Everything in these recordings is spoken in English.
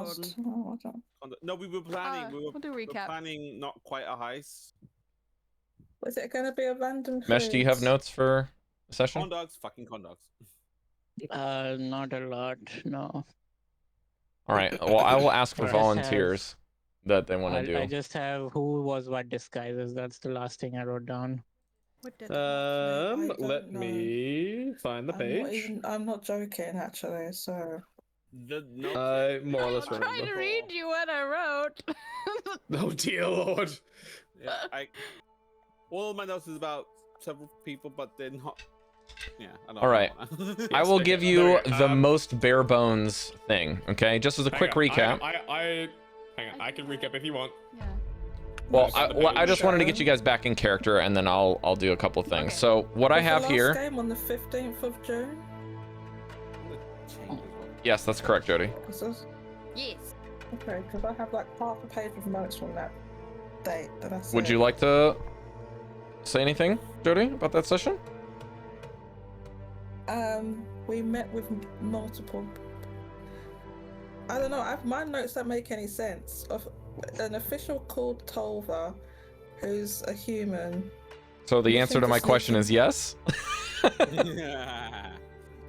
lost. Oh, I don't- No, we were planning. We'll do a we were recap. planning not quite a heist. Was it going to be a random Mesh, do you have foods? notes for the session? Condogs, fucking condogs. Not a lot, no. All right. Well, I will ask for Or I have- volunteers that they want to do. I just have who was what disguises. That's the last thing I wrote down. What did I don't Let know. me find the page. I'm not joking, actually, so... The More or less I'm trying remember. to read you what I wrote. Oh dear lord. Yeah, all of my notes is about several people, but they're not. Yeah, I don't All right. know. I will okay, give you okay, the most bare bones thing, okay? Just as a quick recap. Hang on, I can recap if you want. Yeah. Well, Found the I just page. wanted to get you guys back in character, and then I'll do a couple of things. So what I Was the have last here. game on the 15th of June? Yes, that's correct, Jody. Yes. Okay, because I have like half a page of notes from that date. But that's Would you like to say anything, Jody, about that session? We met with multiple. I don't know. My notes don't make any sense. Of an official called Tolva, who's a human. So the You answer seem to to my sneak question in. is yes.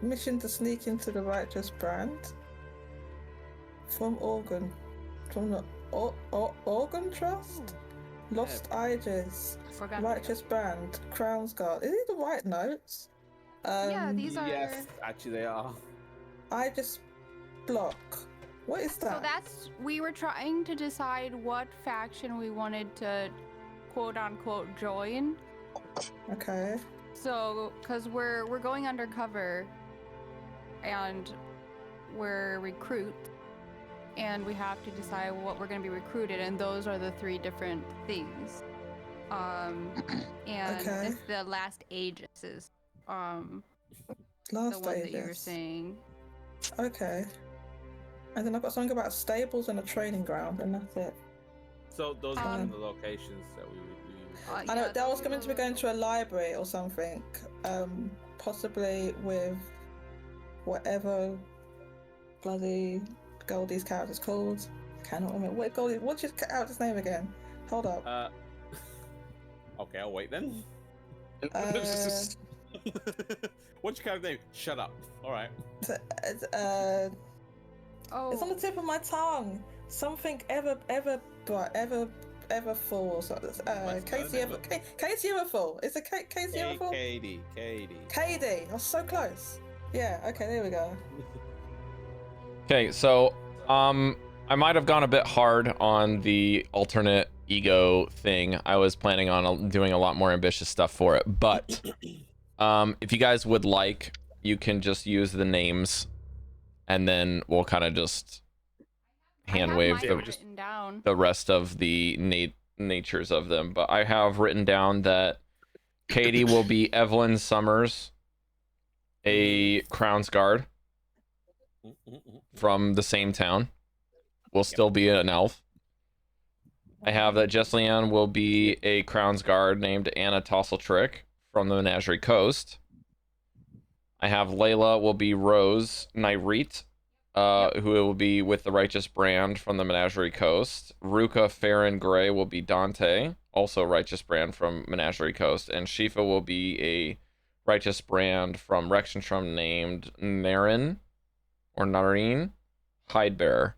Mission to sneak into the righteous brand. From the Organ Trust. Lost Ages. Forgot. Righteous Brand. Crown's Guard. Is these the right notes? Yeah, these are. Yes, actually they are. I just block. What is that? So that's. We were trying to decide what faction we wanted to, quote unquote, join. Okay. So, cause we're going undercover, and we're recruit, and we have to decide what we're gonna be recruited, and those are the three different things. And Okay. it's the last ages is the Last one that you were Ages. saying. Okay. And then I've got something about stables and a training ground, and that's it. So those are the locations that we would be. I know that was going to be going to a library or something, possibly with whatever bloody Goldy's character's called. Cannot remember. Wait, Goldy, what's your character's name again? Hold up. Okay, I'll wait then. What's your character name? Shut up. All right. Oh. It's on the tip of my tongue. Something Everfall or something. Casey Everfall. Is it Casey Everfall? Caidi. I was so close. Yeah. Okay. There we go. Okay, so I might have gone a bit hard on the alternate ego thing. I was planning on doing a lot more ambitious stuff for it, but if you guys would like, you can just use the names, and then we'll kind of just hand wave the rest of the natures of them. But I have written down that Caidi will be Evelyn Summers, a Crown's Guard from the same town. Will still be an elf. I have that Jeslian will be a Crown's Guard named Anna Tosseltrick from the Menagerie Coast. I have Layla will be Rose Nyreet, who will be with the Righteous Brand from the Menagerie Coast. Ruka Farron Gray will be Dante, also Righteous Brand from Menagerie Coast. And Shifa will be a Righteous Brand from Rexentrum named Naren Hidebearer.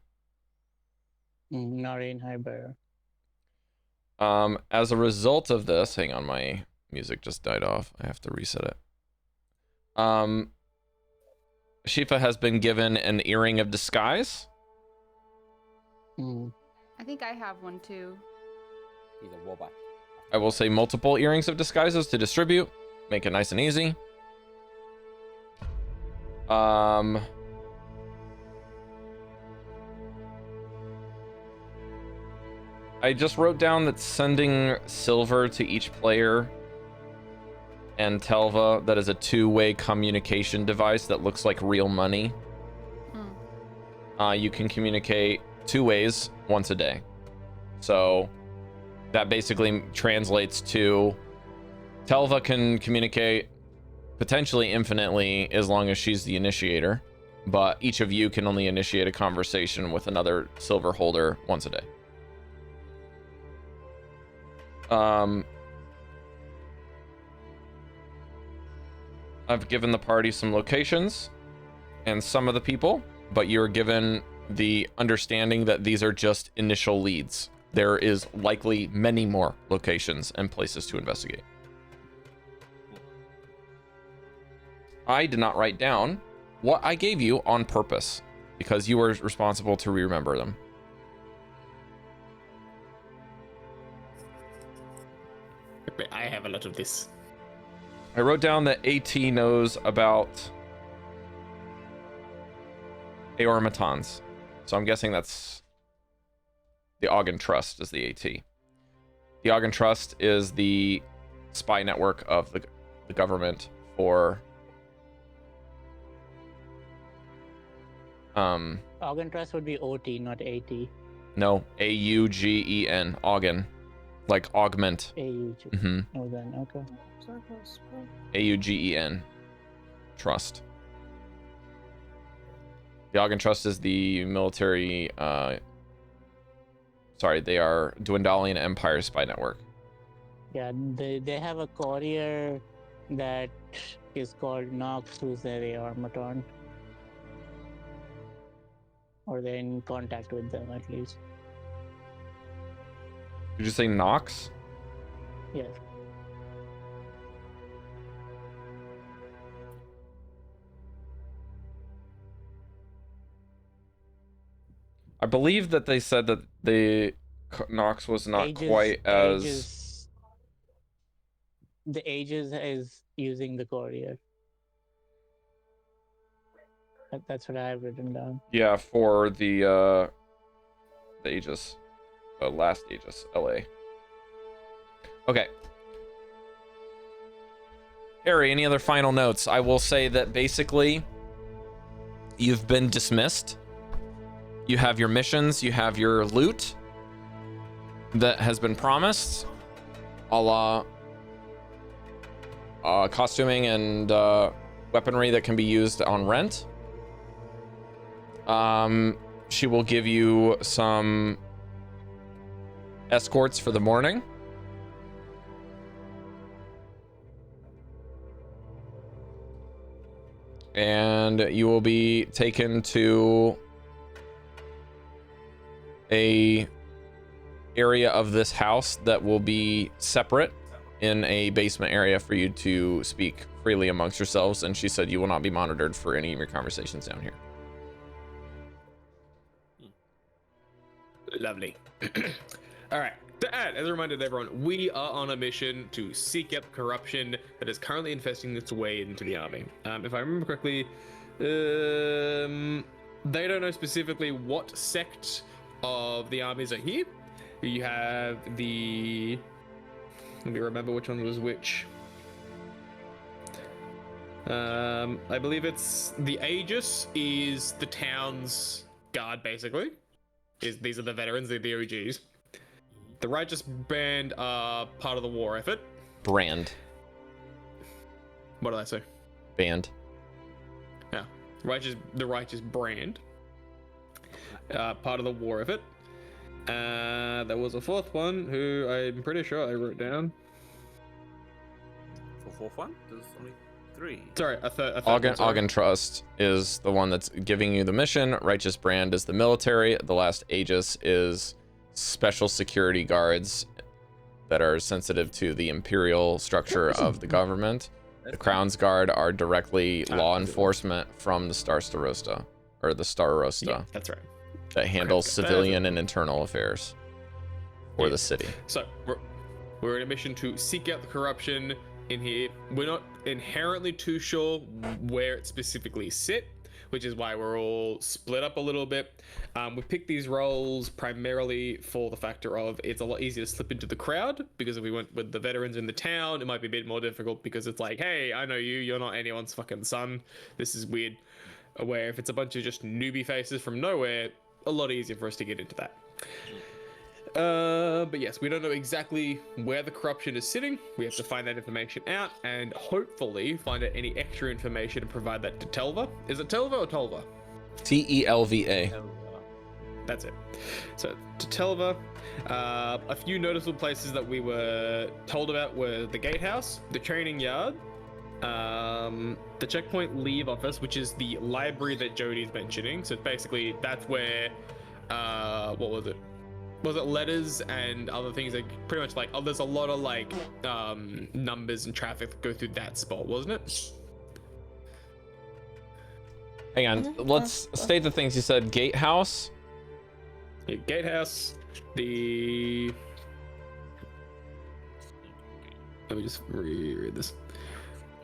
Naren Hidebearer. As a result of this, hang on, my music just died off. I have to reset it. Shifa has been given an earring of disguise. I think I have one too. He's a robot. I will say multiple earrings of disguises to distribute. Make it nice and easy. I just wrote down that sending silver to each player and Telva, that is a two-way communication device that looks like real money. You can communicate 2 ways once a day. So that basically translates to Telva can communicate potentially infinitely as long as she's the initiator. but each of you can only initiate a conversation with another silver holder once a day. I've given the party some locations and some of the people, but you're given the understanding that these are just initial leads. There is likely many more locations and places to investigate. I did not write down what I gave you on purpose because you were responsible to remember them. I have a lot of this. I wrote down that AT knows about aormatons. So I'm guessing that's the Ogden Trust is the AT. The Ogden Trust is the spy network of the government for Ogden Trust would be OT, not AT. no, AUGEN, Ogden, like augment. AUG. Mm-hmm. Oh, then okay. AUGEN Trust. The Ogden Trust is the military they are Dwendalian Empire spy network. Yeah, they have a courier that is called Nox, who's their automaton. Or they're in contact with them at least. Did you say Nox? Yes. I believe that they said that the Nox was not quite as... The Aegis is using the courier. That's what I have written down. Yeah, for the Aegis. Last Aegis, LA. Okay. Harry, any other final notes? I will say that basically you've been dismissed. You have your missions, you have your loot that has been promised, a la costuming and weaponry that can be used on rent. She will give you some escorts for the morning. And you will be taken to a area of this house that will be separate in a basement area for you to speak freely amongst yourselves. And she said you will not be monitored for any of your conversations down here. Lovely. All right. To add, as a reminder to everyone, we are on a mission to seek out corruption that is currently infesting its way into the army. If I remember correctly, they don't know specifically what sect of the armies are here. You have the... Let me remember which one was which. I believe it's the Aegis is the town's guard, basically. These are the veterans, they're the OGs. The Righteous Band are part of the war effort. Brand. What did I say? Band. Yeah. The Righteous Brand. Part of the war effort. There was a fourth one who I'm pretty sure I wrote down. For fourth one? There's only three. Sorry, a third Ogden Trust is the one that's giving you the mission. Righteous Brand is the military. The last Aegis is special security guards that are sensitive to the imperial structure of the government. The Crown's Guard are directly law enforcement from the Starosta, or the Starosta. Yeah, that's right. That handles civilian and internal affairs for the city. So we're on a mission to seek out the corruption in here. We're not inherently too sure where it specifically sit, which is why we're all split up a little bit. We picked these roles primarily for the factor of it's a lot easier to slip into the crowd, because if we went with the veterans in the town, it might be a bit more difficult because it's like, hey, I know you're not anyone's fucking son. This is weird. Where if it's a bunch of just newbie faces from nowhere, a lot easier for us to get into that. But yes, we don't know exactly where the corruption is sitting. We have to find that information out and hopefully find out any extra information and provide that to Telva. Is it Telva or Tolva? Telva. That's it. So to Telva, a few noticeable places that we were told about were the gatehouse, the training yard, the checkpoint leave office, which is the library that Jody's mentioning. So basically, that's where, what was it? Was it letters and other things like pretty much like, there's a lot of like numbers and traffic that go through that spot, wasn't it? Hang on, let's state the things you said. Gatehouse. Yeah, gatehouse. The. Let me just reread this.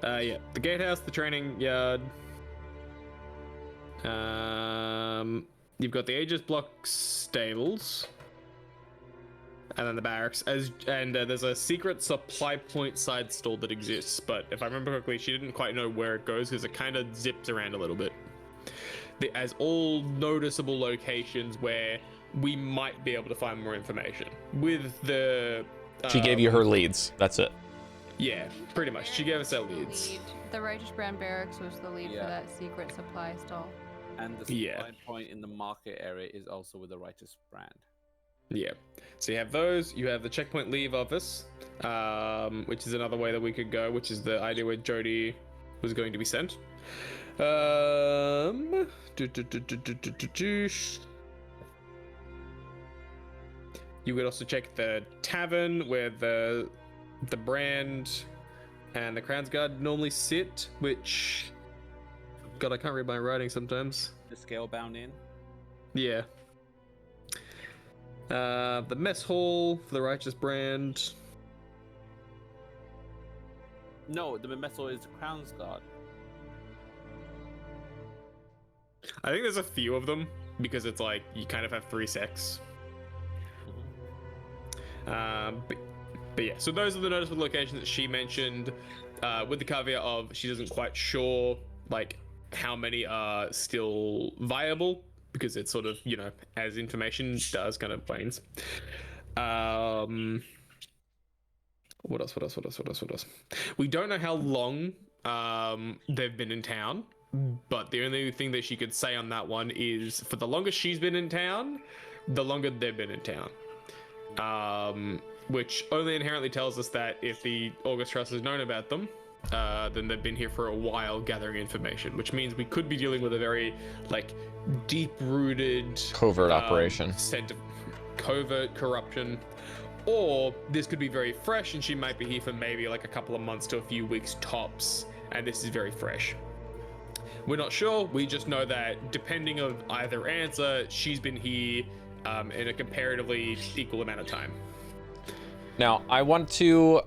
Yeah, the gatehouse, the training yard. You've got the Aegis Block stables. And then the barracks, and there's a secret supply point side stall that exists, but if I remember correctly, she didn't quite know where it goes because it kind of zips around a little bit. As all noticeable locations where we might be able to find more information. With the... She gave you her leads, that's it. Yeah, pretty much. She gave us our leads. The Righteous Brand Barracks was the lead for that secret supply stall. And the supply point in the market area is also with the Righteous Brand. Yeah, so you have those. You have the checkpoint leave office, which is another way that we could go, which is the idea where Jody was going to be sent. You could also check the tavern where the brand and the Crown's Guard normally sit, which, God, I can't read my writing sometimes. The Scalebound Inn. Yeah. The mess hall for the Righteous Brand. No, the mess hall is the Crown's Guard. I think there's a few of them because it's like you kind of have 3 sects. But yeah, so those are the noticeable locations that she mentioned, with the caveat of she doesn't quite sure like how many are still viable, because it's sort of, you know, as information does, kind of wanes. What else? We don't know how long they've been in town, but the only thing that she could say on that one is for the longest she's been in town, the longer they've been in town. Which only inherently tells us that if the August Trust has known about them, then they've been here for a while gathering information, which means we could be dealing with a very like deep-rooted covert operation, scent of covert corruption, or this could be very fresh and she might be here for maybe like a couple of months to a few weeks tops, and this is very fresh. We're not sure. We just know that depending on either answer, she's been here in a comparatively equal amount of time. Now, I want to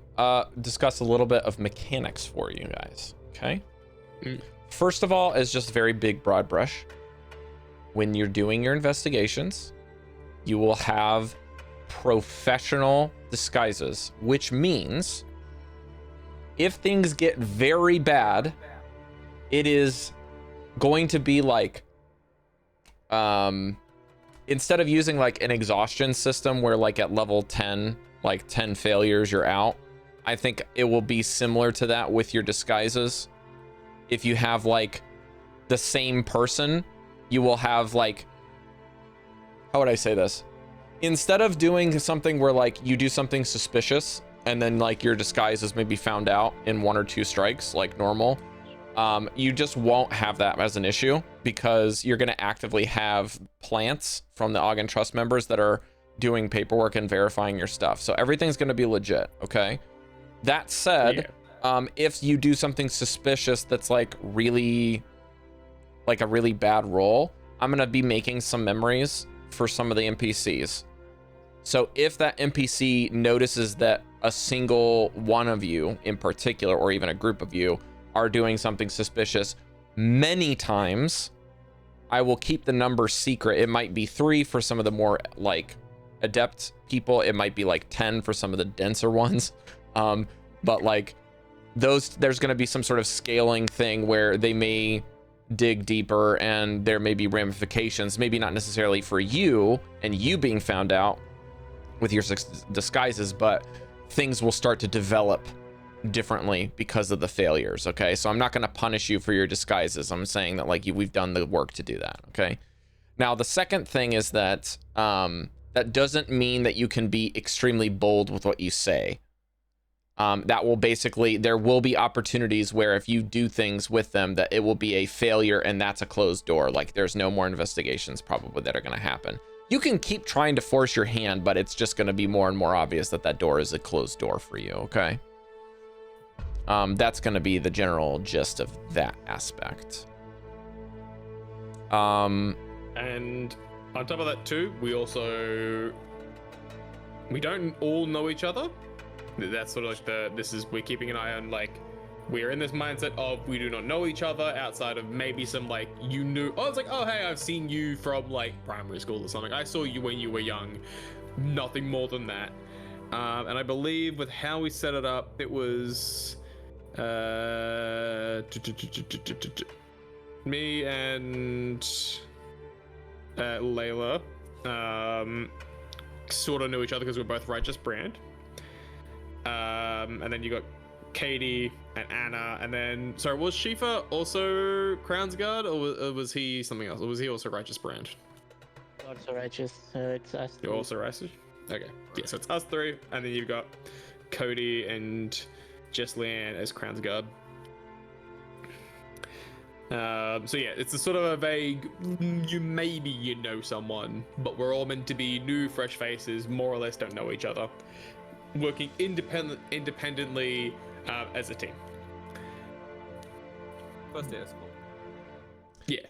discuss a little bit of mechanics for you guys, okay? First of all, is just very big broad brush. When you're doing your investigations, you will have professional disguises, which means if things get very bad, it is going to be like, instead of using like an exhaustion system where like at level 10, like 10 failures, you're out. I think it will be similar to that with your disguises. If you have like the same person, you will have like, how would I say this? Instead of doing something where like you do something suspicious and then like your disguise is maybe found out in 1 or 2 strikes like normal, you just won't have that as an issue, because you're going to actively have plants from the Ogden Trust members that are doing paperwork and verifying your stuff. So everything's going to be legit, okay? That said, if you do something suspicious that's like really, like a really bad roll, I'm going to be making some memories for some of the NPCs. So if that NPC notices that a single one of you in particular, or even a group of you, are doing something suspicious, many times I will keep the number secret. It might be 3 for some of the more like adept people, it might be like 10 for some of the denser ones, but like those, there's going to be some sort of scaling thing where they may dig deeper and there may be ramifications, maybe not necessarily for you and you being found out with your disguises, but things will start to develop differently because of the failures, okay? So I'm not going to punish you for your disguises. I'm saying that like we've done the work to do that, okay? Now the second thing is that that doesn't mean that you can be extremely bold with what you say. That will basically, there will be opportunities where if you do things with them that it will be a failure and that's a closed door. Like there's no more investigations probably that are going to happen. You can keep trying to force your hand, but it's just going to be more and more obvious that that door is a closed door for you, okay? That's going to be the general gist of that aspect. And on top of that too, we don't all know each other. That's sort of like we're keeping an eye on, like, we're in this mindset of we do not know each other outside of maybe some, like, it's like, oh, hey, I've seen you from, like, primary school or something. I saw you when you were young. Nothing more than that. And I believe with how we set it up, it was me and Layla sort of knew each other because we're both Righteous Brand. And then you got Caidi and Anna, and then, sorry, was Shifa also Crown's Guard, or was he something else? Or was he also Righteous Brand? Also Righteous, it's us. You're also Righteous? Okay. Yeah, so it's us three, and then you've got Cody and Jess Leanne as Crown's Guard. So yeah, it's a sort of a vague, you know someone, but we're all meant to be new, fresh faces, more or less don't know each other, working independently as a team. First day of school. Yeah.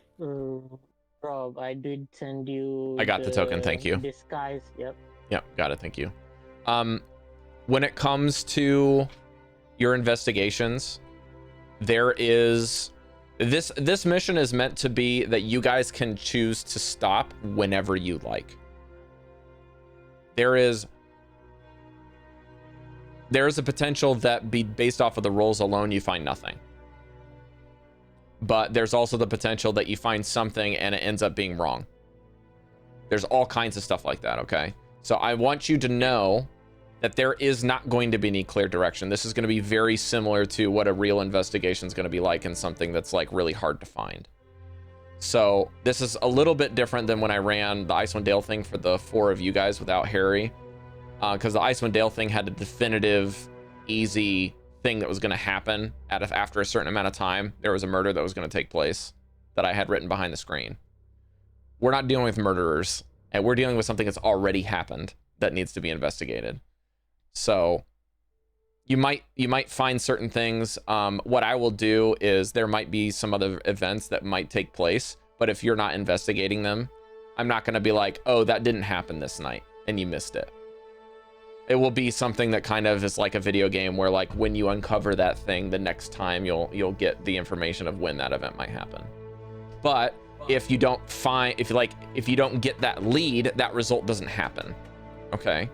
Rob, I did send you. I got the token, thank you. Disguise, yep. Yep, got it, thank you. When it comes to your investigations, there is this mission is meant to be that you guys can choose to stop whenever you like. There is a potential that based off of the rolls alone you find nothing, but there's also the potential that you find something and it ends up being wrong. There's all kinds of stuff like that, okay? So I want you to know that there is not going to be any clear direction. This is going to be very similar to what a real investigation is going to be like, and something that's like really hard to find. So this is a little bit different than when I ran the Icewind Dale thing for the 4 of you guys without Harry, because the Icewind Dale thing had a definitive, easy thing that was going to happen after a certain amount of time. There was a murder that was going to take place that I had written behind the screen. We're not dealing with murderers, and we're dealing with something that's already happened that needs to be investigated. So you might find certain things. What I will do is there might be some other events that might take place, but if you're not investigating them, I'm not going to be like, oh, that didn't happen this night and you missed it. It will be something that kind of is like a video game where, like, when you uncover that thing, the next time you'll get the information of when that event might happen. But if you don't if you don't get that lead, that result doesn't happen. Okay.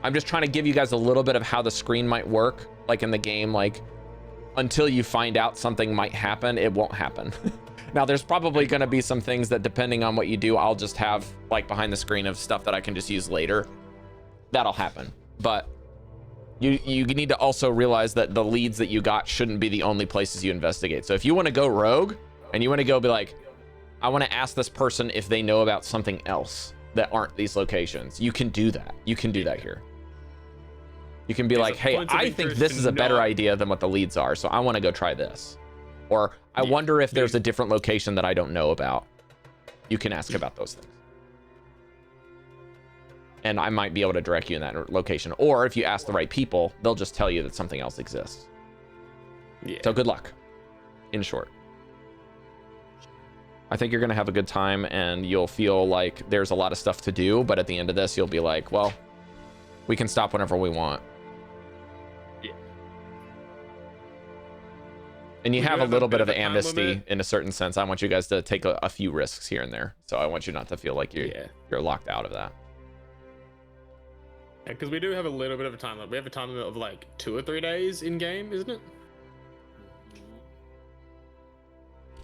I'm just trying to give you guys a little bit of how the screen might work, like in the game, like until you find out something might happen, it won't happen. Now, there's probably going to be some things that, depending on what you do, I'll just have like behind the screen of stuff that I can just use later. That'll happen. But you need to also realize that the leads that you got shouldn't be the only places you investigate. So if you want to go rogue and you want to go be like, I want to ask this person if they know about something else that aren't these locations, you can do that. You can do that here. You can be like, hey, I think this is a better idea than what the leads are, so I want to go try this. Or I wonder if there's a different location that I don't know about. You can ask about those things. And I might be able to direct you in that location. Or if you ask the right people, they'll just tell you that something else exists. Yeah. So good luck, in short. I think you're going to have a good time, and you'll feel like there's a lot of stuff to do, but at the end of this, you'll be like, well, we can stop whenever we want. Yeah. And you have a little bit of amnesty in a certain sense. I want you guys to take a few risks here and there. So I want you not to feel like you're locked out of that. Yeah, because we do have a little bit of a time limit. We have a time limit of like 2 or 3 days in game, isn't it?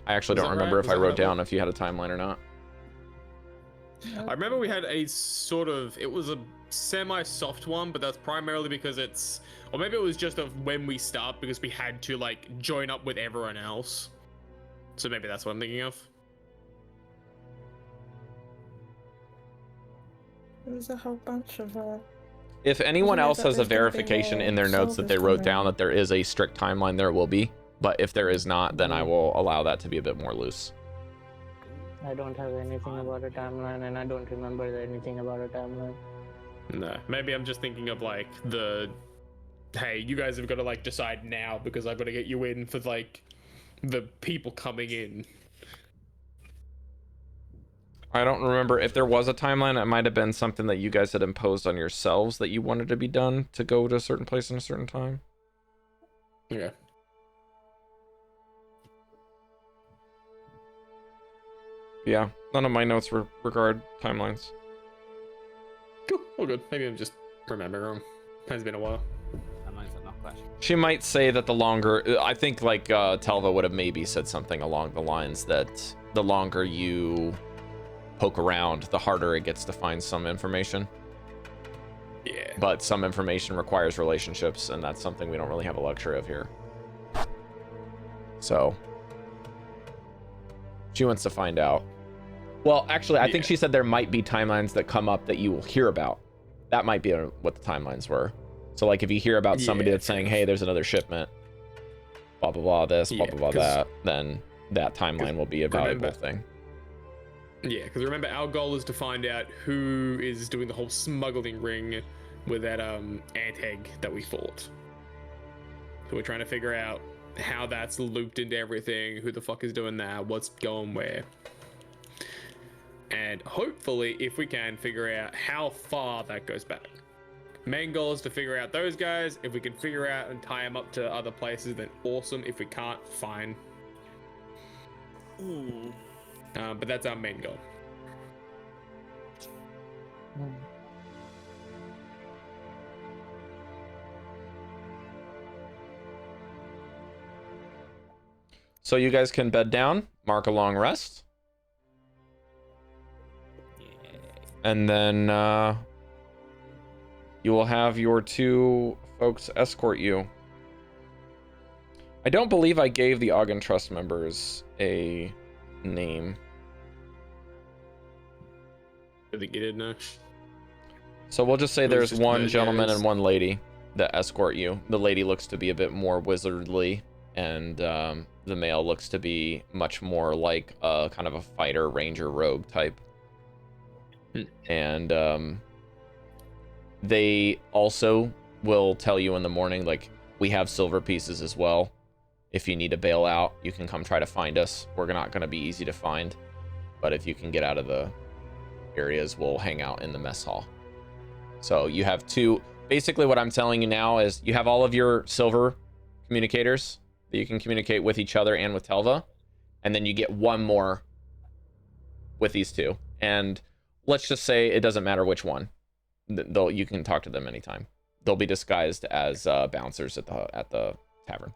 I actually don't remember if I wrote down if you had a timeline or not. I remember we had a sort of, it was a semi-soft one, but that's primarily because it's, or maybe it was just of when we start because we had to like join up with everyone else. So maybe that's what I'm thinking of. There's a whole bunch of If anyone Wasn't it else that has a there's gonna be verification more in their notes that they soldiers wrote coming? down that there is a strict timeline, there will be. But if there is not, then I will allow that to be a bit more loose. I don't have anything about a timeline, and I don't remember anything about a timeline. No, maybe I'm just thinking of like the, hey, you guys have got to like decide now because I've got to get you in for like the people coming in. I don't remember if there was a timeline. It might have been something that you guys had imposed on yourselves that you wanted to be done to go to a certain place in a certain time. Yeah. Yeah, none of my notes regard timelines. Cool. All good. Maybe I'm just remembering wrong. It's been a while. Timelines are not clashing. She might say that the longer, I think like Telva would have maybe said something along the lines that the longer you poke around, the harder it gets to find some information. Yeah. But some information requires relationships, and that's something we don't really have a luxury of here. So she wants to find out. Well, actually, I think she said there might be timelines that come up that you will hear about. That might be what the timelines were. So, like, if you hear about somebody that's saying, hey, there's another shipment, blah, blah, blah, this, blah, blah, blah, that, then that timeline will be a valuable thing. Yeah, because remember, our goal is to find out who is doing the whole smuggling ring with that ant egg that we fought. So we're trying to figure out how that's looped into everything, who the fuck is doing that, what's going where. And hopefully, if we can, figure out how far that goes back. Main goal is to figure out those guys. If we can figure out and tie them up to other places, then awesome. If we can't, fine. But that's our main goal. So you guys can bed down, mark a long rest. And then you will have your two folks escort you. I don't believe I gave the Ogden Trust members a name. I think you did, no. So we'll just say It was there's just one the gentleman guys. and one lady that escort you. The lady looks to be a bit more wizardly, and the male looks to be much more like a kind of a fighter, ranger, rogue type. And they also will tell you in the morning, like, we have silver pieces as well. If you need to bail out, you can come try to find us. We're not going to be easy to find, but if you can get out of the areas, we'll hang out in the mess hall. So you have two. Basically what I'm telling you now is you have all of your silver communicators that you can communicate with each other and with Telva, and then you get one more with these two. And let's just say it doesn't matter which one. You can talk to them anytime. They'll be disguised as bouncers at the tavern.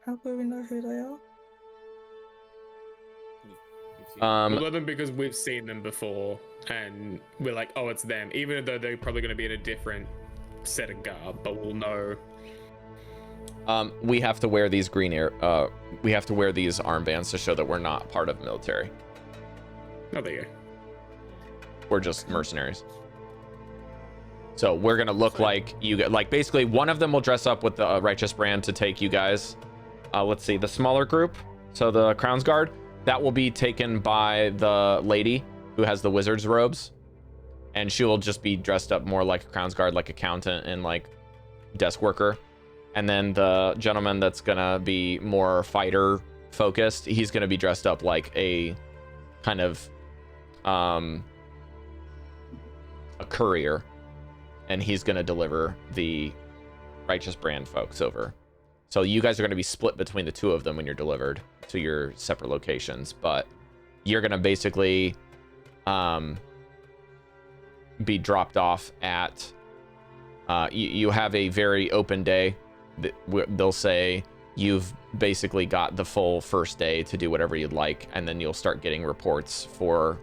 How will we know who they We are? love them because we've seen them before, and we're like, oh, it's them. Even though they're probably going to be in a different set of garb, but we'll know. We have to wear these we have to wear these armbands to show that we're not part of the military. Oh, there you go. We're just mercenaries. So we're gonna look like you get, like, basically one of them will dress up with the righteous brand to take you guys. Let's see, the smaller group, so the Crown's Guard, that will be taken by the lady who has the wizard's robes, and she will just be dressed up more like a Crown's Guard, like accountant and like desk worker. And then the gentleman that's gonna be more fighter focused, he's gonna be dressed up like a kind of a courier, and he's gonna deliver the righteous brand folks over. So you guys are gonna be split between the two of them when you're delivered to your separate locations, but you're gonna basically be dropped off at you have a very open day. They'll say you've basically got the full first day to do whatever you'd like, and then you'll start getting reports for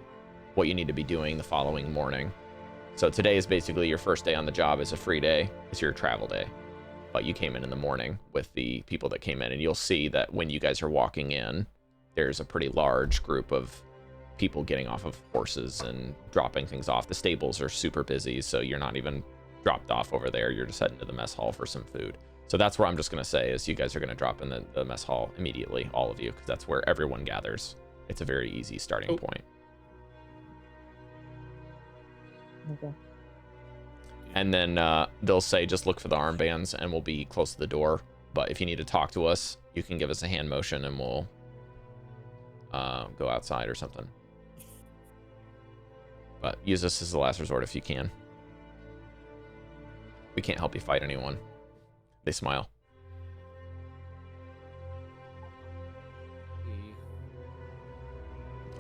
what you need to be doing the following morning. So today is basically your first day on the job. Is a free day. It's your travel day. But you came in the morning with the people that came in, and you'll see that when you guys are walking in, there's a pretty large group of people getting off of horses and dropping things off. The stables are super busy, so you're not even dropped off over there. You're just heading to the mess hall for some food. So that's where I'm just going to say is you guys are going to drop in the mess hall immediately, all of you, because that's where everyone gathers. It's a very easy starting point. Okay. And then they'll say, just look for the armbands and we'll be close to the door. But if you need to talk to us, you can give us a hand motion and we'll go outside or something. But use this as the last resort if you can. We can't help you fight anyone. They smile.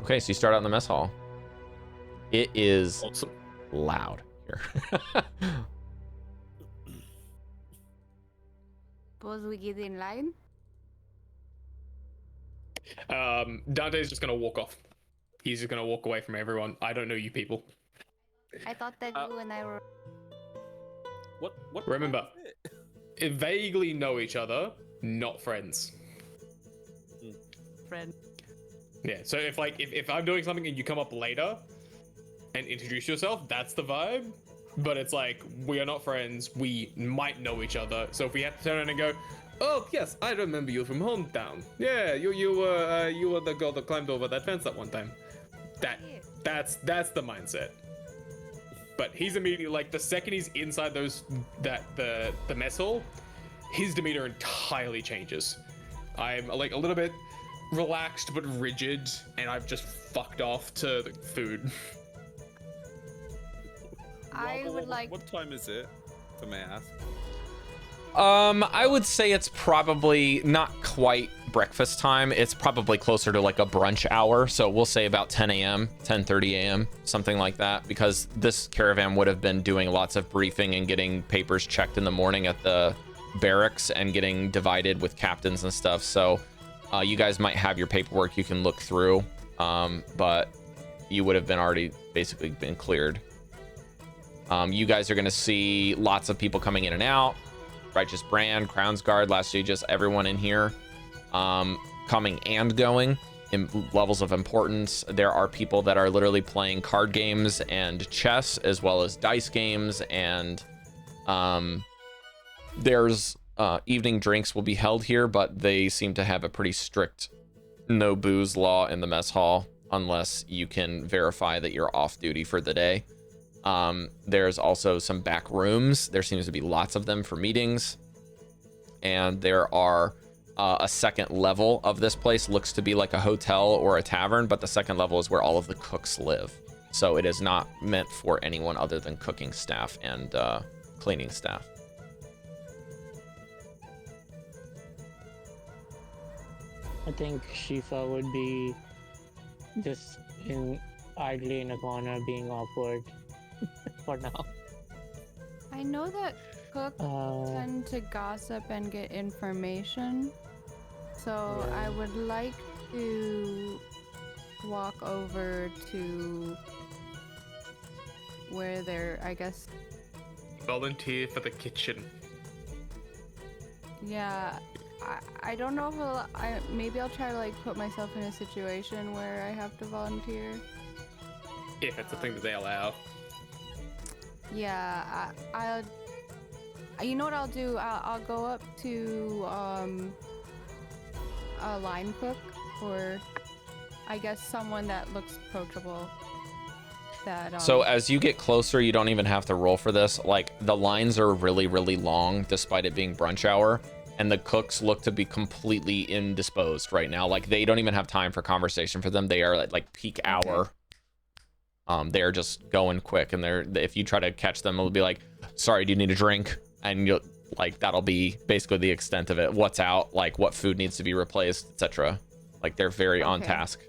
Okay, so you start out in the mess hall. It is Awesome. loud here. Suppose we get in line? Dante's just gonna walk off. He's just gonna walk away from everyone. I don't know you people. I thought that you and I were... What? Remember, vaguely know each other, not friends. friends. Yeah, so if I'm doing something and you come up later and introduce yourself, that's the vibe. But it's like, we are not friends, we might know each other. So if we have to turn around and go, oh yes, I remember you from hometown. Yeah, you were the girl that climbed over that fence that one time. That's the mindset. But he's immediately like, the second he's inside the mess hall, his demeanor entirely changes. I'm like a little bit relaxed but rigid, and I've just fucked off to the food. I would like... What time is it? If I may ask. I would say it's probably not quite breakfast time. It's probably closer to like a brunch hour. So we'll say about 10 a.m., 10:30 a.m., something like that, because this caravan would have been doing lots of briefing and getting papers checked in the morning at the barracks and getting divided with captains and stuff. So you guys might have your paperwork you can look through, but you would have been already basically been cleared. You guys are going to see lots of people coming in and out. Righteous Brand, Crown's Guard, Last Aegis, everyone in here coming and going in levels of importance. There are people that are literally playing card games and chess, as well as dice games, and there's evening drinks will be held here, but they seem to have a pretty strict no booze law in the mess hall unless you can verify that you're off duty for the day. There's also some back rooms. There seems to be lots of them for meetings. And there are a second level of this place. Looks to be like a hotel or a tavern, but the second level is where all of the cooks live. So it is not meant for anyone other than cooking staff and cleaning staff. I think Shifa would be just idly in a corner being awkward for now. I know that cooks tend to gossip and get information, so Yeah. I would like to walk over to where they're, I guess, Volunteer for the kitchen. yeah, I don't know if maybe I'll try to like put myself in a situation where I have to volunteer. If it's a thing that they allow. Yeah, I'll. You know what I'll do? I'll go up to a line cook, or I guess someone that looks approachable. That. So as you get closer, you don't even have to roll for this. Like, the lines are really, really long, despite it being brunch hour, and the cooks look to be completely indisposed right now. Like, they don't even have time for conversation for them. They are at like peak hour. They're just going quick, and if you try to catch them, it'll be like, sorry, do you need a drink? And you'll like, that'll be basically the extent of it. What's out, like what food needs to be replaced, etc. Like, they're very on task.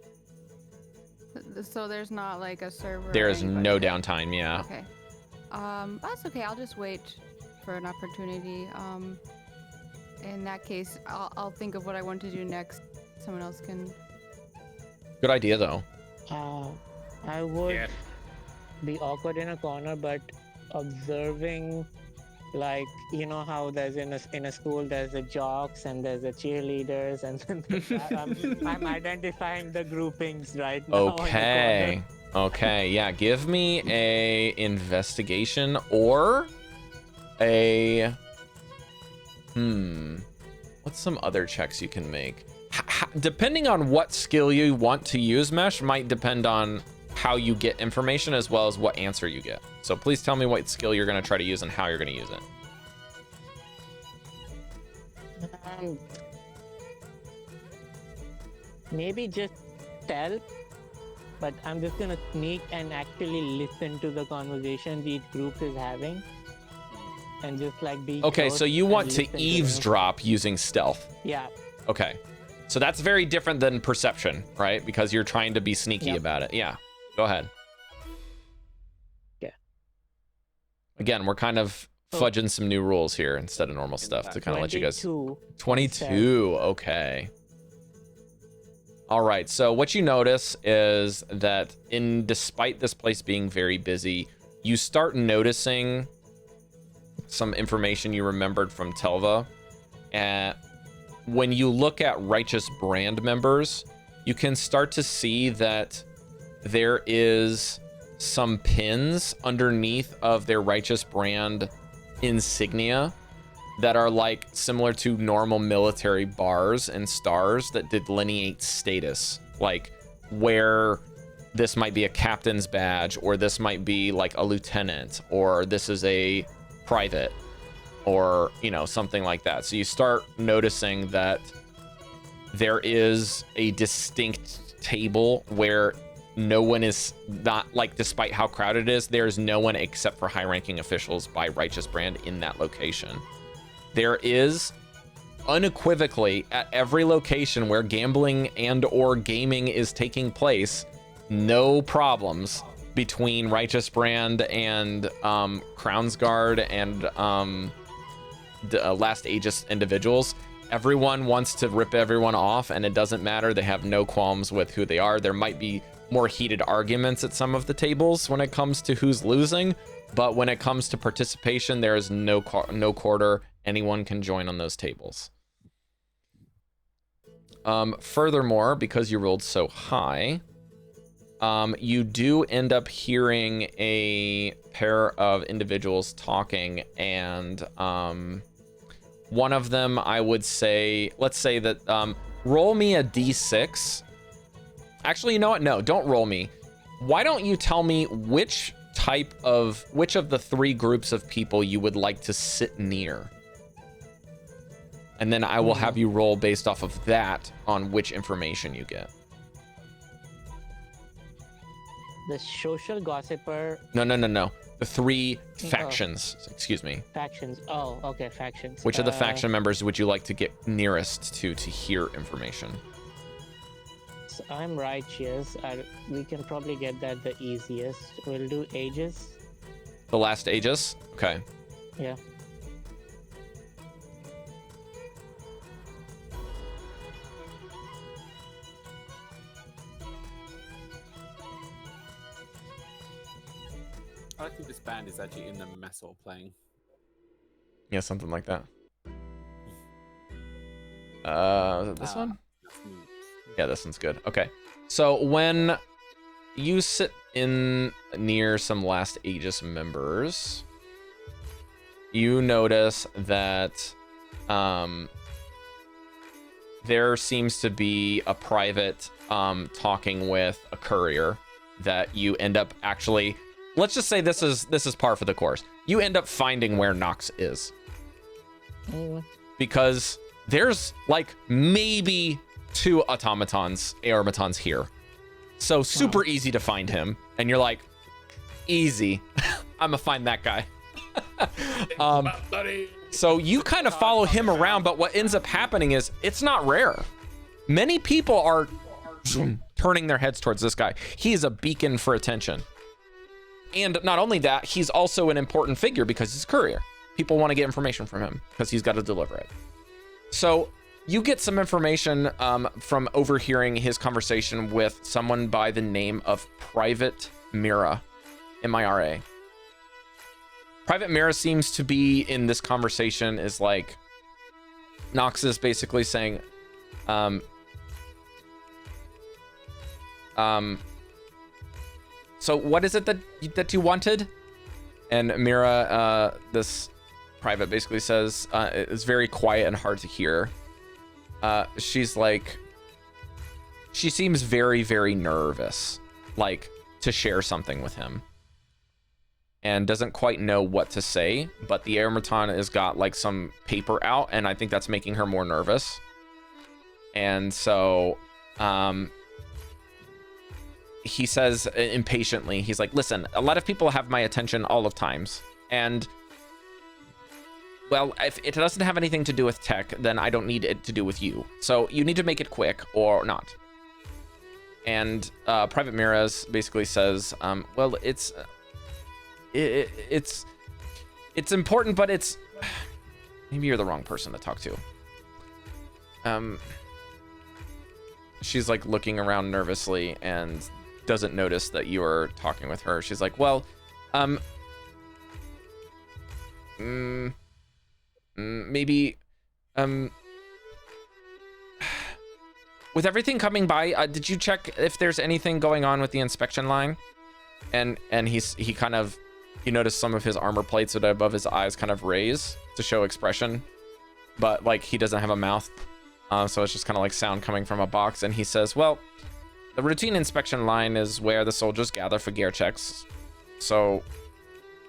So there's not like a server. There is no downtime. Yeah. Okay. That's okay. I'll just wait for an opportunity. In that case, I'll think of what I want to do next. Someone else can. Good idea, though. I would Yeah. be awkward in a corner, but observing, like, you know how there's in a school there's the jocks and there's the cheerleaders, and I'm identifying the groupings right now. Okay. Okay. Yeah. Give me a investigation or a what's some other checks you can make? Depending on what skill you want to use, Mesh might depend on how you get information as well as what answer you get. So please tell me what skill you're going to try to use and how you're going to use it. Maybe just stealth, but I'm just gonna sneak and actually listen to the conversations each group is having, and just like be. Okay, close so you and want to listen them. eavesdrop using stealth. Yeah. Okay. So that's very different than perception, right? Because you're trying to be sneaky Yep. about it. Yeah. Go ahead. Yeah. Again, we're kind of fudging some new rules here instead of normal stuff to kind of let you guys. 22. Okay. All right. So what you notice is that despite this place being very busy, you start noticing some information you remembered from Telva. When you look at Righteous Brand members, you can start to see that there is some pins underneath of their Righteous Brand insignia that are like similar to normal military bars and stars that delineate status, like where this might be a captain's badge, or this might be like a lieutenant, or this is a private, or, you know, something like that. So you start noticing that there is a distinct table where no one is not, like, despite how crowded it is, there's no one except for high-ranking officials by Righteous Brand in that location. There is unequivocally at every location where gambling and or gaming is taking place, no problems between Righteous Brand and Crown's Guard and Last Aegis individuals. Everyone wants to rip everyone off, and it doesn't matter. They have no qualms with who they are. There might be more heated arguments at some of the tables when it comes to who's losing, but when it comes to participation, there is no quarter. Anyone can join on those tables. Furthermore, because you rolled so high, you do end up hearing a pair of individuals talking, and one of them, I would say, let's say that, roll me a d6. Actually, you know what? No, don't roll me. Why don't you tell me which of the three groups of people you would like to sit near? And then I will have you roll based off of that on which information you get. The social gossiper. No. The three factions. Excuse me. Factions. Oh, okay, factions. Which of the faction members would you like to get nearest to hear information? So I'm righteous. We can probably get that the easiest. We'll do Aegis. The Last Aegis? Okay. Yeah. I think this band is actually in the mess hall playing. Yeah, something like that. Is it this one? Yeah, this one's good. Okay. So when you sit in near some Last Aegis members, you notice that there seems to be a private talking with a courier that you end up actually, let's just say this is par for the course. You end up finding where Nox is. Because there's like maybe 2 automatons here. So super easy to find him. And you're like, easy. I'm gonna find that guy. So you kind of follow him around, but what ends up happening is it's not rare. Many people are turning their heads towards this guy. He is a beacon for attention. And not only that, he's also an important figure because he's a courier. People want to get information from him because he's got to deliver it. So you get some information from overhearing his conversation with someone by the name of Private Mira, M-I-R-A. Private Mira seems to be in this conversation is like, Nox is basically saying, so what is it that you wanted? And Mira, this Private basically says, it's very quiet and hard to hear. She's like, she seems very, very nervous, like to share something with him, and doesn't quite know what to say, but the automaton has got like some paper out, and I think that's making her more nervous. And so he says impatiently, he's like, listen, a lot of people have my attention all of times, and well, if it doesn't have anything to do with tech, then I don't need it to do with you. So you need to make it quick or not. And Private Miras basically says, well, it's important, but it's maybe you're the wrong person to talk to. She's like looking around nervously and doesn't notice that you are talking with her. She's like, well, maybe with everything coming by, did you check if there's anything going on with the inspection line? And he kind of, you notice some of his armor plates that are above his eyes kind of raise to show expression, but like he doesn't have a mouth, so it's just kind of like sound coming from a box. And he says, well, the routine inspection line is where the soldiers gather for gear checks, so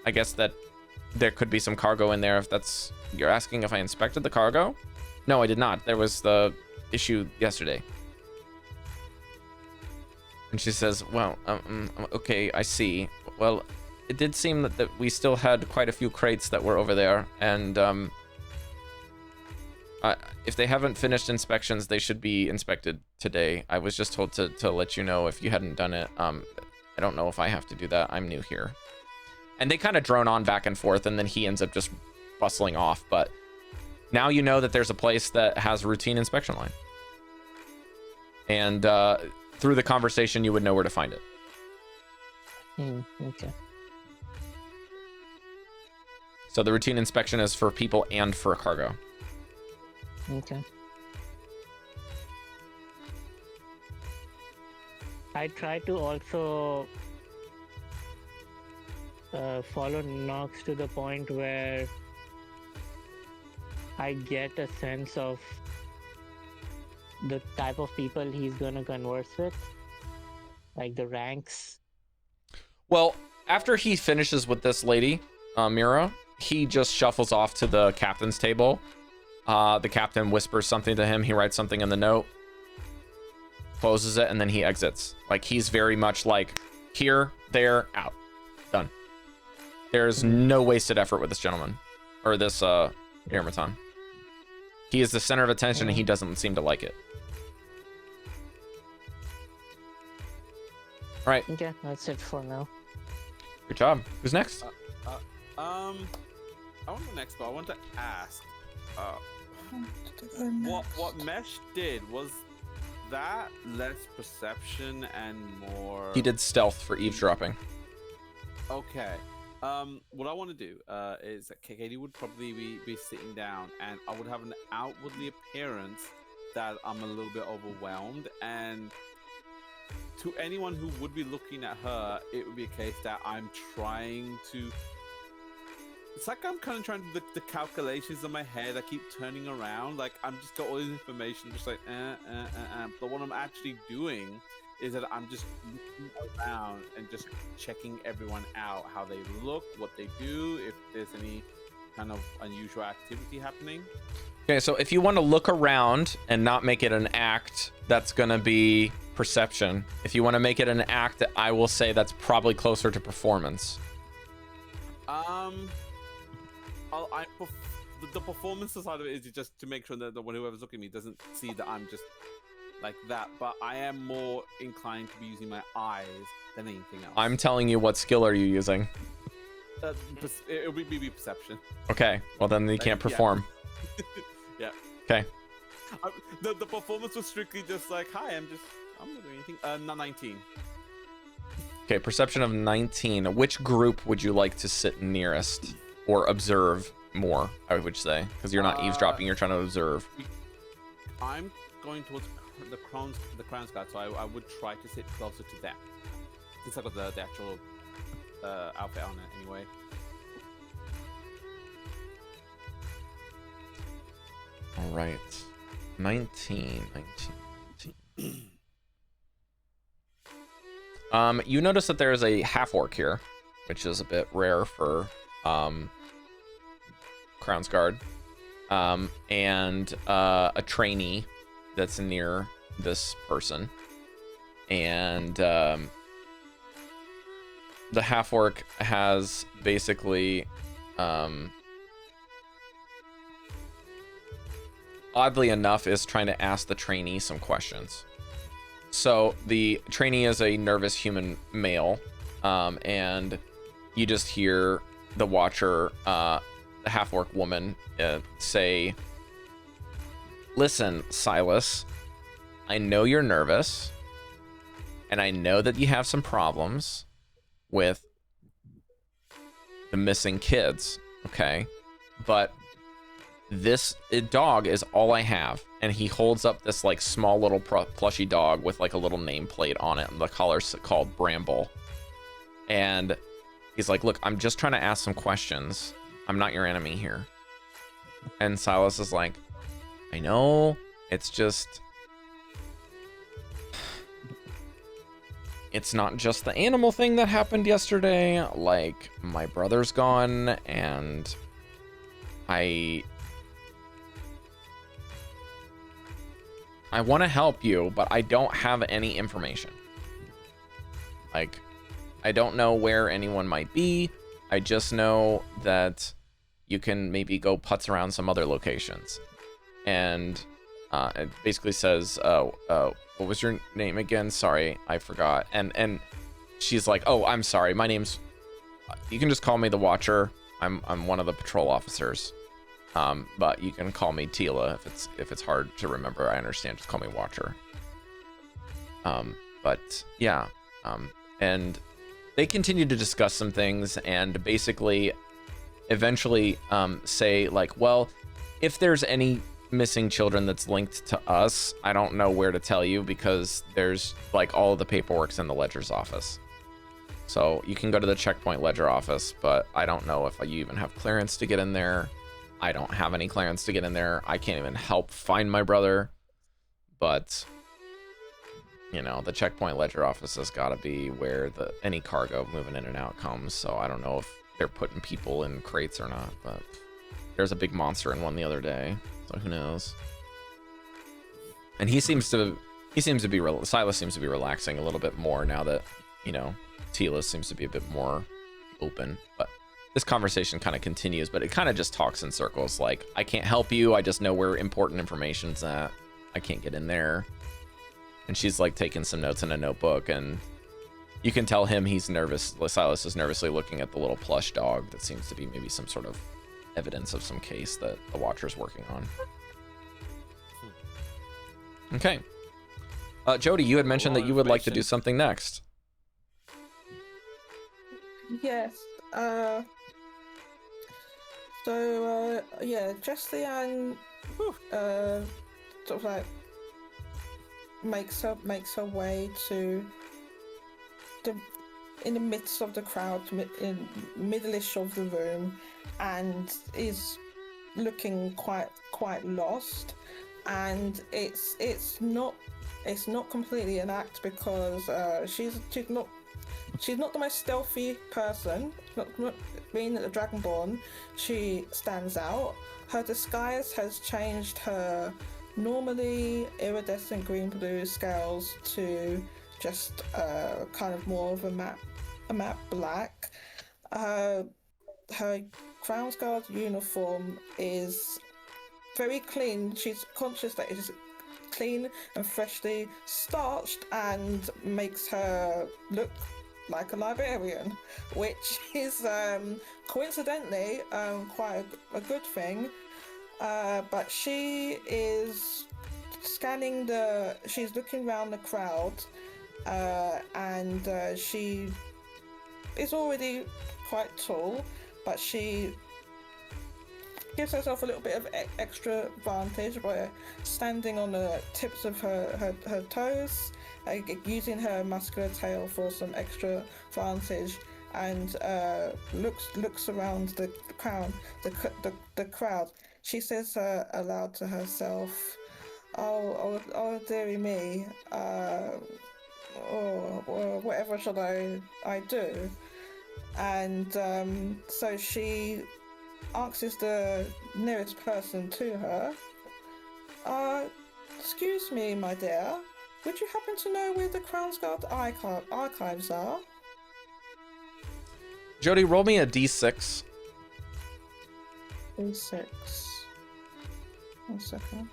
I guess that there could be some cargo in there if that's... You're asking if I inspected the cargo? No, I did not. There was the issue yesterday. And she says, well, okay, I see. Well, it did seem that we still had quite a few crates that were over there, and if they haven't finished inspections, they should be inspected today. I was just told to let you know if you hadn't done it. I don't know if I have to do that. I'm new here. And they kind of drone on back and forth, and then he ends up just bustling off. But now you know that there's a place that has a routine inspection line. And through the conversation, you would know where to find it. Okay. So the routine inspection is for people and for cargo. Okay. I try to also follow Nox to the point where I get a sense of the type of people he's gonna converse with, like the ranks. Well, after he finishes with this lady, Mira, he just shuffles off to the captain's table. The captain whispers something to him. He writes something in the note, closes it, and then he exits. Like, he's very much like, here, there, out. Done. There's no wasted effort with this gentleman, or this automaton. He is the center of attention, and he doesn't seem to like it. All right. Okay, that's it for now. Good job. Who's next? I want to go next, but I want to ask, what Mesh did, was that less perception and more... He did stealth for eavesdropping. Okay. What I want to do is that Caidi would probably be sitting down, and I would have an outwardly appearance that I'm a little bit overwhelmed, and to anyone who would be looking at her, it would be a case that I'm trying to... It's like I'm kind of trying to do the calculations in my head. I keep turning around, like I'm just got all this information, just like But what I'm actually doing is that I'm just looking around and just checking everyone out, how they look, what they do, if there's any kind of unusual activity happening. Okay, so if you want to look around and not make it an act, that's going to be perception. If you want to make it an act, I will say that's probably closer to performance. The performance side of it is just to make sure that whoever's looking at me doesn't see that I'm just like that, but I am more inclined to be using my eyes than anything else. I'm telling you, what skill are you using? It would be perception. Okay, well then you can't perform. Yeah. Okay. The performance was strictly just like, hi, I'm not doing anything. Not 19. Okay, perception of 19. Which group would you like to sit nearest or observe more, I would say? Because you're not eavesdropping, you're trying to observe. I'm going towards the crown's guard, so I would try to sit closer to that. Since I got the actual outfit on it anyway. All right. 19. You notice that there is a half-orc here, which is a bit rare for Crown's Guard, and a trainee that's near this person, and the half-orc has basically oddly enough is trying to ask the trainee some questions. So the trainee is a nervous human male, and you just hear the watcher, the half-orc woman, say, "Listen, Silas, I know you're nervous, and I know that you have some problems with the missing kids, okay? But this dog is all I have." And he holds up this like small little plushy dog with like a little nameplate on it, and the collar's called Bramble. And he's like, "Look, I'm just trying to ask some questions. I'm not your enemy here." And Silas is like, "I know, it's just, it's not just the animal thing that happened yesterday. Like, my brother's gone, and I want to help you, but I don't have any information. Like, I don't know where anyone might be. I just know that you can maybe go putz around some other locations." And it basically says, what was your name again? Sorry, I forgot. And she's like, "Oh, I'm sorry. My name's, you can just call me the Watcher. I'm one of the patrol officers. But you can call me Tila if it's hard to remember. I understand. Just call me Watcher." But yeah, and they continue to discuss some things, and basically, eventually, say like, "Well, if there's any missing children that's linked to us, I don't know where to tell you, because there's like all of the paperwork's in the ledger's office. So you can go to the checkpoint ledger office, but I don't know if you even have clearance to get in there. I don't have any clearance to get in there. I can't even help find my brother. But, you know, the checkpoint ledger office has got to be where any cargo moving in and out comes. So I don't know if they're putting people in crates or not, but there's a big monster in one the other day. So who knows?" And Silas seems to be relaxing a little bit more now that, you know, Tila seems to be a bit more open. But this conversation kind of continues, but it kind of just talks in circles. Like, "I can't help you. I just know where important information's at. I can't get in there." And she's like taking some notes in a notebook, and you can tell he's nervous. Silas is nervously looking at the little plush dog that seems to be maybe some sort of evidence of some case that the Watcher's working on. Okay. Jody, you had mentioned that you would like to do something next. Yes. So yeah, Jessie sort of like makes her way to in the midst of the crowd, in middle-ish of the room, and is looking quite lost. And it's not completely an act, because she's not the most stealthy person. Not being a Dragonborn, she stands out. Her disguise has changed her normally iridescent green-blue scales to just kind of more of a matte black. Her Crown's Guard uniform is very clean. She's conscious that it is clean and freshly starched, and makes her look like a librarian, which is coincidentally quite a good thing. but she is scanning she's looking around the crowd, and she is already quite tall, but she gives herself a little bit of extra advantage by standing on the tips of her toes, using her muscular tail for some extra advantage, and looks around the crowd. She says aloud to herself, "Oh, dearie me, or whatever should I do?" And so she asks the nearest person to her, "Excuse me, my dear, would you happen to know where the Crownsguard archives are?" Jody, roll me a d6. D6. 1 second.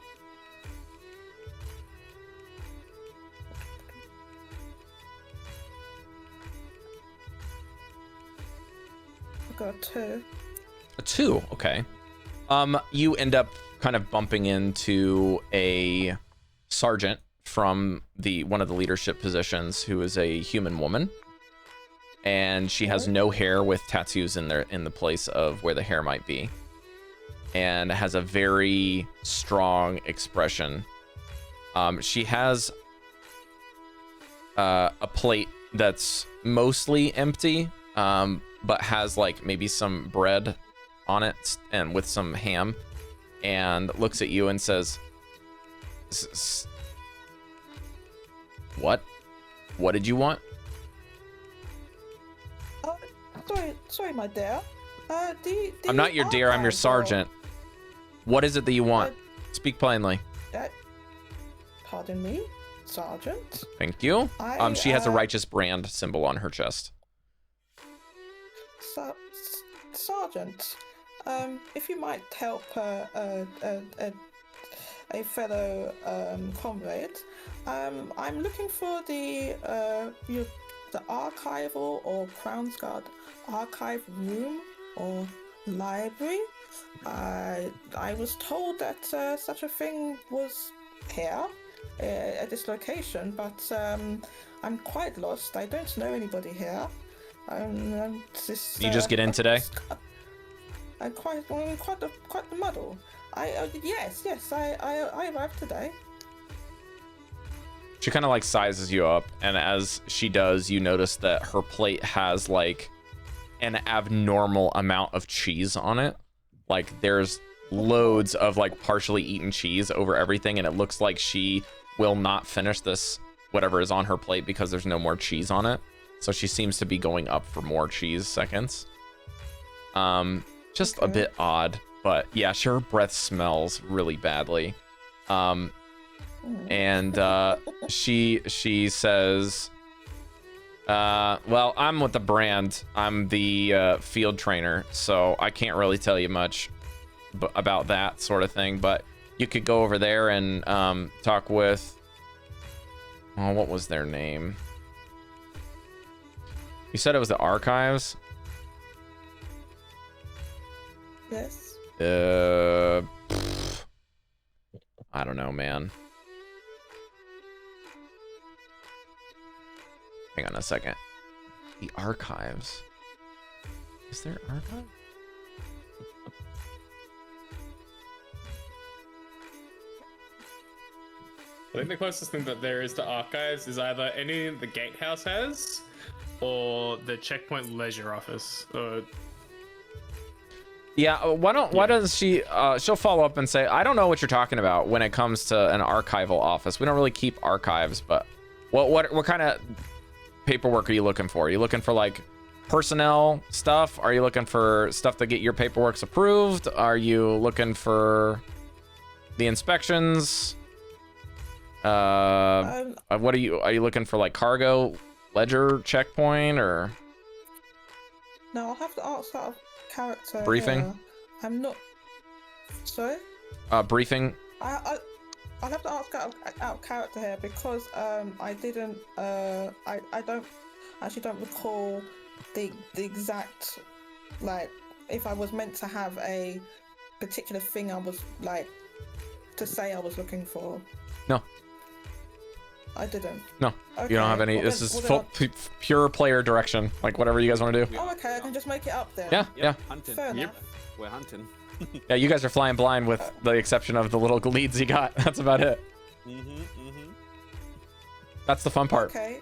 I got a 2. A 2, okay. You end up kind of bumping into a sergeant from one of the leadership positions who is a human woman. And she has no hair with tattoos in the place of where the hair might be. And has a very strong expression. She has a plate that's mostly empty, but has like maybe some bread on it and with some ham, and looks at you and says, What did you want?" Sorry, my dear. I'm not your dear, I'm your sergeant. What is it that you want? Speak plainly. Pardon me, Sergeant? Thank you. She has a righteous brand symbol on her chest. Sergeant, if you might help a fellow comrade, I'm looking for the archival or Crownsguard archive room or library. I was told that such a thing was here at this location, but I'm quite lost. I don't know anybody here. You just get in today? I'm quite the muddle. Yes, I arrived today. She kind of like sizes you up, and as she does, you notice that her plate has like an abnormal amount of cheese on it. Like there's loads of like partially eaten cheese over everything, and it looks like she will not finish this whatever is on her plate because there's no more cheese on it. So she seems to be going up for more cheese seconds. Just a bit odd, but yeah, sure, her breath smells really badly. And she says, well, I'm with the brand. I'm the field trainer, so I can't really tell you much about that sort of thing, but you could go over there and talk with, oh, what was their name? You said it was the archives? Yes. I don't know, man. Hang on a second. The archives. Is there archive? I think the closest thing that there is to archives is either any the gatehouse has, or the checkpoint leisure office. Yeah, why does she'll follow up and say, I don't know what you're talking about when it comes to an archival office. We don't really keep archives, but what kind of paperwork are you looking for? Are you looking for like personnel stuff? Are you looking for stuff to get your paperwork approved? Are you looking for the inspections? What are you looking for, like cargo ledger checkpoint or? No, I'll have to ask out of character. Briefing? I'm not. Sorry? Briefing? I'll have to ask out of character here because I didn't. I don't recall the exact, like, if I was meant to have a particular thing I was like to say I was looking for? No. I didn't. No, Okay. you don't have any. Well, This then- is well, full, pure player direction. Like whatever you guys want to do. Oh, okay. I can just make it up then. Yeah, Yep, yeah, hunting. Fair enough. We're hunting. yeah. You guys are flying blind with the exception of the little leads you got. That's about it. That's the fun part. Okay.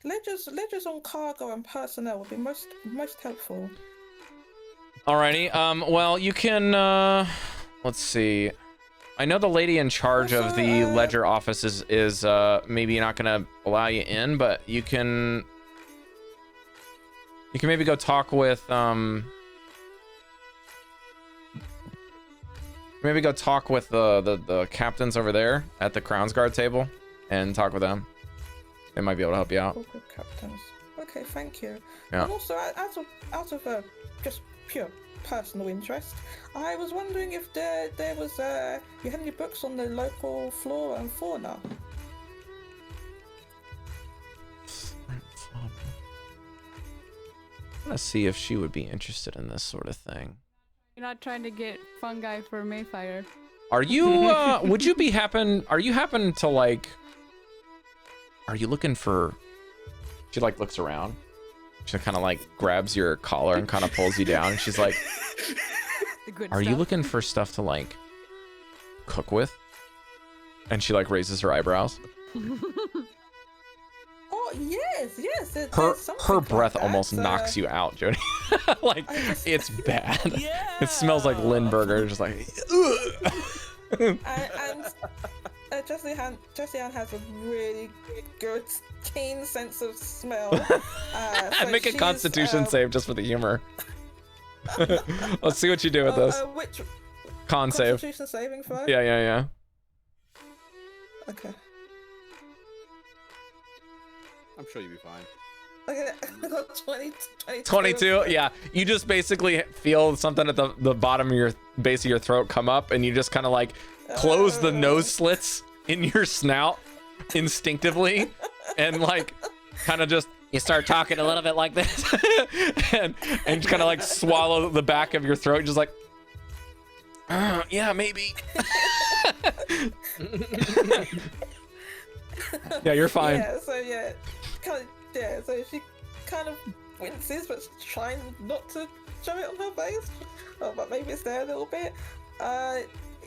Ledgers on cargo and personnel would be most helpful. Alrighty. Well, you can. Let's see. I know the lady in charge of Also, the ledger office is maybe not gonna allow you in, but you can maybe go talk with maybe go talk with the captains over there at the Crown's Guard table and talk with them. They might be able to help you out. Corporate captains. Okay, thank you. Yeah. And also, out of just pure personal interest, I was wondering if there was you had any books on the local flora and fauna. Let's see if she would be interested in this sort of thing. You're not trying to get fungi for Mayfire. Are you would you be are you happen to like, are you looking for, she like looks around, she kind of like grabs your collar and kind of pulls you down, and she's like, The good are you stuff. looking for stuff to like cook with? And she like raises her eyebrows. Oh yes. There's Her something like breath that. almost knocks you out, Jody. Like I just- it's bad. It smells like Lindbergh, just like and Jessie Ann has a really good, keen sense of smell. I'd make a she's, constitution save just for the humor. Let's see what you do with this. Which Con save. Constitution saving throw? Yeah. Okay. I'm sure you'll be fine. Okay, I got 22. 22. Yeah, you just basically feel something at the bottom of your base of your throat come up, and you just kind of like close the nose slits in your snout instinctively, and like kind of just you start talking a little bit like this, and kind of like swallow the back of your throat, just like, yeah, maybe. Yeah, you're fine. So she kind of winces, but trying not to show it on her face. Oh, but maybe it's there a little bit.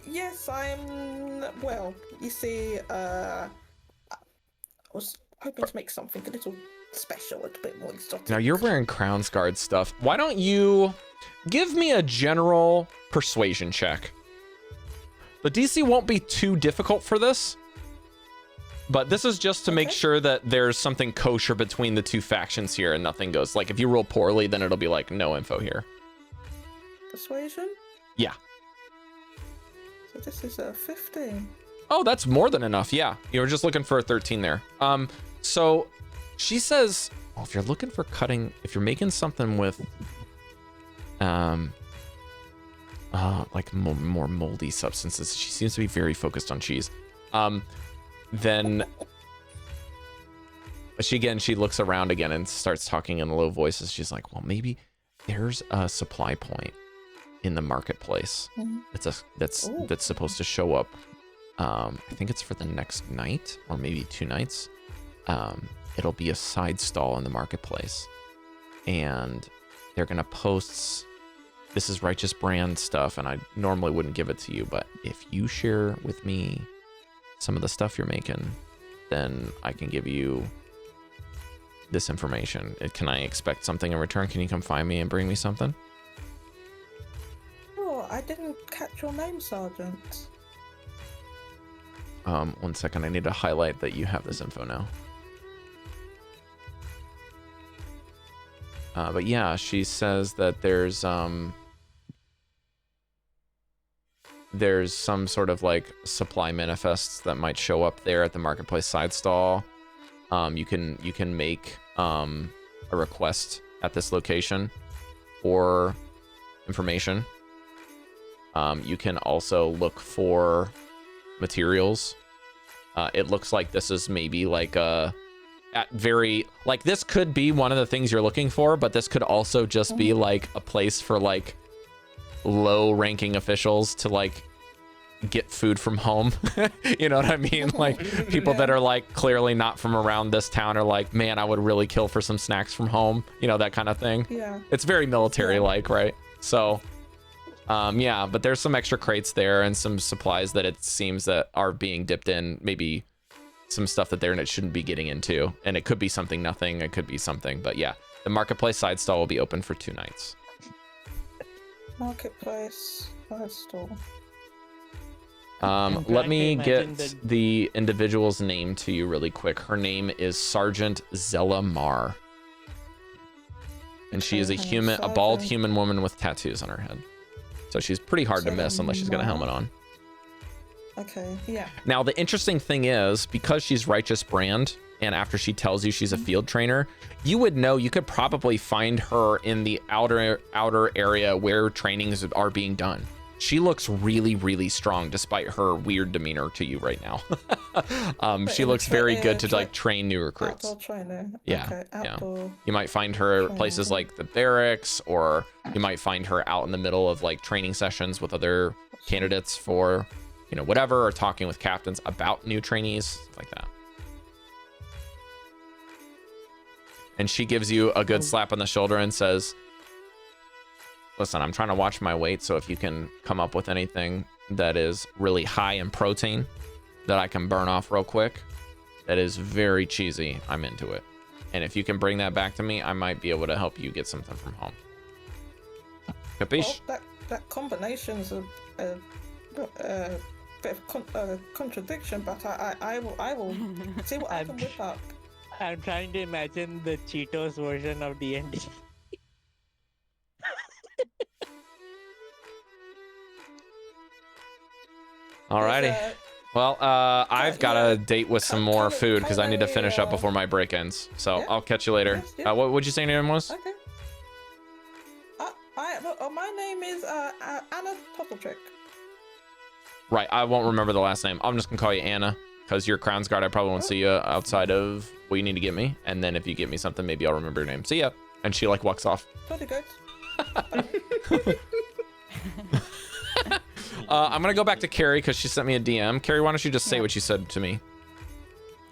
Yes, well, you see, I was hoping to make something a little special, a little bit more exotic. Now you're wearing Crown's Guard stuff. Why don't you give me a general persuasion check? The DC won't be too difficult for this, but this is just to make sure that there's something kosher between the two factions here and nothing goes, like if you roll poorly, then it'll be like no info here. Persuasion? Yeah. So this is a 15. Oh, that's more than enough. Yeah. You were just looking for a 13 there. So she says, well, if you're looking for cutting, if you're making something with, like more moldy substances, she seems to be very focused on cheese. Then she looks around again and starts talking in low voices. She's like, well, maybe there's a supply point in the marketplace. That's supposed to show up. I think it's for the next night or maybe 2 nights. It'll be a side stall in the marketplace, and they're gonna post, this is Righteous Brand stuff, and I normally wouldn't give it to you, but if you share with me some of the stuff you're making, then I can give you this information. Can I expect something in return? Can you come find me and bring me something? Oh, I didn't catch your name, Sergeant. 1 second, I need to highlight that you have this info now. But yeah, she says that there's some sort of like supply manifests that might show up there at the marketplace side stall. You can make a request at this location for information. You can also look for materials. It looks like this is maybe like this could be one of the things you're looking for, but this could also just be like a place for like low-ranking officials to like get food from home. You know what I mean? Like people that are like clearly not from around this town are like, man, I would really kill for some snacks from home. You know, that kind of thing. Yeah. It's very military-like, right? So, yeah, but there's some extra crates there and some supplies that it seems that are being dipped in. Maybe some stuff that there and it shouldn't be getting into. And it could be something nothing. It could be something. But yeah, the marketplace side stall will be open for 2 nights. Marketplace side stall. Let me get the individual's name to you really quick. Her name is Sergeant Zella Mar. And she is a bald human woman with tattoos on her head. So she's pretty hard to miss unless she's got a helmet on. Okay, yeah. Now, the interesting thing is, because she's Righteous Brand, and after she tells you she's a field trainer, you would know, you could probably find her in the outer area where trainings are being done. She looks really, really strong despite her weird demeanor to you right now. She looks very good to like train new recruits. Outdoor trainer. Yeah, Okay, outdoor. You might find her places like the barracks, or you might find her out in the middle of like training sessions with other candidates for, you know, whatever, or talking with captains about new trainees, stuff like that. And she gives you a good slap on the shoulder and says, listen, I'm trying to watch my weight, so if you can come up with anything that is really high in protein that I can burn off real quick, that is very cheesy, I'm into it. And if you can bring that back to me, I might be able to help you get something from home. Capiche? Well, that combination's a bit of contradiction, but I will see what I can whip up. I'm trying to imagine the Cheetos version of D&D. Alrighty. Well, I've got a date with some more food because I need to finish up before my break ends. So yeah. I'll catch you later. Yes, yeah. What would you say your name was? Okay. My name is Anna Poppletrick. Right, I won't remember the last name. I'm just gonna call you Anna because you're Crown's Guard. I probably won't see you outside of what you need to get me. And then if you get me something, maybe I'll remember your name. See ya. And she like walks off. Pretty good. I'm gonna go back to Cari because she sent me a DM. Cari, why don't you just say what you said to me?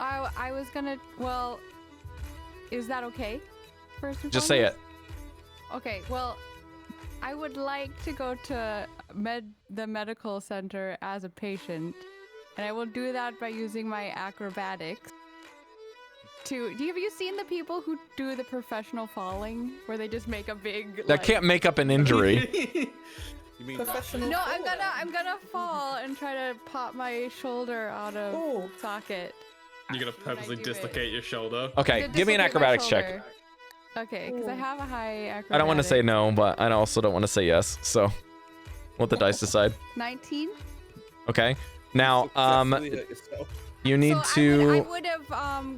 I was gonna. Well, is that okay? First and Just say it. Okay. Well, I would like to go to the medical center as a patient, and I will do that by using my acrobatics. Have you seen the people who do the professional falling, where they just make a big? That can't make up an injury. You mean Professional. No, I'm gonna fall and try to pop my shoulder out of socket. You're gonna purposely dislocate your shoulder. Okay, give me an acrobatics check. Okay, because I have a high acrobatics. I don't want to say no, but I also don't want to say yes. So, let the dice decide. 19. Okay. Now, you need so to. I would have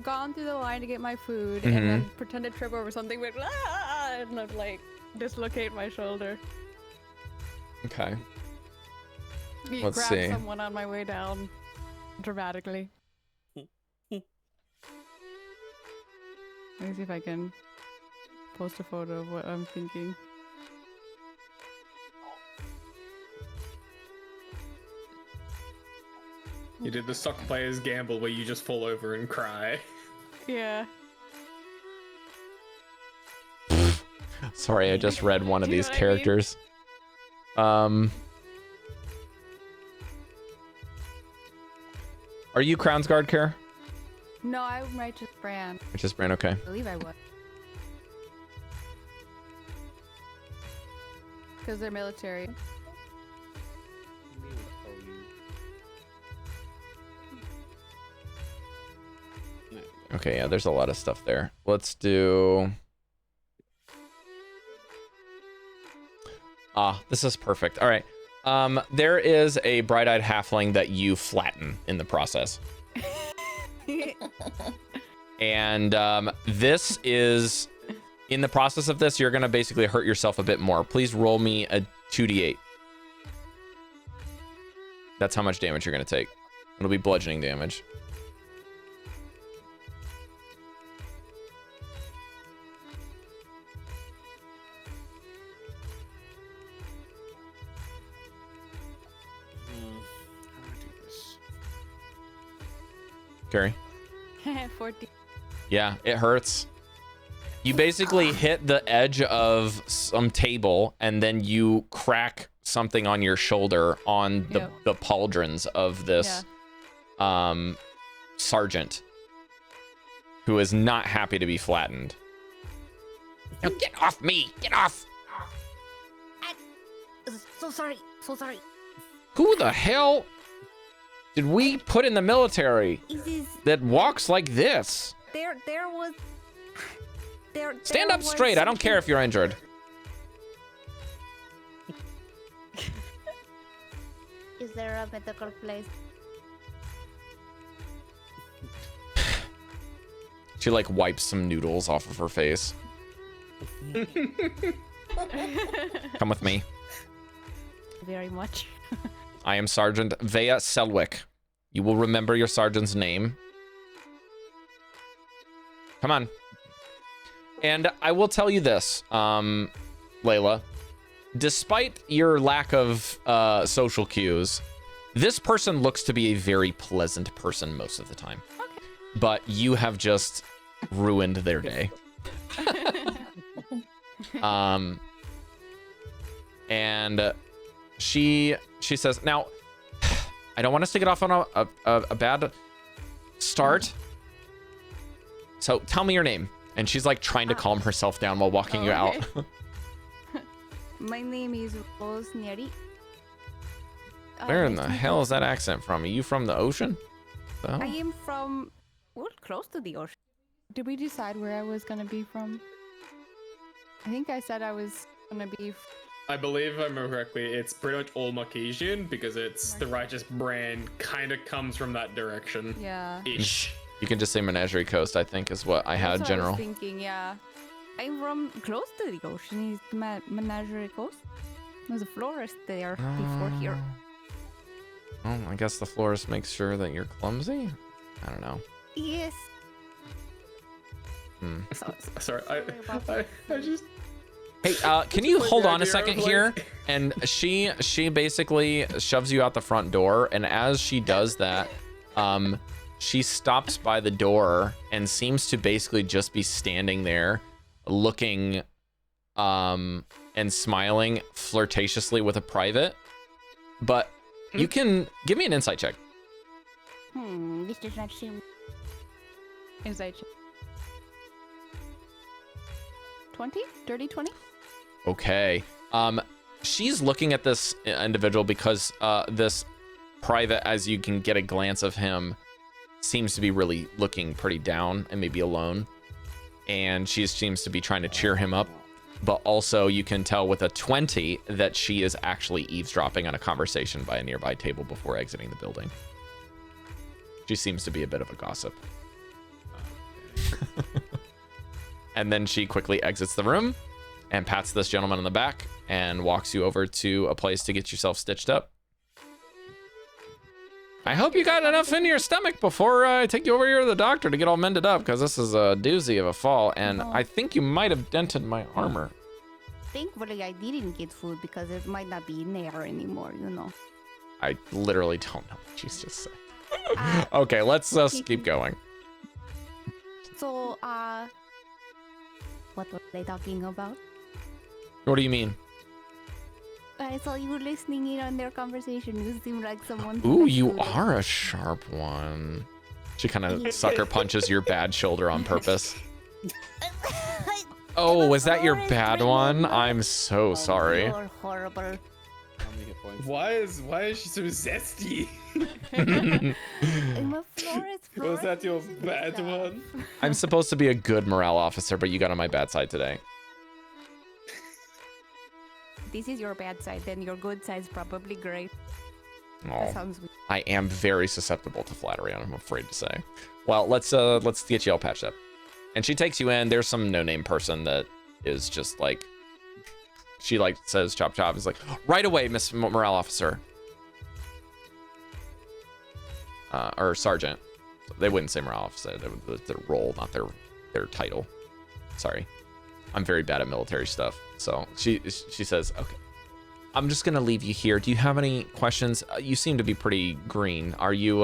gone through the line to get my food and then pretend to trip over something with and I'd, like dislocate my shoulder. Okay. Let's grab someone on my way down dramatically. Let me see if I can post a photo of what I'm thinking. You did the soccer player's gamble where you just fall over and cry. Yeah. Sorry, I just read one of these characters. Are you Crown's Guard, Care? No, I'm Righteous Brand. Righteous Brand, okay. I believe I would. Because they're military. Okay, yeah, there's a lot of stuff there. Let's do... this is perfect. All right. There is a bright-eyed halfling that you flatten in the process. And this is... In the process of this, you're going to basically hurt yourself a bit more. Please roll me a 2d8. That's how much damage you're going to take. It'll be bludgeoning damage. Cari? 14. Yeah, it hurts. You basically hit the edge of some table, and then you crack something on your shoulder on the pauldrons of this sergeant, who is not happy to be flattened. Now get off me! Get off! So sorry. So sorry. Who the hell did we put in the military that walks like this? There was. Stand up straight. I don't care if you're injured. Is there a medical place? She like wipes some noodles off of her face. Come with me. Very much. I am Sergeant Vea Selwick. You will remember your sergeant's name. Come on. And I will tell you this, Layla. Despite your lack of social cues, this person looks to be a very pleasant person most of the time. Okay. But you have just ruined their day. And she says, now, I don't want us to get off on a bad start. So tell me your name. And she's like trying to calm herself down while walking you out. My name is Rosemary. Where in the hell is that accent from? Are you from the ocean? I am from, well, close to the ocean. Did we decide where I was gonna be from? I think I said I was gonna be. I believe, if I remember correctly, it's pretty much all Marquesian because it's the Righteous brand kind of comes from that direction. Yeah. Ish. You can just say Menagerie Coast, I think, is what I had, That's what General. I was thinking, yeah. I'm from close to the ocean. Is Menagerie Coast? There's a florist there before here. Oh, I guess the florist makes sure that you're clumsy? I don't know. Yes. Sorry, I just... Hey, can you hold on a second here? And she basically shoves you out the front door, and as she does that, she stops by the door and seems to basically just be standing there looking and smiling flirtatiously with a private. But you can give me an insight check. This does not seem... Insight check. 20? Dirty 20? Okay. She's looking at this individual because this private, as you can get a glance of him, seems to be really looking pretty down and maybe alone. And she seems to be trying to cheer him up. But also you can tell with a 20 that she is actually eavesdropping on a conversation by a nearby table before exiting the building. She seems to be a bit of a gossip. And then she quickly exits the room and pats this gentleman on the back and walks you over to a place to get yourself stitched up. I hope you got enough in your stomach before I take you over here to the doctor to get all mended up, because this is a doozy of a fall, and I think you might have dented my armor. Thankfully, I didn't get food because it might not be in there anymore, you know. I literally don't know what you just said. Okay, let's keep going. So, what were they talking about? What do you mean? I saw you listening in on their conversation. You seem like someone. Ooh, you are a sharp one. She kind of sucker punches your bad shoulder on purpose. Oh, was that your bad one? I'm so sorry. You're horrible. Why is she so zesty? I'm a florist. Was that your bad one? I'm supposed to be a good morale officer, but you got on my bad side today. This is your bad side, then your good side's probably great. Oh, That sounds weird. I am very susceptible to flattery, I'm afraid to say. Well, let's get you all patched up. And she takes you in. There's some no-name person that is just like, she like says chop chop. Is like, right away, Miss Morale Officer. Or Sergeant. They wouldn't say Morale Officer. That's their role, not their title. Sorry. I'm very bad at military stuff. So she says, okay, I'm just gonna leave you here. Do you have any questions? You seem to be pretty green. Are you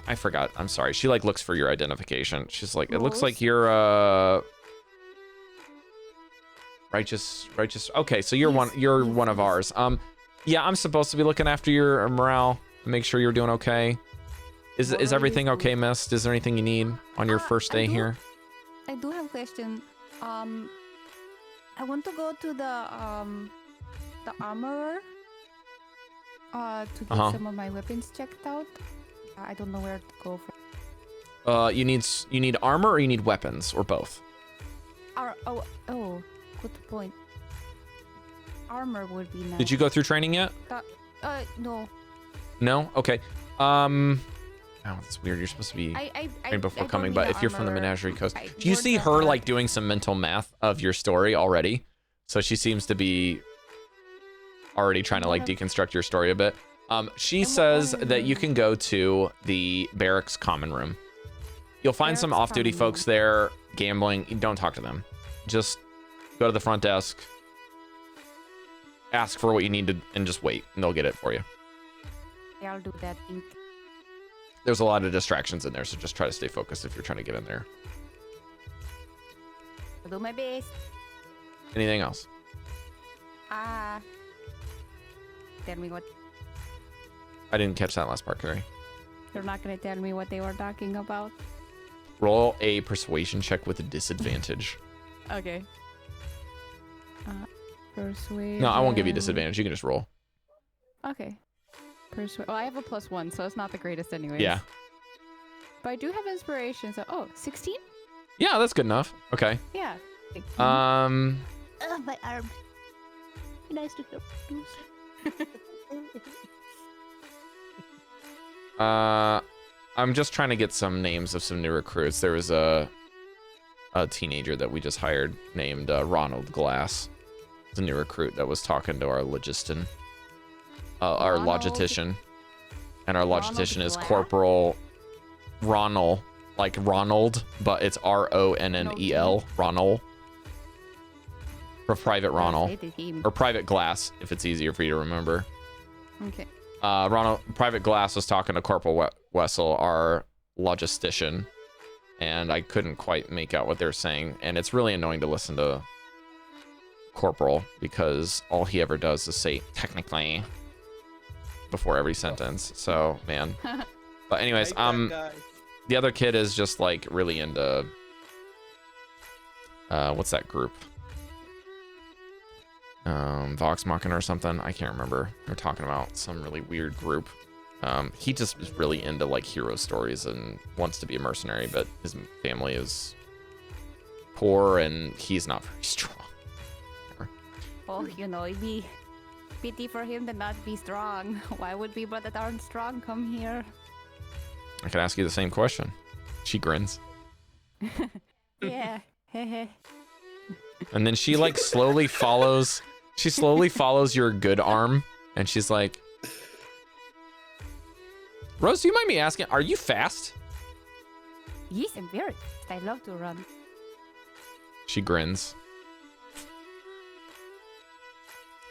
I forgot. I'm sorry. She like looks for your identification. She's like, it looks Rose? like you're righteous. Okay, so you're one of ours. Yeah, I'm supposed to be looking after your morale, make sure you're doing okay. Is everything okay, Mist? Is there anything you need on your first day here? I do have a question. I want to go to the armorer to get some of my weapons checked out. I don't know where to go from. You need armor or you need weapons or both? Good point. Armor would be nice. Did you go through training yet? No. No? Okay. Oh, that's weird. You're supposed to be trained before coming, but if you're from the Menagerie Coast, do you see her like doing some mental math of your story already? So she seems to be already trying to like deconstruct your story a bit. She says that you can go to the barracks common room. You'll find some off-duty folks there gambling. Don't talk to them. Just go to the front desk, ask for what you need to, and just wait, and they'll get it for you. Yeah, I'll do that. There's a lot of distractions in there, so just try to stay focused if you're trying to get in there. I'll do my best. Anything else? Tell me what. I didn't catch that last part, Cari. You're not gonna tell me what they were talking about. Roll a persuasion check with a disadvantage. Okay. Persuasion. No, I won't give you disadvantage. You can just roll. Okay. Well, I have a +1, so it's not the greatest anyways. Yeah. But I do have inspiration, so 16? Yeah, that's good enough. Okay. Yeah. My arm. Nice to hear. I'm just trying to get some names of some new recruits. There was a teenager that we just hired named Ronald Glass. It's a new recruit that was talking to our logistician. Our logistician. And our logistician is Glass? Corporal Ronald, like Ronald, but it's Ronel, Ronald. For Private Ronald. Or Private Glass, if it's easier for you to remember. Okay. Private Glass was talking to Corporal Wessel, our logistician, and I couldn't quite make out what they're saying. And it's really annoying to listen to Corporal because all he ever does is say technically before every sentence. So, man. But anyways, the other kid is just like really into what's that group? Vox Machina or something. I can't remember. They're talking about some really weird group. He just is really into like hero stories and wants to be a mercenary, but his family is poor and he's not very strong. Oh, it'd be pity for him to not be strong. Why would people that aren't strong come here? I can ask you the same question. She grins. Yeah. And then she like slowly follows your good arm, and she's like, Rose, do you mind me asking, are you fast? Yes, I'm very fast. I love to run. She grins.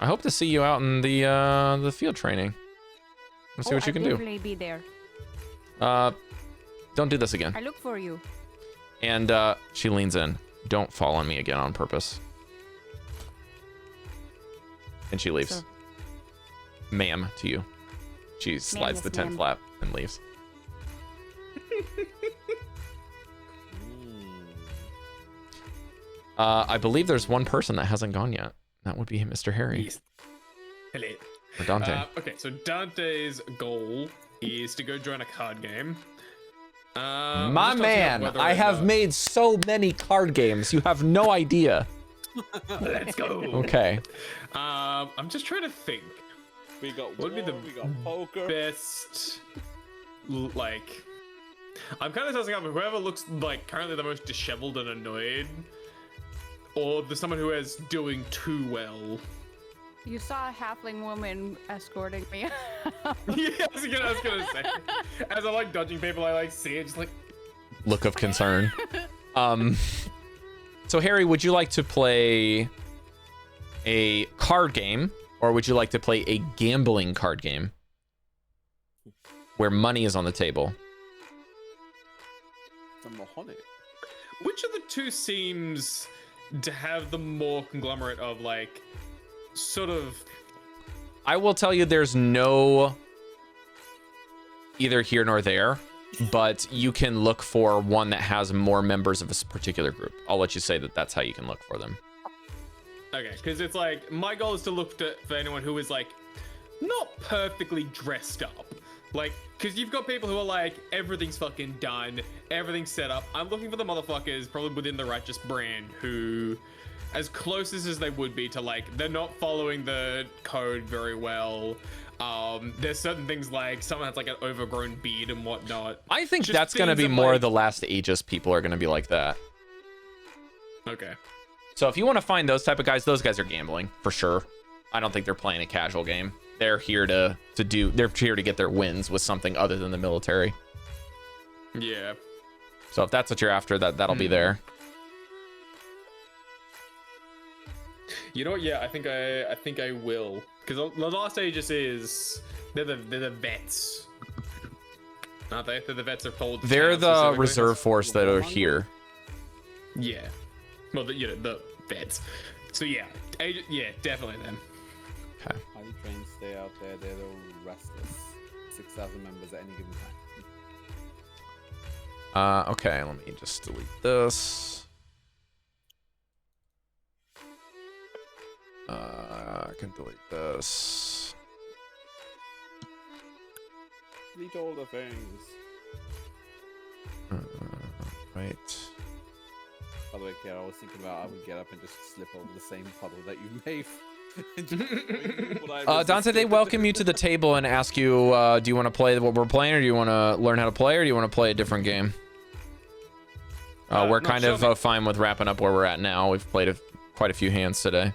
I hope to see you out in the field training. Let's see what you can I'll do. definitely be there. Don't do this again. I look for you. And she leans in. Don't fall on me again on purpose. And she leaves. So, Ma'am to you. She slides the tent flap and leaves. I believe there's one person that hasn't gone yet. That would be Mr. Harry. Yes. Hello. Or Dante. Okay, so Dante's goal is to go join a card game. My man, I have made so many card games. You have no idea. Let's go. Okay. I'm just trying to think. We got What would be the we got poker. best, like, I'm kind of tossing up whoever looks like currently the most disheveled and annoyed, or the someone who is doing too well. You saw a halfling woman escorting me. Yeah, I was gonna say. As I like dodging people, I like see it, just like Look of concern. So Harry, would you like to play a card game, or would you like to play a gambling card game where money is on the table? The Mahonic. Which of the two seems to have the more conglomerate of like sort of? I will tell you, there's no either here nor there, but you can look for one that has more members of a particular group. I'll let you say that that's how you can look for them. Okay, because it's like my goal is to look for anyone who is like not perfectly dressed up. Like, because you've got people who are like, everything's fucking done, everything's set up. I'm looking for the motherfuckers probably within the righteous brand who, as close as they would be to like, they're not following the code very well. There's certain things like someone has like an overgrown beard and whatnot. I think Just that's going to things be that, more like- the last Aegis people are going to be like that. Okay. So if you want to find those type of guys, those guys are gambling for sure. I don't think they're playing a casual game. They're here they're here to get their wins with something other than the military. Yeah. So if that's what you're after, that'll be there. You know what? Yeah, I think I will, because the last Aegis is they're the vets, aren't they? They're the vets are told. They're the reserve force that are here. Yeah. Well, the vets. So yeah, yeah, definitely them. Okay. Highly trained, stay out there. They're the restless. 6,000 members at any given time. Okay, let me just delete this. I can delete this. Delete all the things. Right. By the way, Kara, I was thinking about I would get up and just slip over the same puddle that you made. Dante, they welcome you to the table and ask you, do you want to play what we're playing, or do you want to learn how to play, or do you want to play a different game? We're kind of fine with wrapping up where we're at now. We've played quite a few hands today.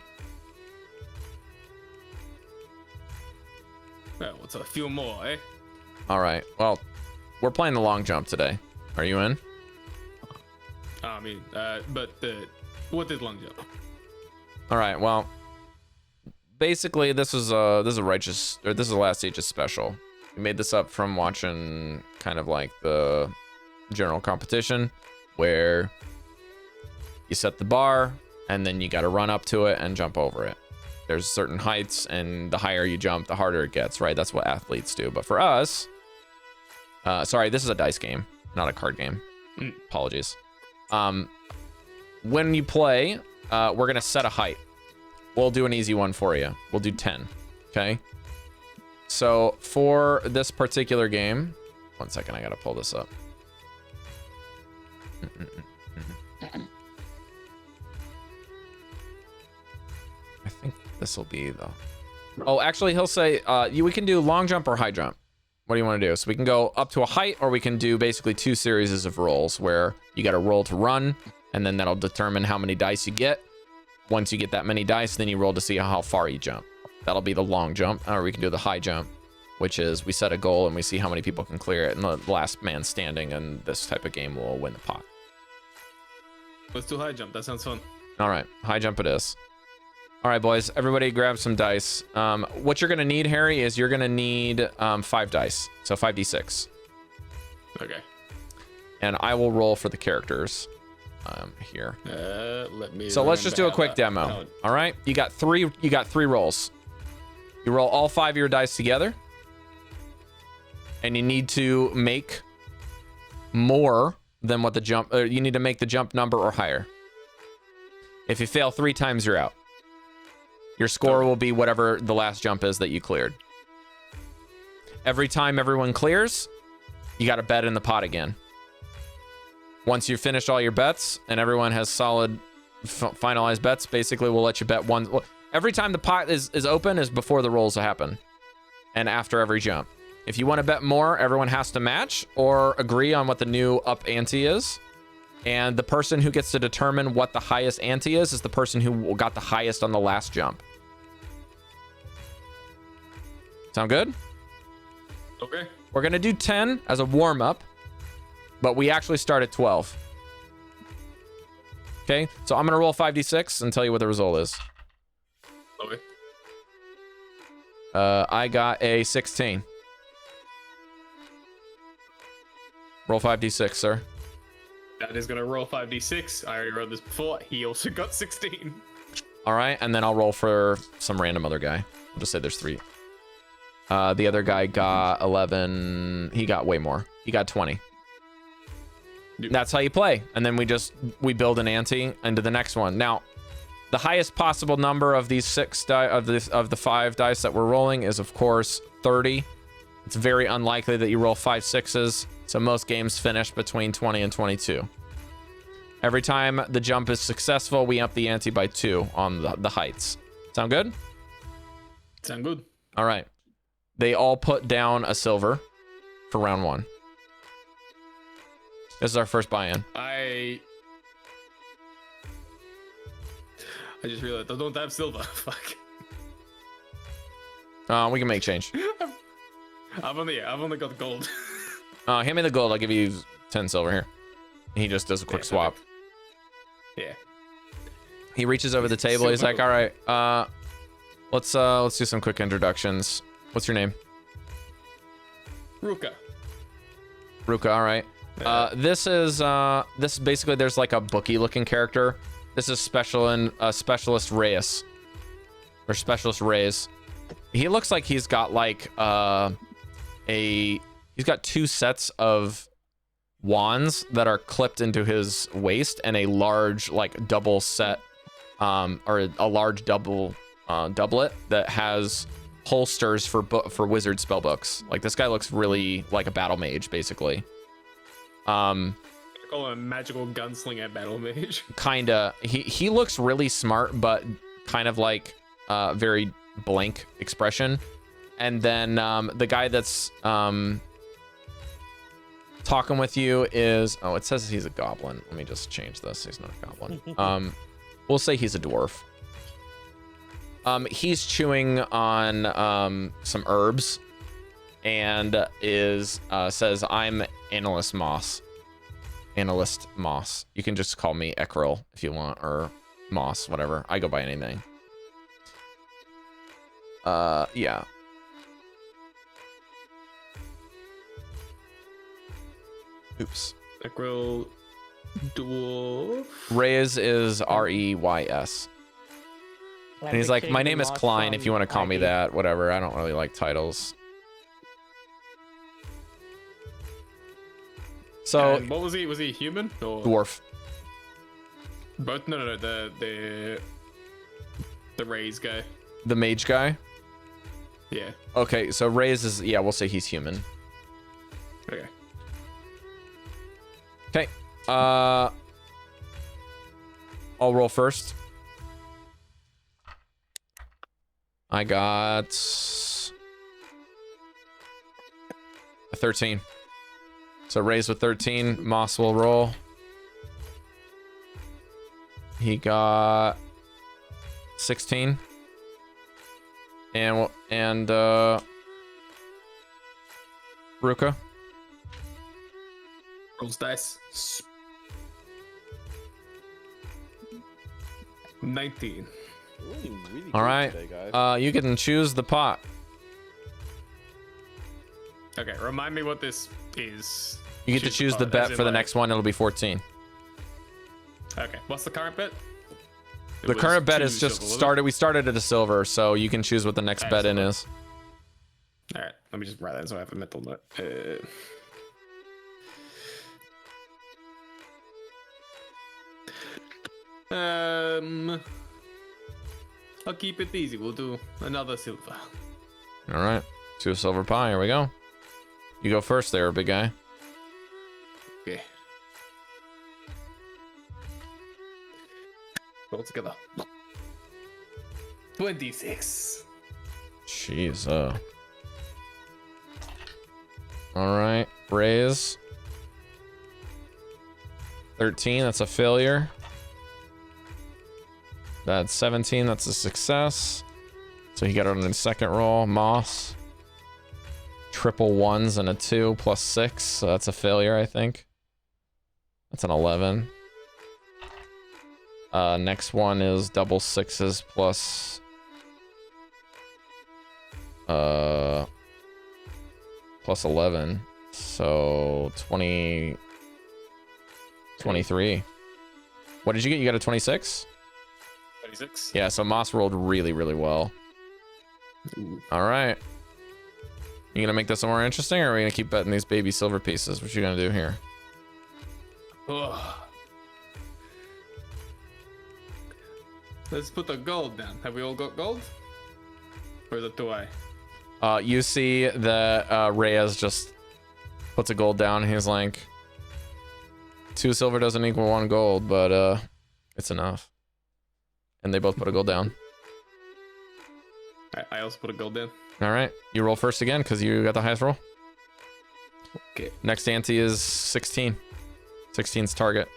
Well, it's a few more, eh? All right. Well, we're playing the long jump today. Are you in? I mean, but what is long jump? All right. Well, basically, this is a last Aegis special. We made this up from watching kind of like the general competition, where you set the bar and then you got to run up to it and jump over it. There's certain heights, and the higher you jump, the harder it gets, right? That's what athletes do. But for us, sorry, this is a dice game, not a card game. Apologies. When you play, we're gonna set a height. We'll do an easy one for you. We'll do 10. Okay. So for this particular game, one second, I gotta pull this up. I think this will be the. Oh, actually, he'll say we can do long jump or high jump. What do you want to do? So we can go up to a height, or we can do basically 2 series of rolls where you got to roll to run, and then that'll determine how many dice you get. Once you get that many dice, then you roll to see how far you jump. That'll be the long jump. Or we can do the high jump, which is we set a goal and we see how many people can clear it, and the last man standing in this type of game will win the pot. Let's do high jump. That sounds fun. All right, high jump it is. All right, boys, everybody grab some dice. What you're gonna need, Harry, is you're gonna need 5 dice, so 5d6. Okay. And I will roll for the characters here. Let me. So let's just do a quick demo. All right, you got 3 rolls. You roll all 5 of your dice together, and you need to make more than what the jump. You need to make the jump number or higher. If you fail 3 times, you're out. Your score will be whatever the last jump is that you cleared. Every time everyone clears, you got to bet in the pot again. Once you've finished all your bets and everyone has solid finalized bets, basically we'll let you bet one. Every time the pot is open is before the rolls happen and after every jump. If you want to bet more, everyone has to match or agree on what the new up ante is. And the person who gets to determine what the highest ante is the person who got the highest on the last jump. Sound good? Okay. We're going to do 10 as a warm-up, but we actually start at 12. Okay, so I'm going to roll 5d6 and tell you what the result is. Okay. I got a 16. Roll 5d6, sir. That is gonna roll 5d6. I already rolled this before. He also got 16. All right, and then I'll roll for some random other guy. I'll just say there's 3. The other guy got 11. He got way more. He got 20. Yep. That's how you play. And then we build an ante into the next one. Now, the highest possible number of these 6 die of the 5 dice that we're rolling is of course 30. It's very unlikely that you roll 5 6s. So most games finish between 20 and 22. Every time the jump is successful, we up the ante by 2 on the heights. Sound good? Sound good. All right. They all put down a silver for round 1. This is our first buy-in. I just realized I don't have silver. Fuck. We can make change. I've only got gold. Hand me the gold. I'll give you 10 silver here. He just does a quick swap. Perfect. Yeah. He reaches over the table. He's like, all right, let's do some quick introductions. What's your name? Ruka. Ruka, all right. This is basically, there's like a bookie looking character. This is specialist Reyes. Or specialist Reyes. He looks like he's got like he's got 2 sets of wands that are clipped into his waist and a large like double set or a large double doublet that has holsters for wizard spell books. Like this guy looks really like a battle mage basically. Call him a magical gunslinger battle mage. Kinda. He looks really smart but kind of like very blank expression. And then the guy that's talking with you is, oh, it says he's a goblin. Let me just change this. He's not a goblin. We'll say he's a dwarf. He's chewing on some herbs and says, I'm Analyst Moss. Analyst Moss. You can just call me Ekril if you want, or Moss, whatever. I go by anything. Yeah. Oops. Ekril dwarf. Reyes is Reys. And he's like, my name is Klein if you want to call me that, whatever. I don't really like titles. So And what was he? Was he human or dwarf. both? No, the Rays guy. The mage guy. Yeah. Okay, so Reyes is, yeah, we'll say he's human. Okay. Okay. I'll roll first. I got a 13. So Reyes with 13. Moss will roll. He got 16. And Ruka. Rolls dice. 19. Really All good right. today, guys. You can choose the pot. Okay, remind me what this is. You get to choose the bet for the next one. It'll be 14. Okay, what's the current bet? The current bet is just started. We started at a silver, so you can choose what the next bet in is. All right, let me just write that so I have a mental note. I'll keep it easy. We'll do another silver. All right, 2 silver pie. Here we go. You go first there, big guy. Okay. Roll together. 26. Jeez. All right, raise. 13. That's a failure. That's 17. That's a success. So he got it on the second roll. Moss. Triple 1s and a 2 plus 6. So that's a failure, I think. That's an 11. Next one is double 6s plus plus 11. So 20. 23. What did you get? You got a 26? 26. Yeah, so Moss rolled really, really well. Ooh. All right. You gonna make this more interesting, or are we gonna keep betting these baby silver pieces? What you gonna do here? Ugh. Let's put the gold down. Have we all got gold? Or is it do I? You see that Reyes just puts a gold down. He's like, 2 silver doesn't equal 1 gold, but it's enough. And they both put a gold down. I also put a gold down. All right, you roll first again because you got the highest roll. Okay. Next ante is 16. 16's target.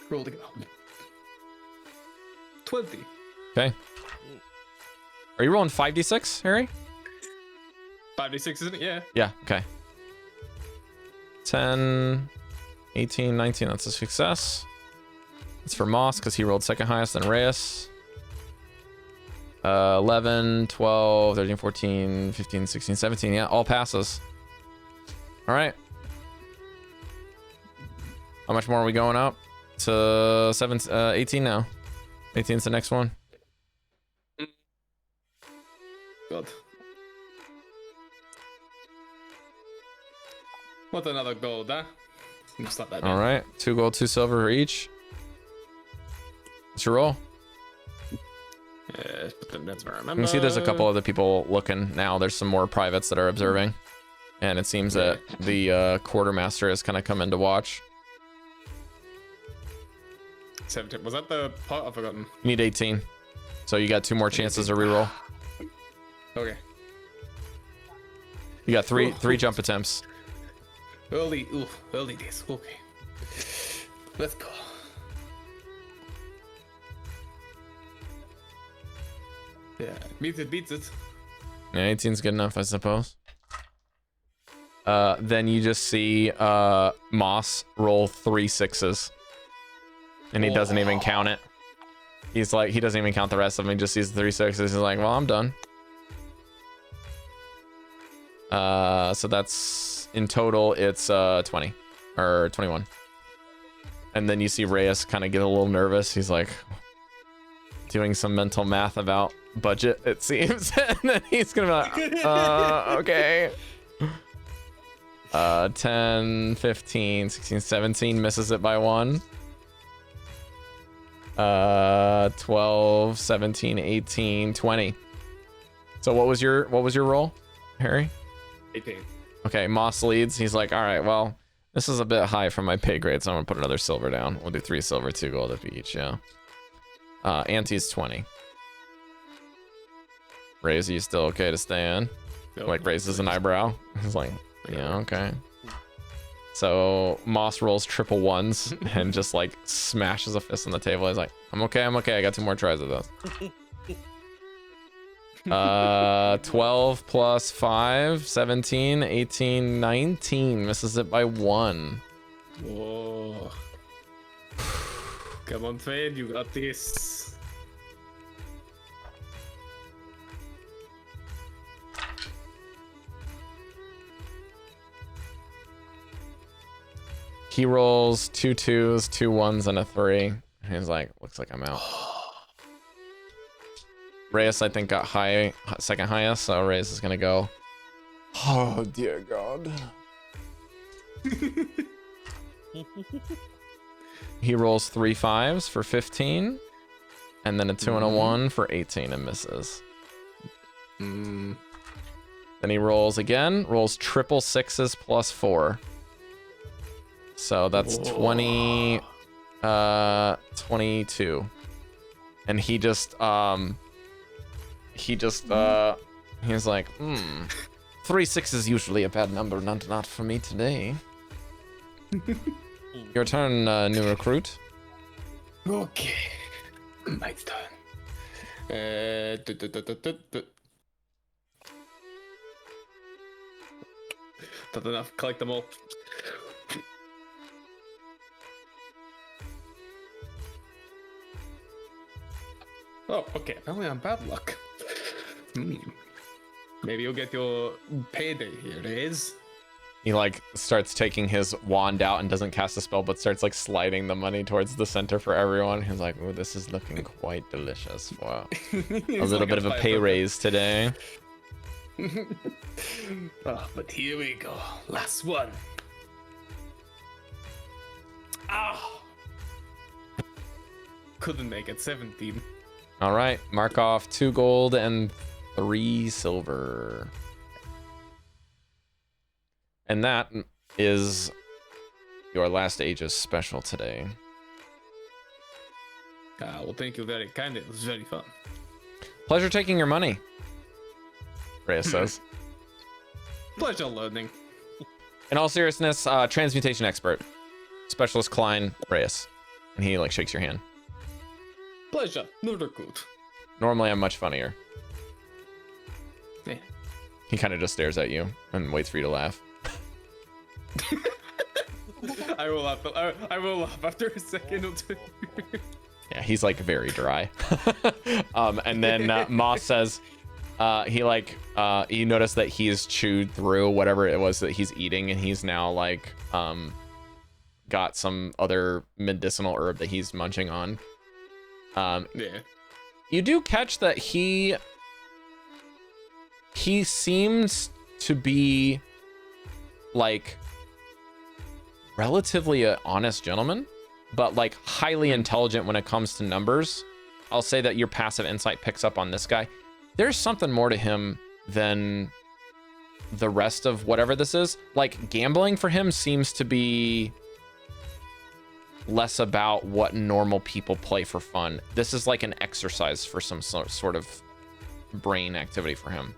Roll to go. 20. Okay. Are you rolling 5d6, Harry? 5d6, isn't it? Yeah. Yeah, okay. 10, 18, 19, that's a success. It's for Moss because he rolled second highest, then Reyes. 11, 12, 13, 14, 15, 16, 17. Yeah, all passes. All right. How much more are we going up? To 18 now. 18's the next one. God. What another gold, huh? Just let that All right. 2 gold, 2 silver for each. What's your roll? Yes, but then that's where I You remember. can see there's a couple other people looking now. There's some more privates that are observing. And it seems that the quartermaster has kind of come in to watch. 17. Was that the pot? I've forgotten. You need 18. So you got 2 more chances to reroll. Okay. You got three jump attempts. Early days. Okay. Let's go. Yeah, beats it. Yeah, 18's good enough, I suppose. Then you just see Moss roll 3 6s. And he doesn't even count it. He's like, he doesn't even count the rest of them. He just sees the 3 6s. He's like, well, I'm done. So that's in total, it's 20 or 21. And then you see Reyes kind of get a little nervous. He's like doing some mental math about budget, it seems. And then he's gonna be like, okay. 10, 15, 16, 17 misses it by 1. 12, 17, 18, 20. So what was your roll, Harry? 18. Okay, Moss leads. He's like, all right, well, this is a bit high for my pay grade, so I'm gonna put another silver down. We'll do 3 silver, 2 gold up each, yeah. Auntie's 20. Raise, you still okay to stay in? Nope. Like raises an eyebrow. He's like, yeah, okay. So Moss rolls triple 1s and just like smashes a fist on the table. He's like, I'm okay. I got 2 more tries of those. 12 plus 5, 17, 18, 19. Misses it by 1. Whoa. Come on, Fade, you got this. He rolls 2 2s, 2 1s, and a 3. He's like, looks like I'm out. Reyes, I think, got second highest, so Reyes is gonna go. Oh dear God. He rolls 3 5s for 15, and then a 2 and a 1 for 18 and misses. Then he rolls again, rolls triple 6s plus 4. So that's 20, 22. And he just, he's like, 3 6 is usually a bad number, not for me today. Your turn, new recruit. Okay. My turn. Not enough. Collect them all. Oh, okay. Apparently I'm bad luck. Maybe you'll get your payday here, Reyes. He like starts taking his wand out and doesn't cast a spell, but starts like sliding the money towards the center for everyone. He's like, "Oh, this is looking quite delicious. Wow, a little bit of a pay raise today." Oh, but here we go. Last one. Ah, couldn't make it. 17. All right, mark off 2 gold and 3 silver. And that is your last Aegis special today. Well, thank you very kindly. It was very fun. Pleasure taking your money, Reyes says. Pleasure learning. In all seriousness, transmutation expert, specialist Klein Reyes. And he like shakes your hand. Pleasure. No recruit. Normally I'm much funnier. Yeah. He kind of just stares at you and waits for you to laugh. I will laugh. I will laugh after a second or two. Yeah, he's like very dry. And then Moss says, you notice that he's chewed through whatever it was that he's eating, and he's now like got some other medicinal herb that he's munching on. Yeah. You do catch that he seems to be like relatively an honest gentleman, but like highly intelligent when it comes to numbers. I'll say that your passive insight picks up on this guy. There's something more to him than the rest of whatever this is. Like gambling for him seems to be less about what normal people play for fun. This is like an exercise for some sort of brain activity for him.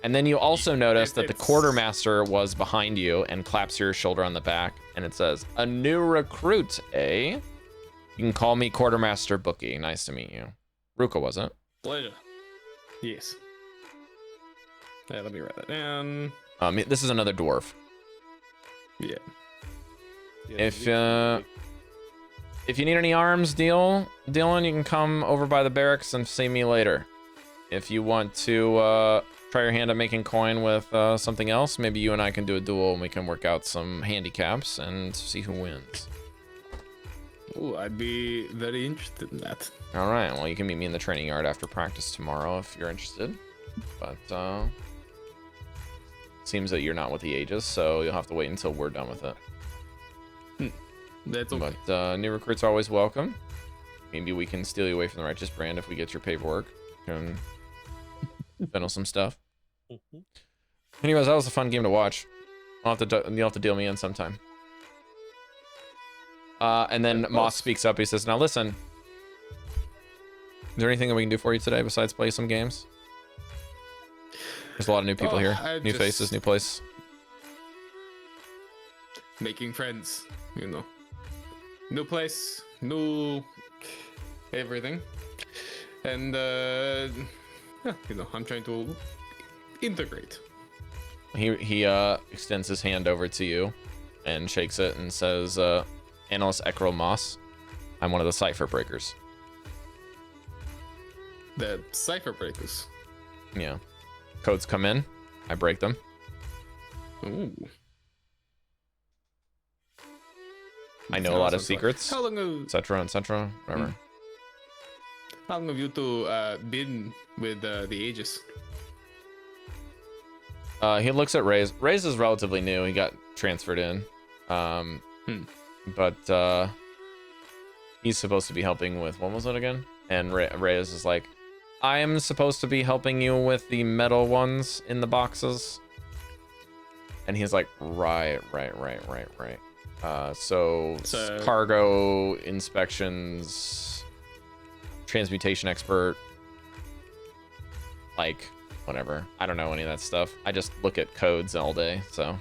And then you also notice that the quartermaster was behind you and claps your shoulder on the back, and it says, "A new recruit, eh? You can call me Quartermaster Bookie. Nice to meet you." Ruka, was it? Pleasure. Yes. Yeah, let me write that down. This is another dwarf. Yeah. If you need any arms, Dylan, you can come over by the barracks and see me later. If you want to try your hand at making coin with something else, maybe you and I can do a duel and we can work out some handicaps and see who wins. Oh, I'd be very interested in that. All right, well, you can meet me in the training yard after practice tomorrow if you're interested. But seems that you're not with the Aegis, so you'll have to wait until we're done with it. That's okay. But new recruits are always welcome. Maybe we can steal you away from the Righteous Brand if we get your paperwork. Can funnel some stuff. Anyways, that was a fun game to watch. You'll have to deal me in sometime. And then Moss speaks up. He says, "Now listen, is there anything that we can do for you today besides play some games? There's a lot of new people here. New faces, new place. Making friends, you know. New place, new everything. And, you know, I'm trying to integrate." He extends his hand over to you and shakes it and says, "Analyst Ekro Moss, I'm one of the cipher breakers." The cipher breakers. Yeah. Codes come in, I break them. Ooh. I know a lot of secrets, How long have etc., whatever. How long have you two been with the Aegis? He looks at Reyes. Reyes is relatively new. He got transferred in. But he's supposed to be helping with, what was it again? And Reyes is like, "I am supposed to be helping you with the metal ones in the boxes." And he's like, right. So cargo inspections, transmutation expert, like whatever. I don't know any of that stuff. I just look at codes all day, so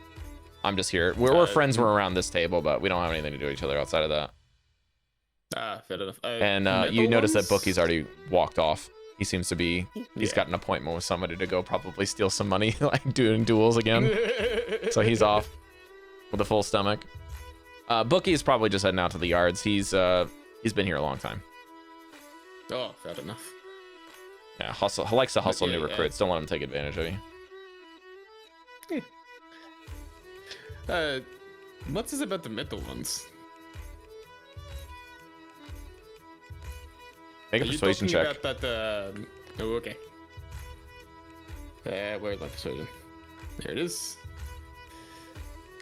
I'm just here. We're friends. We're around this table, but we don't have anything to do with each other outside of that. Fair enough. And you notice that Bookie's already walked off. He seems to be, he's got an appointment with somebody to go probably steal some money, like doing duels again. So he's off with a full stomach. Bookie's probably just heading out to the yards. He's been here a long time. Oh, fair enough. Yeah, hustle. He likes to hustle new recruits. Don't let him take advantage of you. What's this about the metal ones? Make a Are you persuasion talking check. about that, oh, okay. Where's my persuasion? There it is.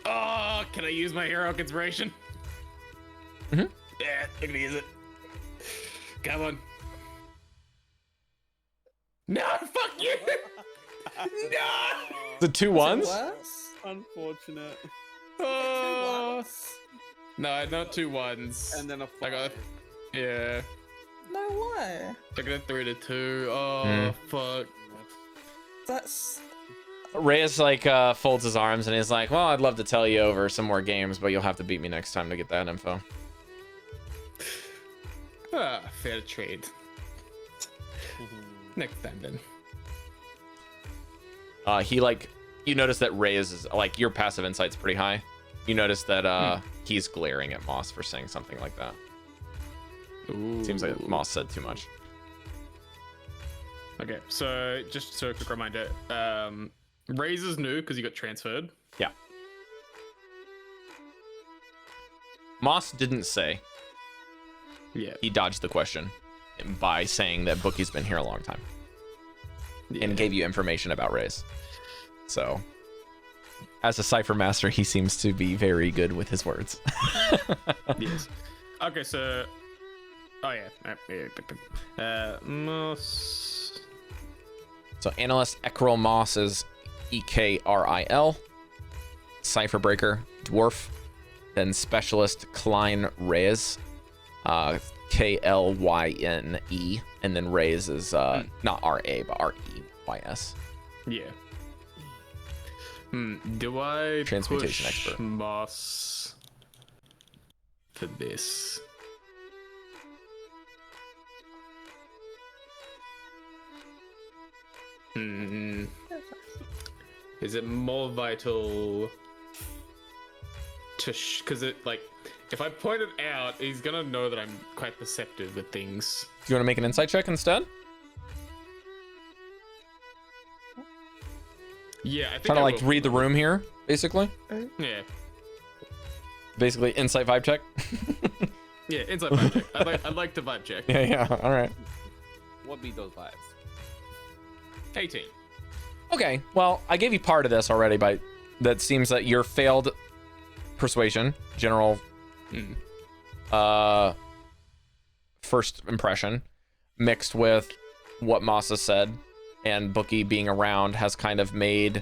Oh, can I use my heroic inspiration? Mhm. Yeah, I'm gonna use it. Come on. No, fuck you! No! The two ones? Worse? Unfortunate. Oh. Worse? No, not 2 1s. And then a I got, 5. yeah. No way. I got a 3 to 2. Oh, Hmm. fuck. That's Reyes like folds his arms and he's like, well, I'd love to tell you over some more games, but you'll have to beat me next time to get that info. Ah, fair trade. Next time then. He like, you notice that Reyes is like, your passive insight's pretty high. You notice that he's glaring at Moss for saying something like that. Ooh. Seems like Moss said too much. Okay, so just so a quick reminder, Reyes is new because he got transferred. Yeah. Moss didn't say. Yeah. He dodged the question by saying that Bookie's been here a long time and gave you information about Reyes. So, as a cipher master, he seems to be very good with his words. Yes. Okay, so. Oh yeah. Moss. So, analyst Ekril Moss is Ekril. Cipher breaker, dwarf. Then specialist Klein Reyes. Klyne, and then Reyes is not R-A, but R-E-Y-S. Yeah. Do I Transmutation push expert. Moss for this? Is it more vital to because it like if I point it out, he's gonna know that I'm quite perceptive with things. Do you want to make an insight check instead? Yeah, I think Trying to I like will. read the room here, basically. Yeah, Basically, insight vibe check. yeah, inside vibe check. I'd like to vibe check. Yeah. All right. What be those vibes? 18. Okay. Well, I gave you part of this already, by that seems that your failed persuasion, general, first impression, mixed with what Masa said, and Bookie being around has kind of made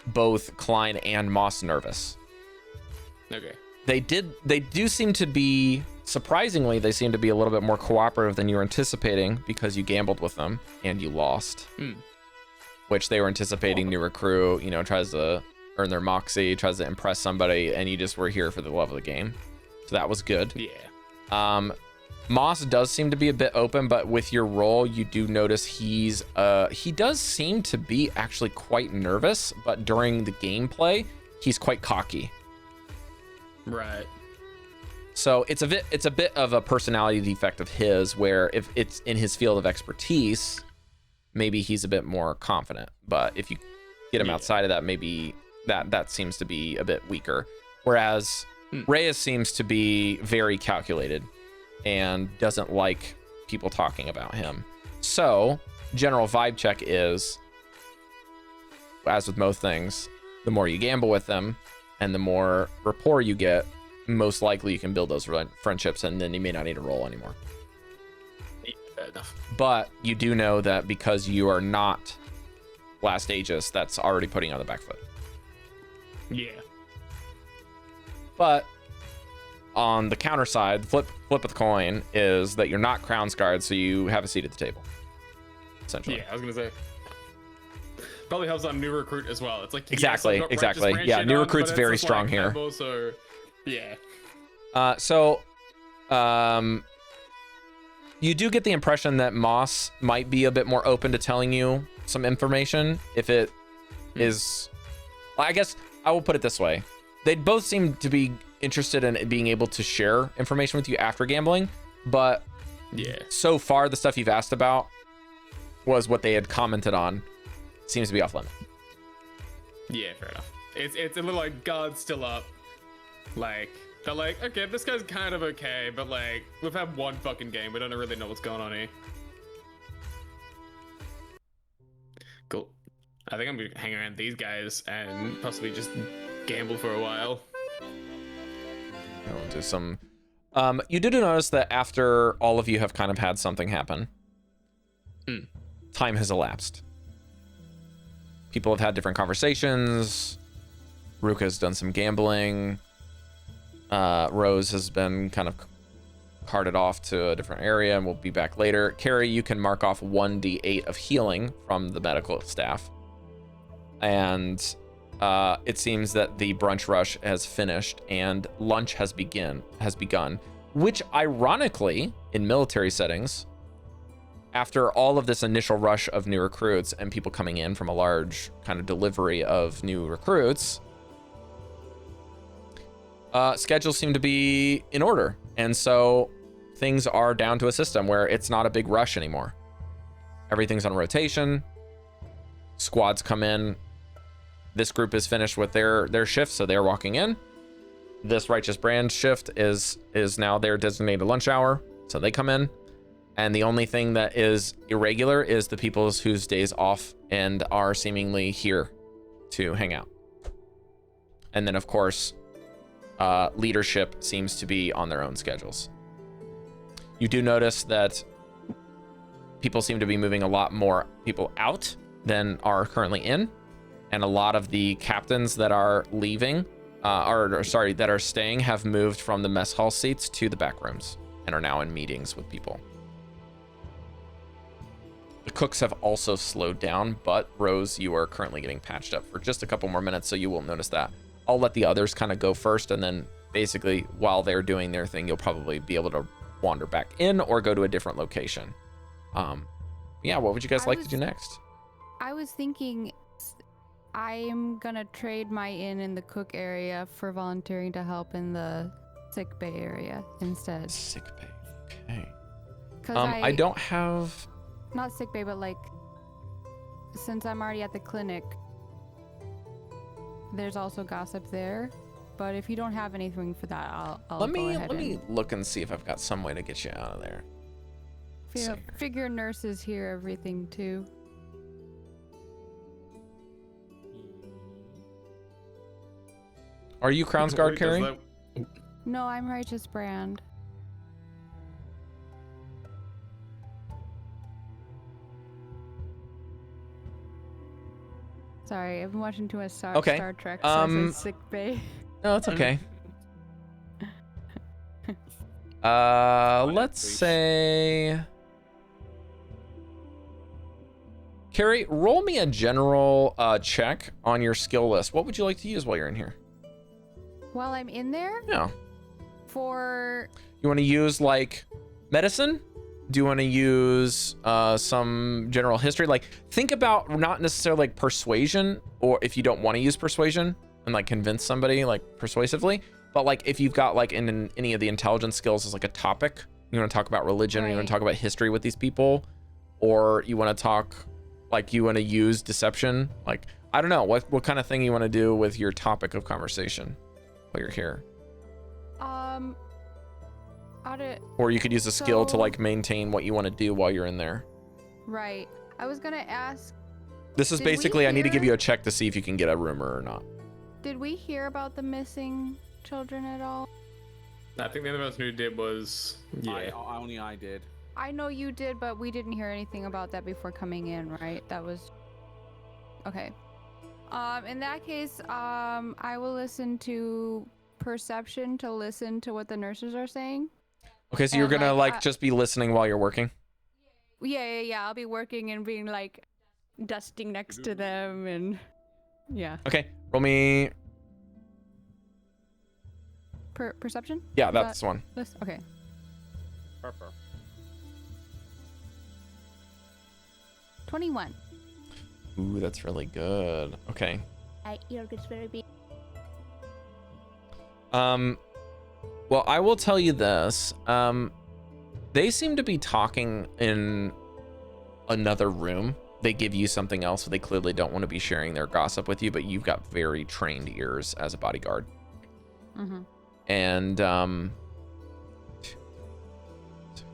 both Klein and Moss nervous. Okay. They do seem to be, surprisingly, they seem to be a little bit more cooperative than you were anticipating because you gambled with them and you lost. Which they were anticipating new recruit, tries to earn their moxie, tries to impress somebody, and you just were here for the love of the game. So that was good. Yeah. Moss does seem to be a bit open, but with your role, you do notice he does seem to be actually quite nervous, but during the gameplay, he's quite cocky. Right. So it's a bit of a personality defect of his, where if it's in his field of expertise, maybe he's a bit more confident. But if you get him outside of that, maybe that seems to be a bit weaker. Whereas Reyes seems to be very calculated and doesn't like people talking about him. So general vibe check is, as with most things, the more you gamble with them and the more rapport you get, most likely you can build those friendships, and then you may not need to roll anymore. Yeah, fair enough. But you do know that because you are not Last Aegis, that's already putting you on the back foot. Yeah. But on the counter side, the flip of the coin is that you're not Crown Scarred, so you have a seat at the table. Essentially. Yeah, I was gonna say. Probably helps on new recruit as well. It's like Exactly. Yeah, new recruit's very strong here. So, yeah. You do get the impression that Moss might be a bit more open to telling you some information if it is. I guess I will put it this way: they both seem to be interested in being able to share information with you after gambling, but so far the stuff you've asked about was what they had commented on. Seems to be off limit. Yeah, fair enough. It's a little like guard's still up. Like they're like, okay, this guy's kind of okay, but like we've had one fucking game. We don't really know what's going on here. Cool. I think I'm gonna hang around these guys and possibly just gamble for a while. I'll do some. You did notice that after all of you have kind of had something happen, time has elapsed. People have had different conversations. Ruka has done some gambling. Rose has been kind of carted off to a different area and will be back later. Cari, you can mark off 1d8 of healing from the medical staff. And it seems that the brunch rush has finished and lunch has begun, which ironically, in military settings, after all of this initial rush of new recruits and people coming in from a large kind of delivery of new recruits, schedules seem to be in order. And so things are down to a system where it's not a big rush anymore. Everything's on rotation. Squads come in. This group is finished with their shift, so they're walking in. This Righteous Brand shift is now their designated lunch hour, so they come in. And the only thing that is irregular is the people whose days off and are seemingly here to hang out. And then, of course, leadership seems to be on their own schedules. You do notice that people seem to be moving a lot more people out than are currently in. And a lot of the captains that are leaving, that are staying, have moved from the mess hall seats to the back rooms and are now in meetings with people. The cooks have also slowed down, but Rose, you are currently getting patched up for just a couple more minutes, so you will notice that. I'll let the others kind of go first, and then basically while they're doing their thing, you'll probably be able to wander back in or go to a different location. Yeah, what would you guys like to do next? I was thinking I'm gonna trade my inn in the cook area for volunteering to help in the sick bay area instead. Sick bay, okay. I don't have... Not sick bay, but like, since I'm already at the clinic, there's also gossip there. But if you don't have anything for that, I'll let me look and see if I've got some way to get you out of there. Figure nurses hear everything too. Are you Crown's Guard, Cari? No, I'm Righteous Brand. Sorry, I've been watching too much Star Trek, so I said sick bay. No, it's okay. Let's say... Cari, roll me a general check on your skill list. What would you like to use while you're in here? While I'm in there? Yeah. For... You want to use, like, medicine? Do you want to use some general history? Like, think about not necessarily, like, persuasion, or if you don't want to use persuasion and, like, convince somebody, like, persuasively. But, like, if you've got, like, in any of the intelligence skills as, like, a topic, you want to talk about religion, or you want to talk about history with these people, or you want to talk, like, you want to use deception. Like, I don't know. What kind of thing you want to do with your topic of conversation while you're here? Or you could use a skill to, like, maintain what you want to do while you're in there. Right. I was gonna ask. This is basically, I need to give you a check to see if you can get a rumor or not. Did we hear about the missing children at all? I think the other person who did was... Yeah. Only I did. I know you did, but we didn't hear anything about that before coming in, right? That was... Okay. In that case, I will listen to perception to listen to what the nurses are saying. Okay, so you're gonna, like, just be listening while you're working? Yeah. I'll be working and being, like, dusting next to them and... Yeah. Okay, roll me... Perception? Yeah, that's one. Okay. Perfect. 21. Ooh, that's really good. Okay. Your gets very big. Well, I will tell you this. They seem to be talking in another room they give you something else, so they clearly don't want to be sharing their gossip with you, but you've got very trained ears as a bodyguard. Mm-hmm. And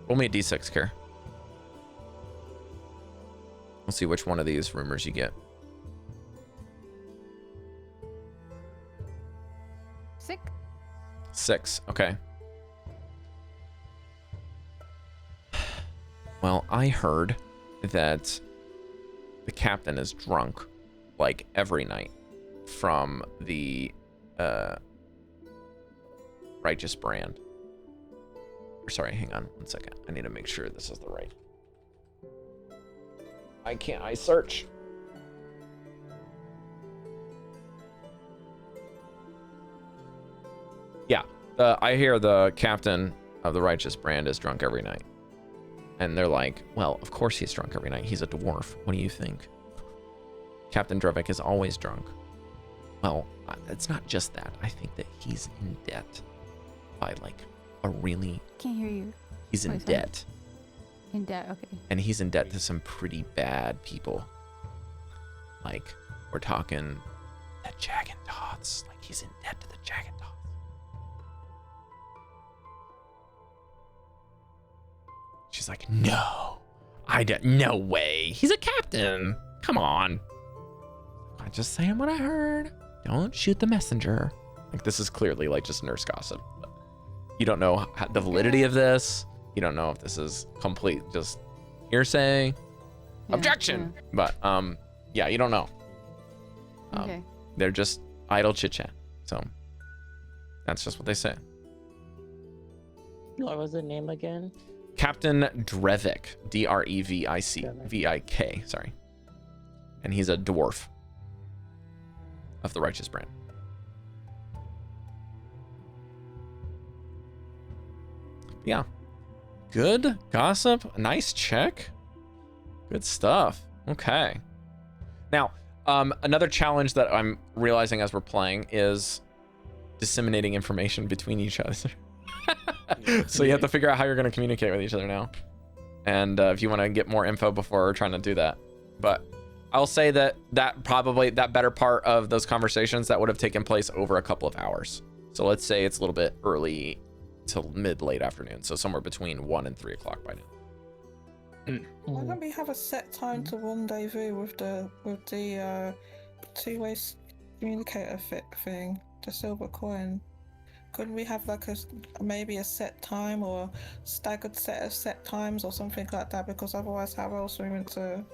roll me a d6, Care. We'll see which one of these rumors you get. 6, okay. Well, I heard that the captain is drunk like every night from the righteous brand. Or sorry, hang on 1 second. I need to make sure this is the right. I search. Yeah, I hear the captain of the righteous brand is drunk every night. And they're like, well, of course he's drunk every night. He's a dwarf. What do you think? Captain Drevik is always drunk. Well, it's not just that. I think that he's in debt by like a really... Can't hear you. He's in debt. In debt, okay. And he's in debt to some pretty bad people. Like, we're talking the Jagandoths. Like, he's in debt to the Jagandoths. She's like, no, no way. He's a captain. Come on. I'm just saying what I heard. Don't shoot the messenger. Like, this is clearly like just nurse gossip. But you don't know the validity of this. You don't know if this is complete just hearsay. Yeah, Objection. yeah. But yeah, you don't know. Okay. They're just idle chit chat. So that's just what they say. What was the name again? Captain Drevik, Drevik, sorry. And he's a dwarf of the righteous brand. Yeah. Good gossip. Nice check. Good stuff. Okay. Now, another challenge that I'm realizing as we're playing is disseminating information between each other. So you have to figure out how you're going to communicate with each other now. And if you want to get more info before trying to do that. But I'll say that probably that better part of those conversations that would have taken place over a couple of hours. So let's say it's a little bit early till late afternoon. So somewhere between 1 and 3 o'clock by now. Why don't we have a set time to rendezvous with the two-way communicator thing, the silver coin? Couldn't we have like maybe a set time or staggered set of set times or something like that? Because otherwise, how else are we meant to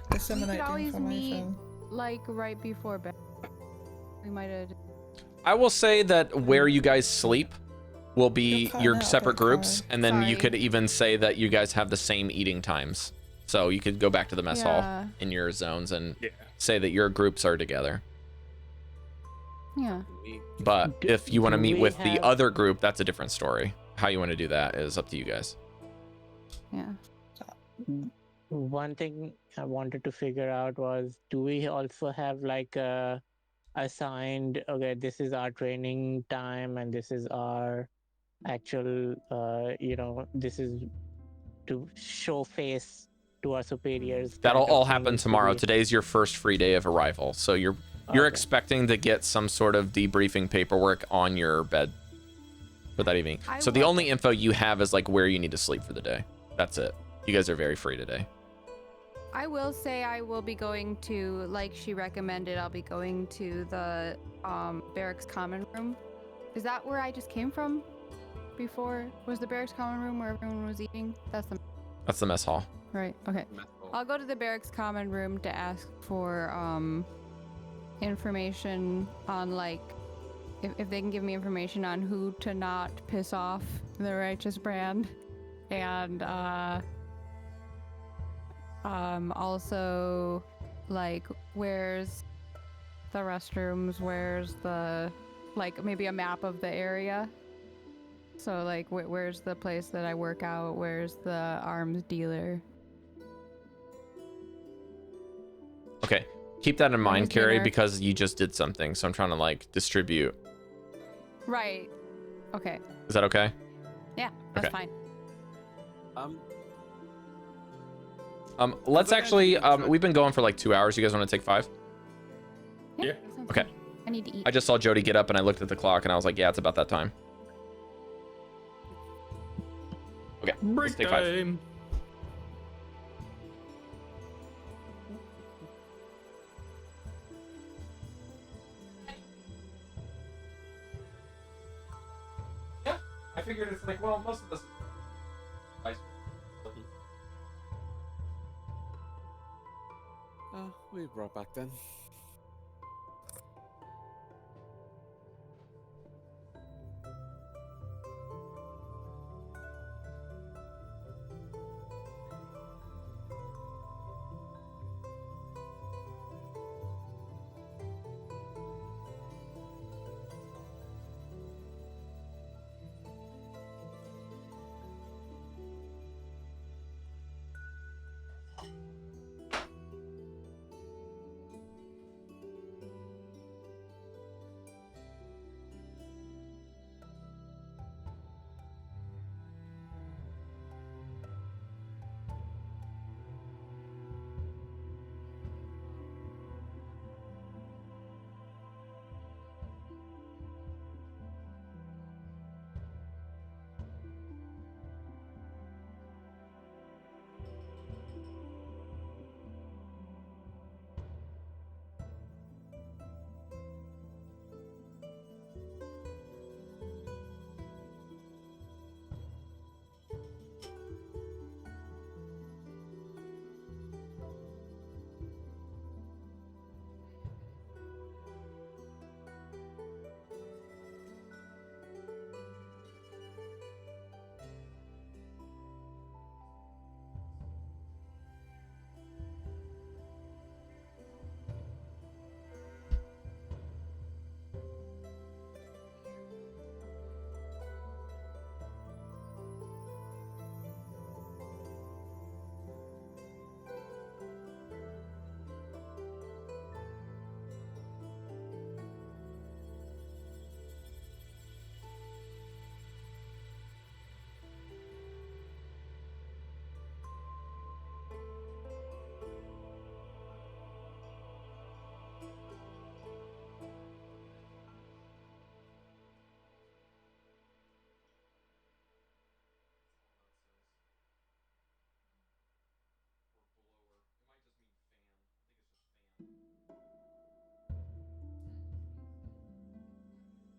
disseminate the always information? meet like right before bed. We might have. I will say that where you guys sleep will be your separate groups, and then you could even say that you guys have the same eating times. So you could go back to the mess hall in your zones and say that your groups are together. Yeah. But if you want to meet with the other group, that's a different story. How you want to do that is up to you guys. Yeah. One thing I wanted to figure out was, do we also have like a assigned, okay, this is our training time and this is our actual, this is to show face to our superiors. That'll all happen tomorrow. Today's your first free day of arrival. So you're expecting to get some sort of debriefing paperwork on your bed for that evening. So the only info you have is like where you need to sleep for the day. That's it. You guys are very free today. I will say I will be going to, like she recommended, I'll be going to the barracks common room. Is that where I just came from before? Was the barracks common room where everyone was eating? That's the mess hall. Right, okay. I'll go to the barracks common room to ask for information on like if they can give me information on who to not piss off the righteous brand, and also like where's the restrooms, where's the like maybe a map of the area, so like where's the place that I work out, where's the arms dealer. Okay. Keep that in mind, Cari, because you just did something. So I'm trying to like distribute. Right. Okay. Is that okay? Yeah, that's fine. Let's actually. We've been going for like 2 hours. You guys want to take 5? Yeah. that sounds Okay. good. I need to eat. I just saw Jody get up and I looked at the clock and I was like, yeah, it's about that time. Okay. Let's Break take 5. time. Yeah, I figured it's like, well, most of this. We brought back then.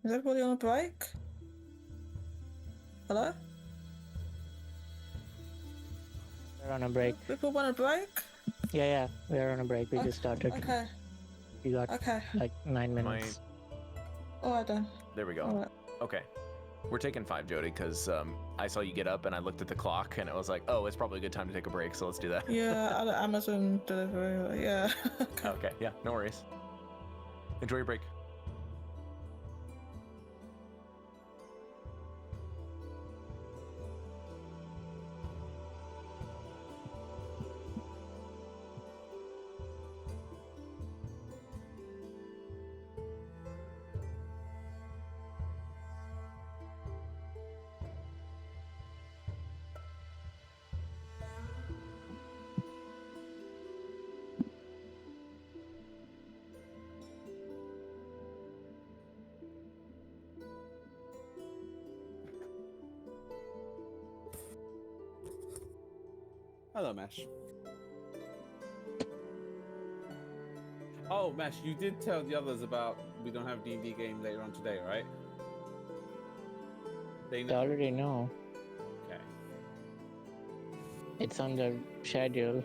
Is everybody on a break? Hello? We're on a break. People want a break? Yeah, we're on a break. We just started. Okay. We got Okay. like 9 minutes. Alright then. There we go. Alright. Okay. We're taking 5, Jody, because I saw you get up and I looked at the clock and it was like, oh, it's probably a good time to take a break, so let's do that. Yeah, I got Amazon delivery. Yeah. Okay, yeah, no worries. Enjoy your break. Hello, Mesh. Oh, Mesh, you did tell the others about we don't have D&D game later on today, right? They They already know. Okay. It's on the schedule.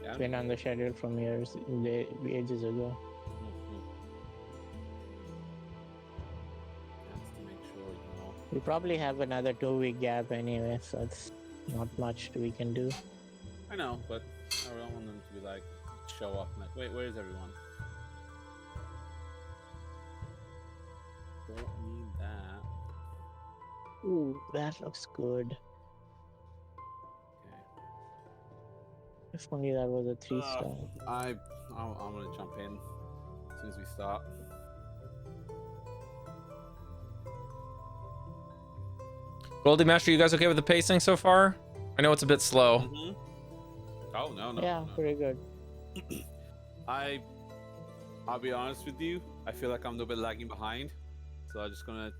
Yeah. It's been on the schedule from ages ago. Mhm. That's to make sure you know. We probably have another 2-week gap anyway, so it's not much we can do. I know, but I don't want them to be like show up and like, wait, where's everyone? Don't need that. Ooh, that looks good. Okay. If only that was a 3-star. I'm gonna jump in as soon as we start. Goldy Master, you guys okay with the pacing so far? I know it's a bit slow. Mm-hmm. Oh no. Yeah, no. pretty good. I'll be honest with you. I feel like I'm a little bit lagging behind, so I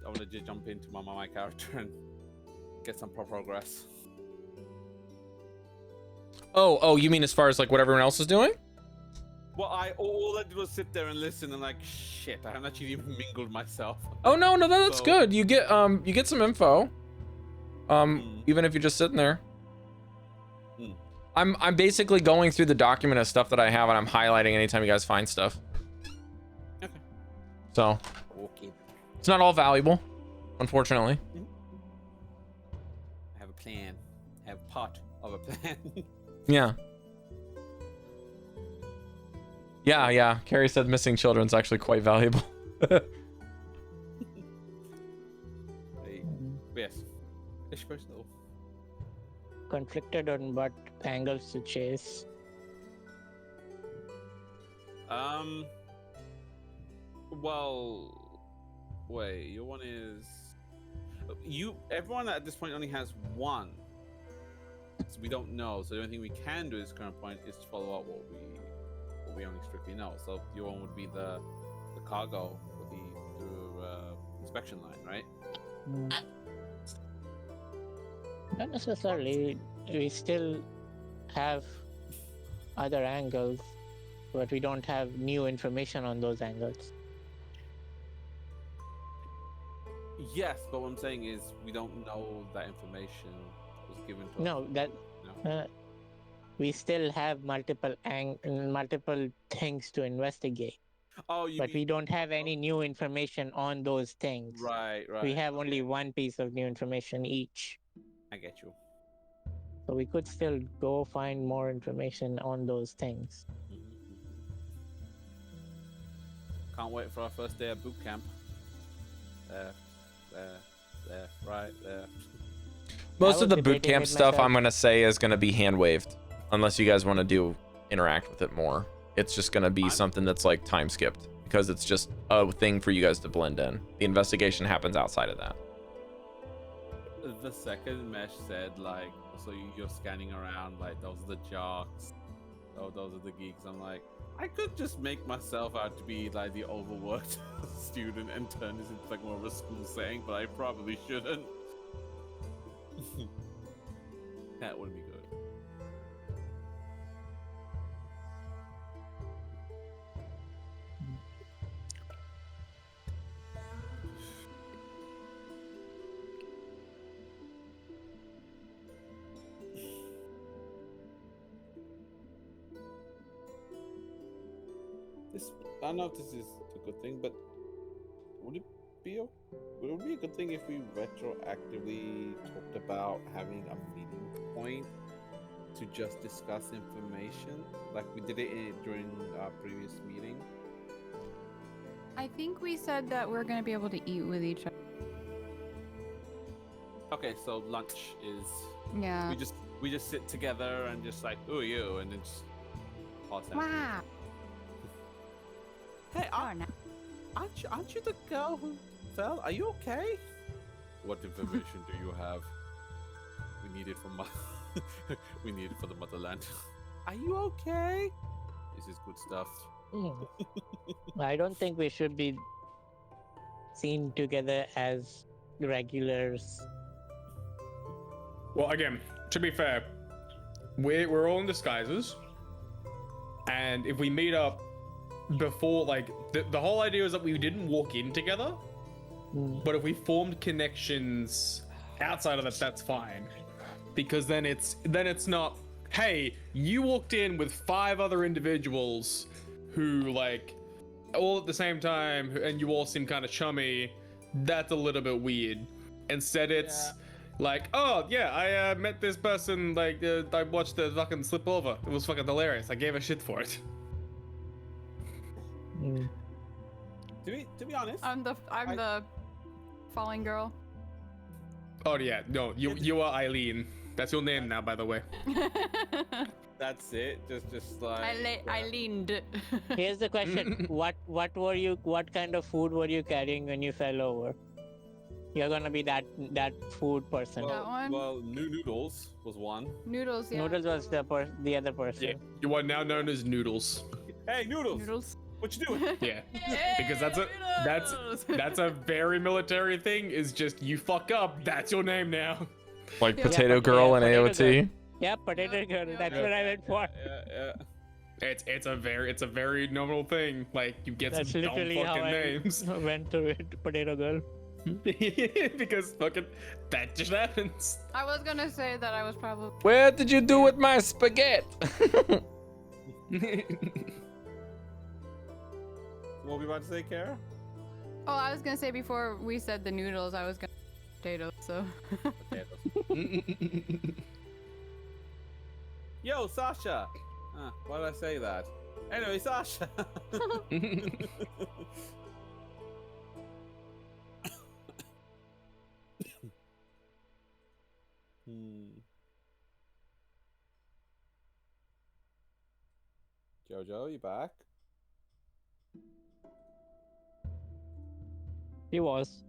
want to just jump into my character and get some progress. Oh, you mean as far as like what everyone else is doing? Well, all I did was sit there and listen, and like, shit, I haven't actually even mingled myself. Oh no, that's So- good. You get some info. Even if you're just sitting there. I'm basically going through the document of stuff that I have, and I'm highlighting anytime you guys find stuff. Okay. So Okay. it's not all valuable, unfortunately. I have a plan. I have part of a plan. Yeah. Yeah. Cari said missing children's actually quite valuable. Yes. It's personal. Conflicted on what angles to chase. Well, wait. Your one is everyone at this point only has one, so we don't know. So the only thing we can do at this current point is to follow up what we only strictly know. So your one would be the cargo or the inspection line, right? Not necessarily. We still have other angles, but we don't have new information on those angles. Yes, but what I'm saying is we don't know that information was given to us. No, that we still have multiple things to investigate, Oh, you but mean, we don't have any new information on those things. right. We have only one piece of new information each. I get you. So we could still go find more information on those things. Can't wait for our first day of boot camp. There, right there. Most I of was the boot debating camp with stuff myself. I'm gonna say is gonna be hand waved, unless you guys want to interact with it more. It's just gonna be something that's like time skipped because it's just a thing for you guys to blend in. The investigation happens outside of that. The second Mesh said, like, so you're scanning around, like, those are the jocks, oh, those are the geeks. I'm like, I could just make myself out to be like the overworked student and turn this into like more of a school setting, but I probably shouldn't. That wouldn't be good. I don't know if this is a good thing, but would it be a good thing if we retroactively talked about having a meeting point to just discuss information, like we did it during our previous meeting? I think we said that we're gonna be able to eat with each other. Okay, so lunch is Yeah. we just sit together and just like, ooh, you, and then just pass out. Wow. Hey, Oh, no. aren't you the girl who fell? Are you okay? What information do you have? We need it for we need it for the motherland. Are you okay? This is good stuff. I don't think we should be seen together as regulars. Well, again, to be fair, we're all in disguises, and if we meet up before, like, the whole idea is that we didn't walk in together, but if we formed connections outside of that, that's fine, because then it's not, hey, you walked in with 5 other individuals who, like, all at the same time, and you all seem kind of chummy. That's a little bit weird. Instead, it's like, oh yeah, I met this person, like, I watched the fucking slip over. It was fucking hilarious. I gave a shit for it. To be honest, I'm the falling girl. Oh yeah, no, you are Eileen. That's your name now, by the way. that's it. Just like I leaned. Here's the question: what kind of food were you carrying when you fell over? You're gonna be that food person. That one? Well, noodles was one. Noodles, yeah. Noodles was the other person. Yeah, you are now known as Noodles. Hey, noodles. Noodles. What you doing? Yeah, because that's a very military thing. Is just you fuck up, that's your name now. Like Yeah. Potato Girl and Potato AOT. Yeah, potato girl. That's what I went for. Yeah. It's a very normal thing. Like you get That's some dumb literally how fucking I names went to it. Potato girl. because fucking that just happens. I was gonna say that I was probably. Where did you do with my spaghetti? What were we about to say, Kara? Oh, I was gonna say before we said the noodles, I was gonna potatoes. So. Potatoes. Yo, Sasha. Why did I say that? Anyway, Sasha. Jojo, you back? He was.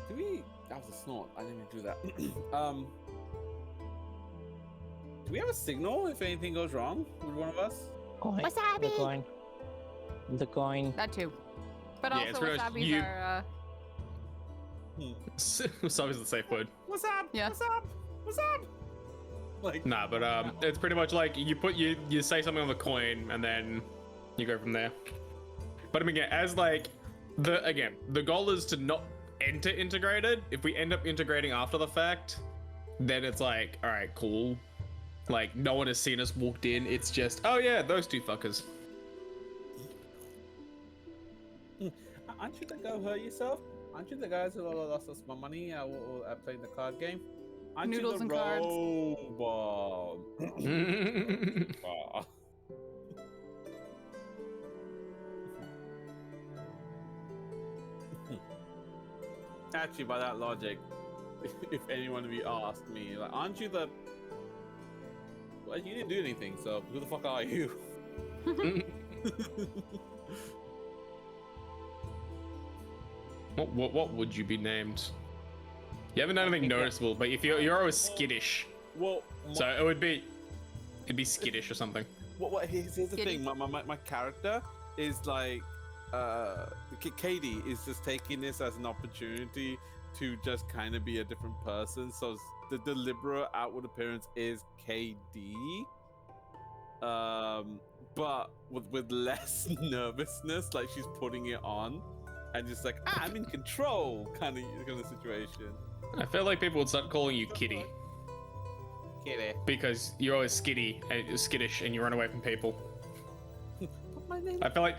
Do we? That was a snort. I didn't even do that. Do we have a signal if anything goes wrong with one of us? Coin. Wasabi! The coin. The coin. That too. But Yeah, it's also pretty much wasabis you- are. It's always the safe word. What's up? Yeah. What's up? What's up? Like, Nah, but it's pretty much like you say something on the coin and then you go from there. But I mean, yeah, as like the goal is to not enter integrated. If we end up integrating after the fact, then it's like, all right, cool. Like no one has seen us walked in. It's just, oh yeah, those two fuckers. aren't you the go hurt yourself? Aren't you the guys who lost us my money playing the card game? Aren't Noodles you and the cards. robot? Ah. Actually, by that logic, if anyone of you asked me, like, aren't you the? Well, you didn't do anything, so who the fuck are you? What would you be named? You haven't done anything noticeable, but if you're always skittish, Well, so it'd be skittish or something. Here's the Skitty. thing. My character is like, Caidi is just taking this as an opportunity to just kind of be a different person. So the deliberate outward appearance is KD, but with less nervousness. Like she's putting it on, and just like I'm in control, kind of situation. I feel like people would start calling you Kitty Kitty. because you're always skittish, and you run away from people. My name. I feel like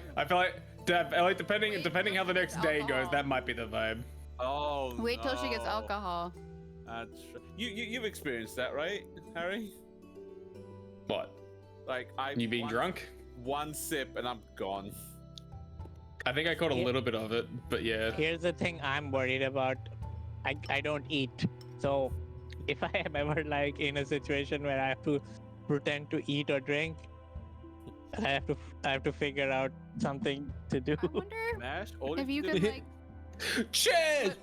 depending how the next day goes, that might be the vibe. Oh. Wait till she gets no. alcohol. That's true. You've experienced that, right, Harry? What? Like You being drunk? One sip and I'm gone. I think I caught a little bit of it, but yeah. Here's the thing I'm worried about. I don't eat. So if I am ever like in a situation where I have to pretend to eat or drink, I have to figure out something to do. I wonder Nash, all if you do- could like Shit!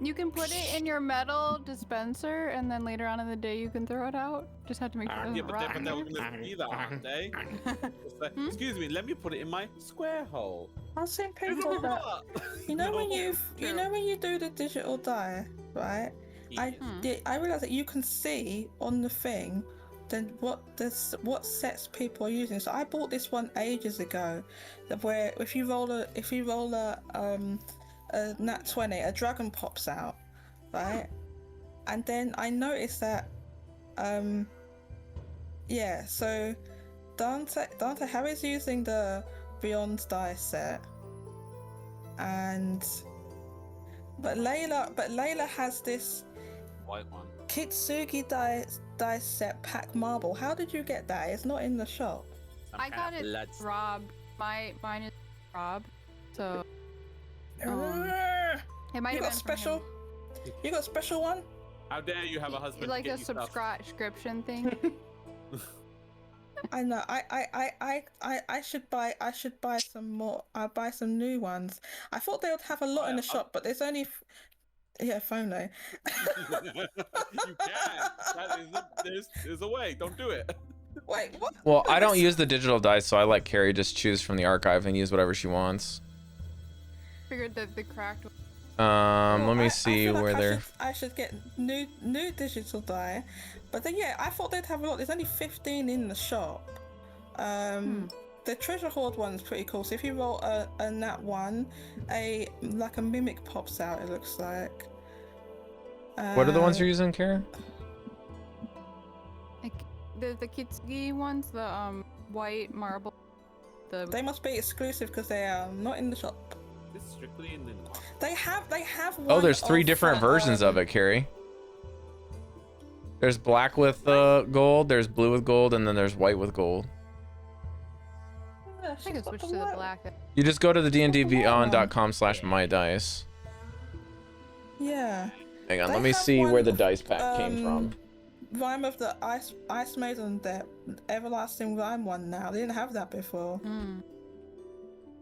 you can put it in your metal dispenser and then later on in the day you can throw it out. Just have to make sure it Yeah, doesn't but rot in they're there. gonna see that, aren't they? It's like, excuse me, let me put it in my square hole. I've seen It's people a that rot. you know when No. when you do the digital die, right? I realize that you can see on the thing then what sets people are using. So I bought this one ages ago, where if you roll a nat 20, a dragon pops out, right? And then I noticed that, yeah. So Dante, Harry's using the Beyond die set, but Layla has this White one. Kitsugi dice set pack marble. How did you get that? It's not in the shop. Some I kind got of it blood. robbed. Mine is robbed. So It might You have got been special? You got a special one? How dare you have a husband? like to a get you stuff? subscription thing. I know. I should buy some more. I'll buy some new ones. I thought they would have a lot in the shop, but there's only yeah, phone though. You can. There's a way. Don't do it. Wait, what? Well, I don't use the digital dice, so I let Cari just choose from the archive and use whatever she wants. Figured that the cracked. Let me see feel like where they're. I should get new digital die, but then yeah, I thought they'd have a lot. There's only 15 in the shop. The treasure hoard one's pretty cool. So if you roll a nat 1, a mimic pops out. It looks like. What are the ones you're using, Cari? Like the Kitsugi ones, the white marble. They must be exclusive because they are not in the shop. This is strictly in the market. They have one. Oh, there's 3 different versions of it, Cari. There's black with gold, there's blue with gold, and then there's white with gold. I think I switched to the black. You just go to the dndbeyond.com/mydice. Yeah. Hang on, They let me have see where one, the dice pack came from. Rhyme of the Ice Maiden, the Everlasting Rhyme one now. They didn't have that before.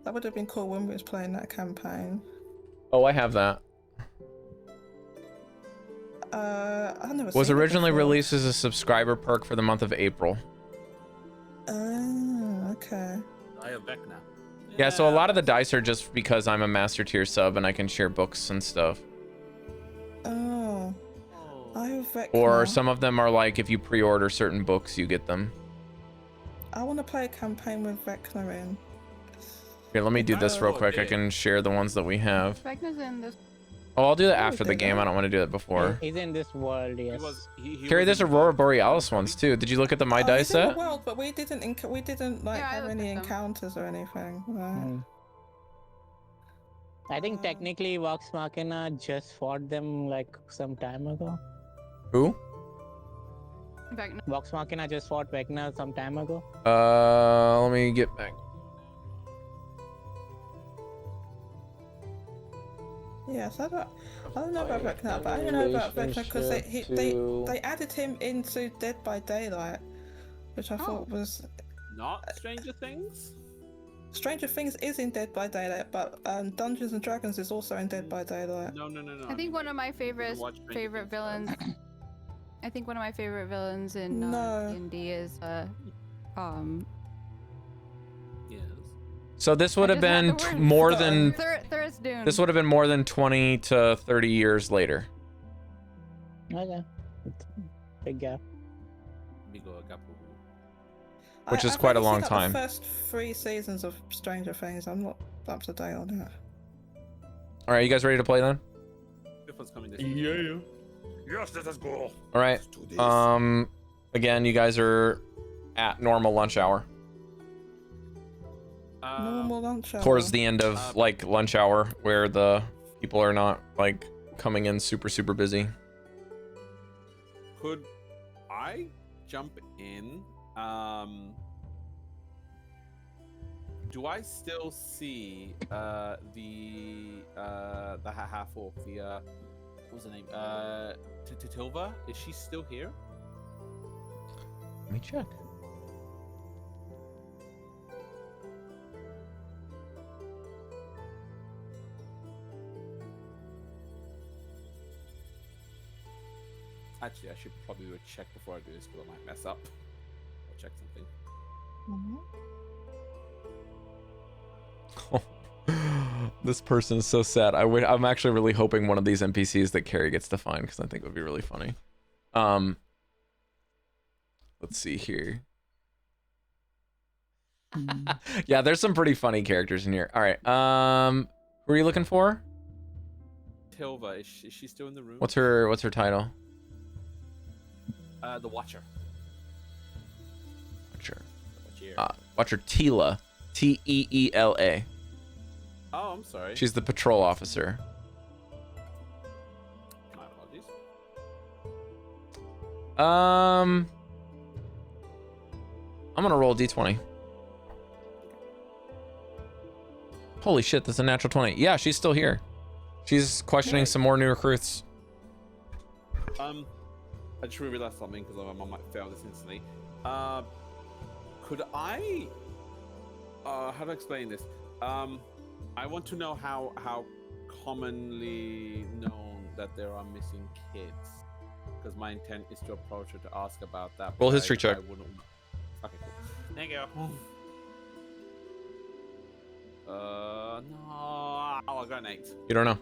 That would have been cool when we was playing that campaign. Oh, I have that. I've never Was seen it originally before. released as a subscriber perk for the month of April. Oh, okay. I have Vecna. Yeah, so a lot of the dice are just because I'm a master tier sub and I can share books and stuff. Oh. I have Vecna. Or some of them are like if you pre-order certain books, you get them. I want to play a campaign with Vecna in. Here, let me do this real quick. I can share the ones that we have. Vecna's in this. Oh, I'll do that after the game. I don't want to do that before. He's in this world, yes. Cari, there's Aurora Borealis ones too. Did you look at the My Dice He's in set? the world, but we didn't like Yeah, I have looked any at them. encounters or anything. Right. I think technically Vox Machina just fought them like some time ago. Who? Vecna. Vox Machina just fought Vecna some time ago. Let me get back. Yes, I don't know about Vecna, but I don't know about Vecna because they added him into Dead by Daylight, which I thought was Not Stranger Things? Stranger Things is in Dead by Daylight, but Dungeons and Dragons is also in Dead by Daylight. No. I think one of my favorite watch Stranger Things. villains. I think one of my favorite villains in No. D&D is Yes. So this would I have just had been the word. more than Thursdune. this would have been more than 20 to 30 years later. Okay. Big gap. Which is I've quite a only long seen, time. The first 3 seasons of Stranger Things. I'm not up to date on that. All right, you guys ready to play then? Fifth one's coming this Yeah. Yes, let us go. All right. Again, you guys are at normal lunch hour. Normal lunch hour. Towards the end of like lunch hour, where the people are not like coming in super busy. Could I jump in? Do I still see the half orc, the what was her name? Titilva? Is she still here? Let me check. Actually, I should probably do a check before I do this because I might mess up. I'll check something. This person is so sad. I'm actually really hoping one of these NPCs that Cari gets to find because I think it would be really funny. Let's see here. Yeah, there's some pretty funny characters in here. All right. Who are you looking for? Tilva, is she still in the room? What's her title? The Watcher. Watcher Teela. Teela. Oh, I'm sorry. She's the patrol officer. My apologies. I'm gonna roll a d20. Holy shit, that's a natural 20. Yeah, she's still here. She's questioning some more new recruits. I just realized something because I might fail this instantly. Could I? How do I explain this? I want to know how commonly known that there are missing kids, because my intent is to approach her to ask about that. Roll history check. I wouldn't... Okay, cool. Thank you. No, I got an 8. You don't know.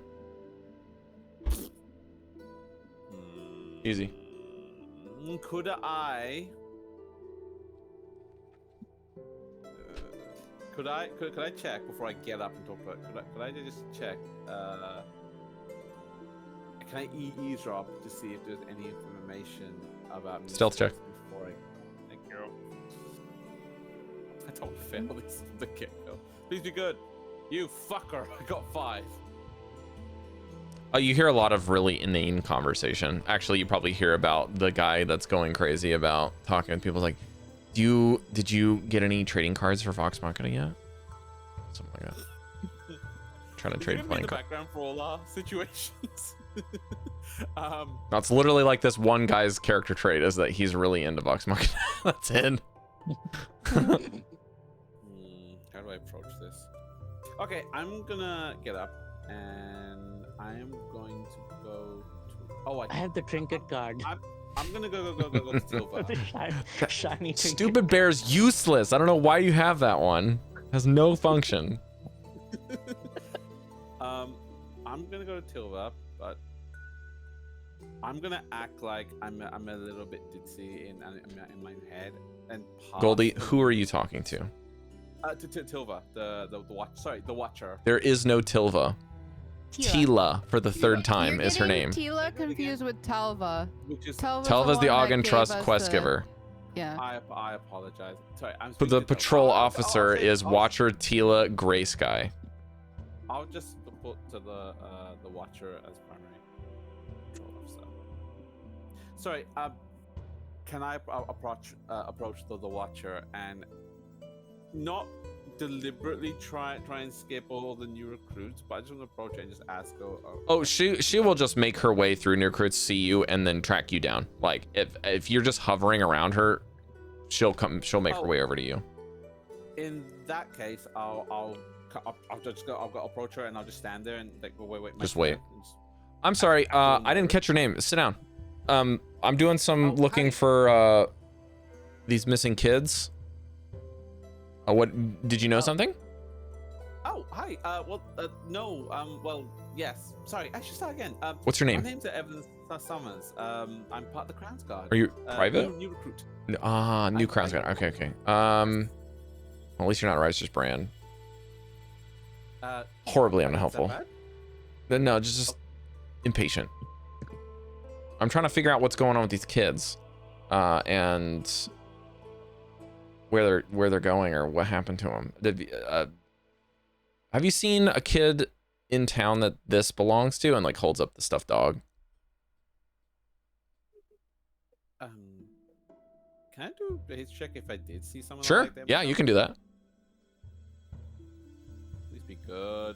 Easy. Could I? Could I check before I get up and talk to her? Could I just check? Can I eavesdrop to see if there's any information about stealth check before I? Thank you. I don't fail this from the get-go. Please be good. You fucker! I got 5. You hear a lot of really inane conversation. Actually, you probably hear about the guy that's going crazy about talking with people. Like, did you get any trading cards for Vox Machina yet? Something like that. Trying to trade playing cards. Background for all our situations. It's literally like this one guy's character trait is that he's really into Vox Machina. That's it. How do I approach this? Okay, I'm gonna get up and I'm going to go to. Oh, I have the trinket card. I'm gonna go to Silva. Shiny trinket. Stupid bear's useless. I don't know why you have that one. It has no function. I'm gonna go to Tilva, but I'm gonna act like I'm a little bit ditzy in my head and pass. Goldy, who are you talking to? To Tilva, the Watcher. There is no Tilva. Tila, for the third time, is her name. Tila confused with Talva. Telva's the Ogden Trust quest giver. Yeah. I apologize. Sorry, I'm. But the patrol Tilva. officer is Watcher Tila Gray Sky. I'll just put to the Watcher as primary patrol officer. Sorry. Can I approach the Watcher and not deliberately try and skip all the new recruits, but I just want to approach her and just ask her. Oh, she will just make her way through new recruits, see you, and then track you down. Like if you're just hovering around her, she'll make her way over to you. In that case, I'll approach her and I'll just stand there and like wait. Just wait. I'm sorry, I didn't catch your name. Sit down. I'm doing some looking for these missing kids. What did you know something? Oh, hi. No. Well, yes. Sorry. I should start again. What's your name? My name's Evan Summers. I'm part of the Crown's Guard. Are you private? New recruit. New Crown's Guard. Okay. Well, at least you're not Riser's brand. Horribly unhelpful. No, just impatient. I'm trying to figure out what's going on with these kids, and where they're going or what happened to them. Have you seen a kid in town that this belongs to and like holds up the stuffed dog? Can I do a base check if I did see someone? Sure. Like that? Yeah, you can do that. Please be good.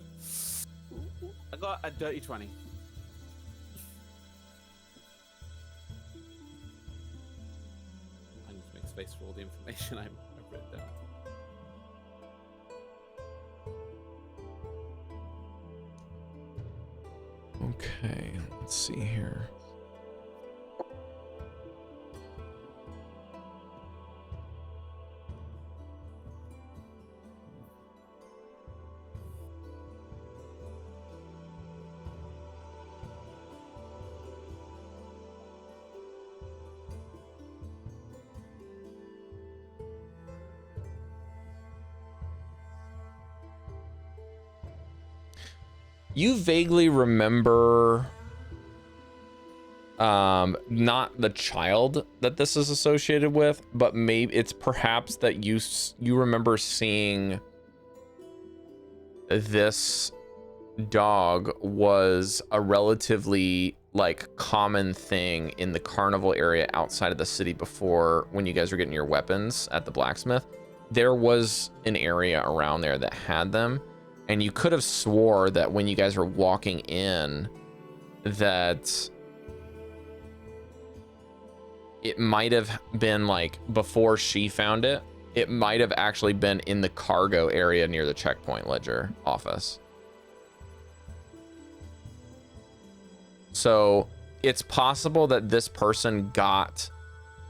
I got a dirty 20. I need to make space for all the information I've written down. Okay, let's see here. You vaguely remember not the child that this is associated with, but maybe it's perhaps that you remember seeing this dog was a relatively like common thing in the carnival area outside of the city before, when you guys were getting your weapons at the blacksmith. There was an area around there that had them. and you could have swore that when you guys were walking in that it might have been like before she found it, it might have actually been in the cargo area near the checkpoint ledger office. So it's possible that this person got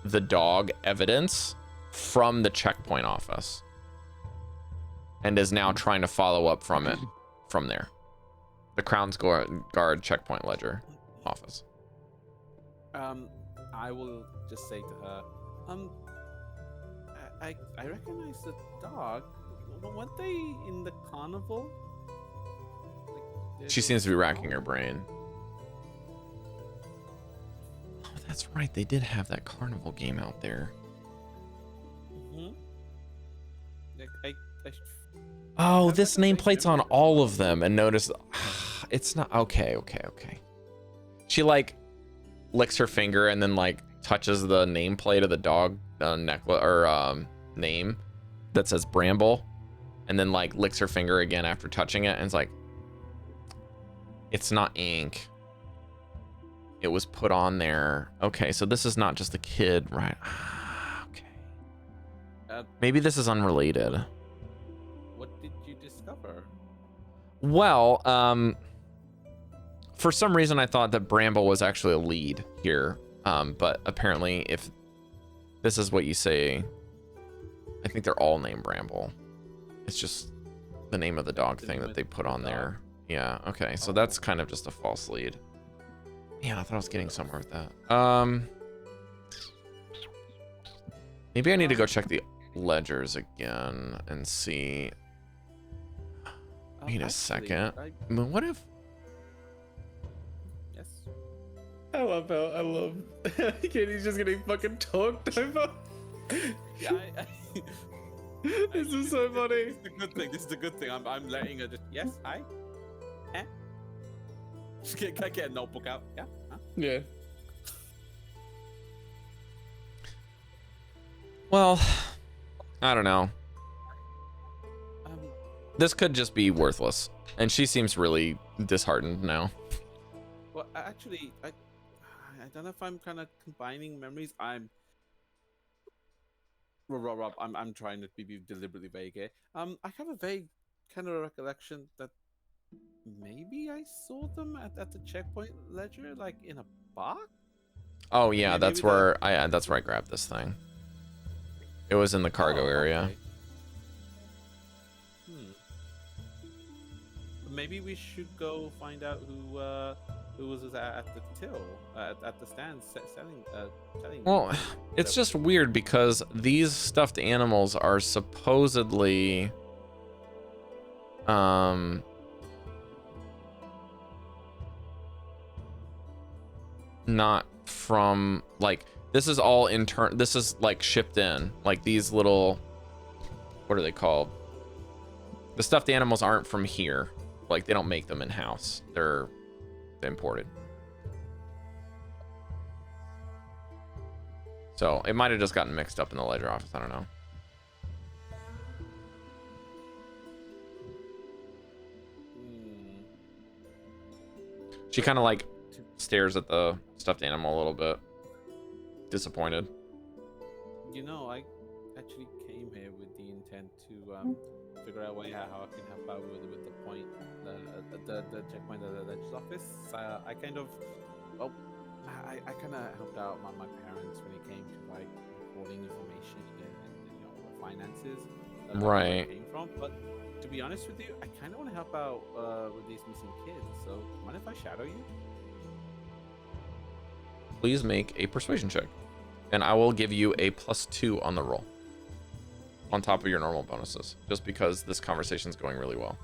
the dog evidence from the checkpoint office and is now trying to follow up from it from there. The Crown's Guard checkpoint ledger office. I will just say to her, I recognize the dog. Weren't they in the carnival? Like, She seems to be racking her brain. Oh, that's right. They did have that carnival game out there. Mm-hmm. Oh, this nameplate's on all of them, and notice it's not okay. She like licks her finger and then like touches the nameplate of the dog necklace or name that says Bramble, and then like licks her finger again after touching it, and it's like, it's not ink. It was put on there. Okay, so this is not just the kid, right? Okay. Maybe this is unrelated. What did you discover? Well, for some reason I thought that Bramble was actually a lead here, but apparently if this is what you say, I think they're all named Bramble. It's just the name of the dog thing that they put on there. Yeah, okay, so that's kind of just a false lead. Man, I thought I was getting somewhere with that. Maybe I need to go check the ledgers again and see. Wait a second. What if? Yes. I love Caidi's just getting fucking talked over. Yeah, This is so funny. This is a good thing. I'm letting her just yes, hi. Eh? Just can I get a notebook out? Yeah. Huh? Yeah. Well, I don't know. This could just be worthless, and she seems really disheartened now. Well, actually, I don't know if I'm kind of combining memories. I'm trying to be deliberately vague here. I have a vague kind of recollection that maybe I saw them at the checkpoint ledger, like in a box. Oh yeah, that's where that's where I grabbed this thing. It was in the cargo area. Okay. Maybe we should go find out who was at the till, at the stand selling. Well, it's just weird because these stuffed animals are supposedly not from, like, this is all this is like shipped in, like these little, what are they called? The stuffed animals aren't from here. Like, they don't make them in house. They're imported. So it might have just gotten mixed up in the ledger office. I don't know. She kind of like stares at the stuffed animal a little bit disappointed. You know, I actually came here with the intent to figure out a way how I can help out with the point, the checkpoint at the ledger's office. I kind of, well, I kind of helped out my parents when it came to like recording information and you know, the finances. Where it came from. But to be honest with you, I kind of want to help out with these missing kids. So, mind if I shadow you? Please make a persuasion check, and I will give you a +2 on the roll, on top of your normal bonuses, just because this conversation is going really well.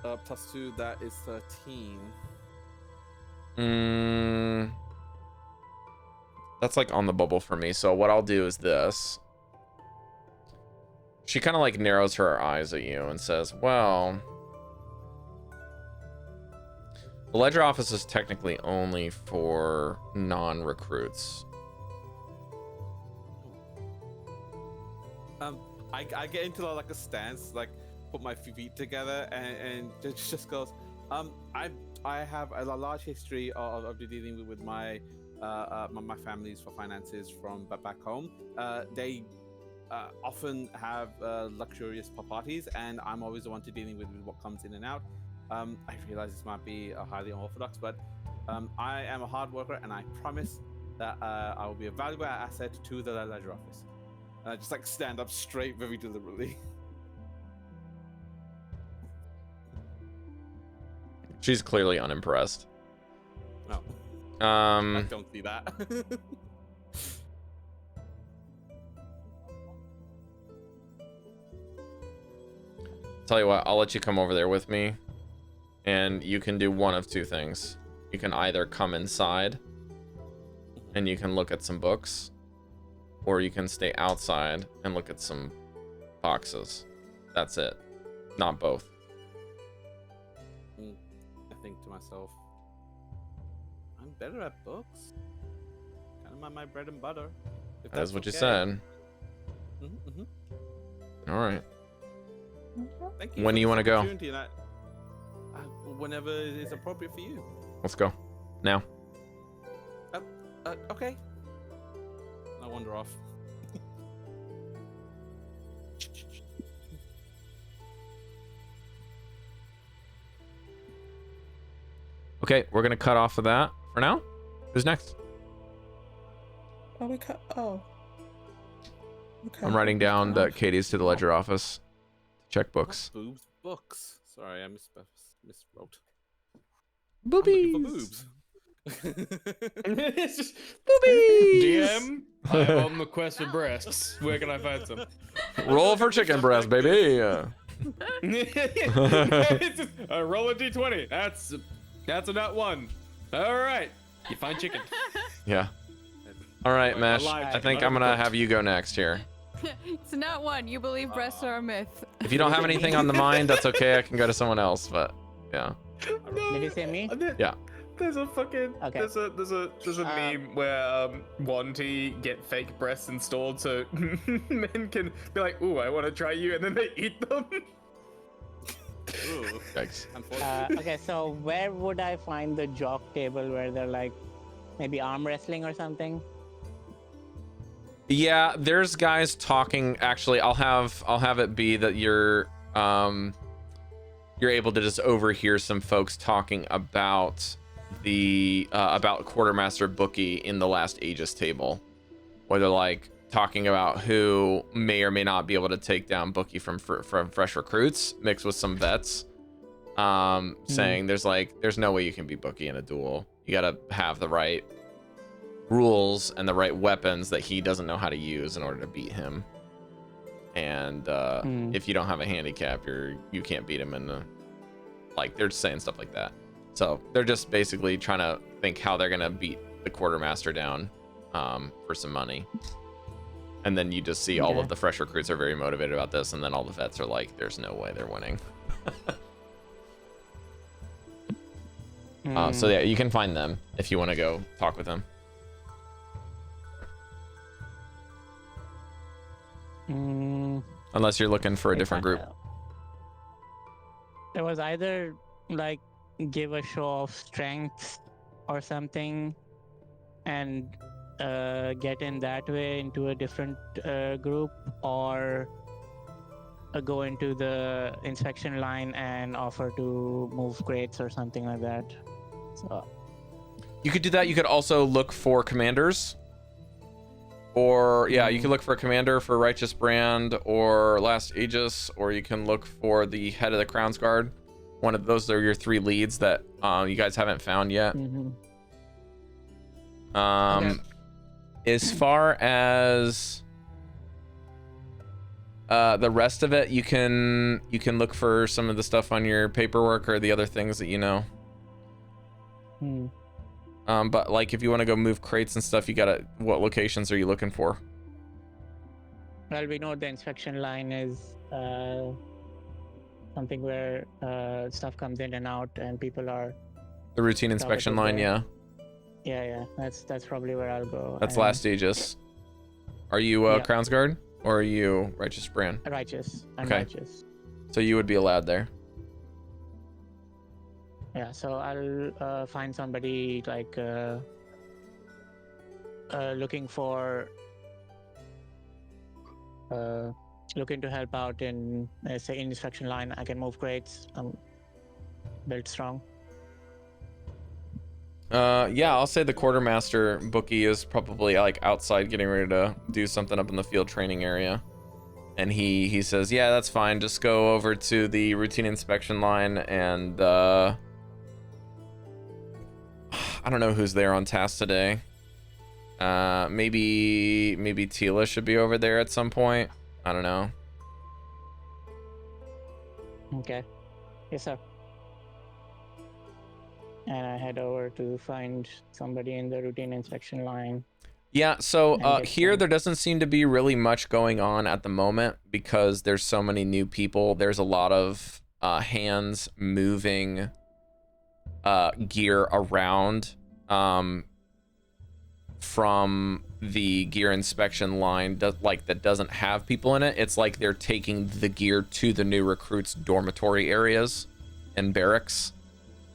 +2, that is 13. That's like on the bubble for me. So what I'll do is this. She kind of like narrows her eyes at you and says, well, the ledger office is technically only for non-recruits. I get into like a stance, like put my feet together and just goes, I have a large history of dealing with my my families for finances from back home. They often have luxurious parties, and I'm always the one to dealing with what comes in and out. I realize this might be highly unorthodox, but I am a hard worker, and I promise that I will be a valuable asset to the ledger office. And I just like stand up straight very deliberately. She's clearly unimpressed. No. I don't see that. Tell you what, I'll let you come over there with me, and you can do one of two things. You can either come inside and you can look at some books, or you can stay outside and look at some boxes. That's it. Not both. I think to myself, I'm better at books. Kind of my bread and butter. That's what you said. All right. Thank you. When do you want to go? Whenever is appropriate for you. Let's go. Now. Okay. I wander off. Okay, we're gonna cut off of that for now. Who's next? Oh, we cut. Oh. Okay. I'm writing down that Caidi's to the ledger office. Check books. Boobs, books. Sorry, I miswrote. Boobies. I'm looking for boobs. It's just Boobies. DM. I'm on the quest for breasts. Where can I find some? Roll for chicken breast, baby. It's just, roll a d20. That's a nut one. All right, you find chicken. Yeah. All right, Mesh. alive I chicken, think I'm gonna have you go next here. It's not one. You believe breasts are a myth. If you don't have anything on the mind, that's okay. I can go to someone else. But yeah. Did you say me? Yeah. There's a fucking Okay. there's a meme where Wanty get fake breasts installed so men can be like, ooh, I want to try you, and then they eat them. Ooh. Yikes. Okay, so where would I find the jock table where they're like maybe arm wrestling or something? Yeah, there's guys talking. Actually, I'll have it be that you're able to just overhear some folks talking about the about Quartermaster Bookie in the last Aegis table, where they're like talking about who may or may not be able to take down Bookie from fresh recruits mixed with some vets, saying there's no way you can beat Bookie in a duel. You gotta have the right rules and the right weapons that he doesn't know how to use in order to beat him. And if you don't have a handicap, you can't beat him in the, like, they're just saying stuff like that. So they're just basically trying to think how they're gonna beat the Quartermaster down for some money. And then you just see all of the fresh recruits are very motivated about this, and then all the vets are like, there's no way they're winning. So yeah, you can find them if you want to go talk with them. Unless you're looking for a different group. There was either like give a show of strength or something and get in that way into a different group, or go into the inspection line and offer to move crates or something like that. So You could do that. You could also look for commanders. Or, yeah, you can look for a commander for Righteous Brand or Last Aegis, or you can look for the head of the Crown's Guard. One of those are your three leads that you guys haven't found yet. As far as the rest of it, you can look for some of the stuff on your paperwork or the other things that you know. But like if you want to go move crates and stuff, you gotta, what locations are you looking for? Well, we know the inspection line is something where stuff comes in and out and people are... The routine inspection line, yeah. Yeah, that's probably where I'll go. That's Last Aegis. Are you Crown's Guard or are you Righteous Brand? Righteous. I'm okay. Righteous. So you would be allowed there. Yeah, so I'll find somebody like looking for looking to help out in say inspection line. I can move crates. I'm built strong. Yeah, I'll say the quartermaster bookie is probably like outside getting ready to do something up in the field training area. And he says, yeah, that's fine. Just go over to the routine inspection line and I don't know who's there on task today. Maybe Tila should be over there at some point. I don't know. Okay. Yes, sir. And I head over to find somebody in the routine inspection line. Yeah, so here started. there doesn't seem to be really much going on at the moment because there's so many new people. There's a lot of hands moving gear around from the gear inspection line that doesn't have people in it. It's like they're taking the gear to the new recruits' dormitory areas and barracks.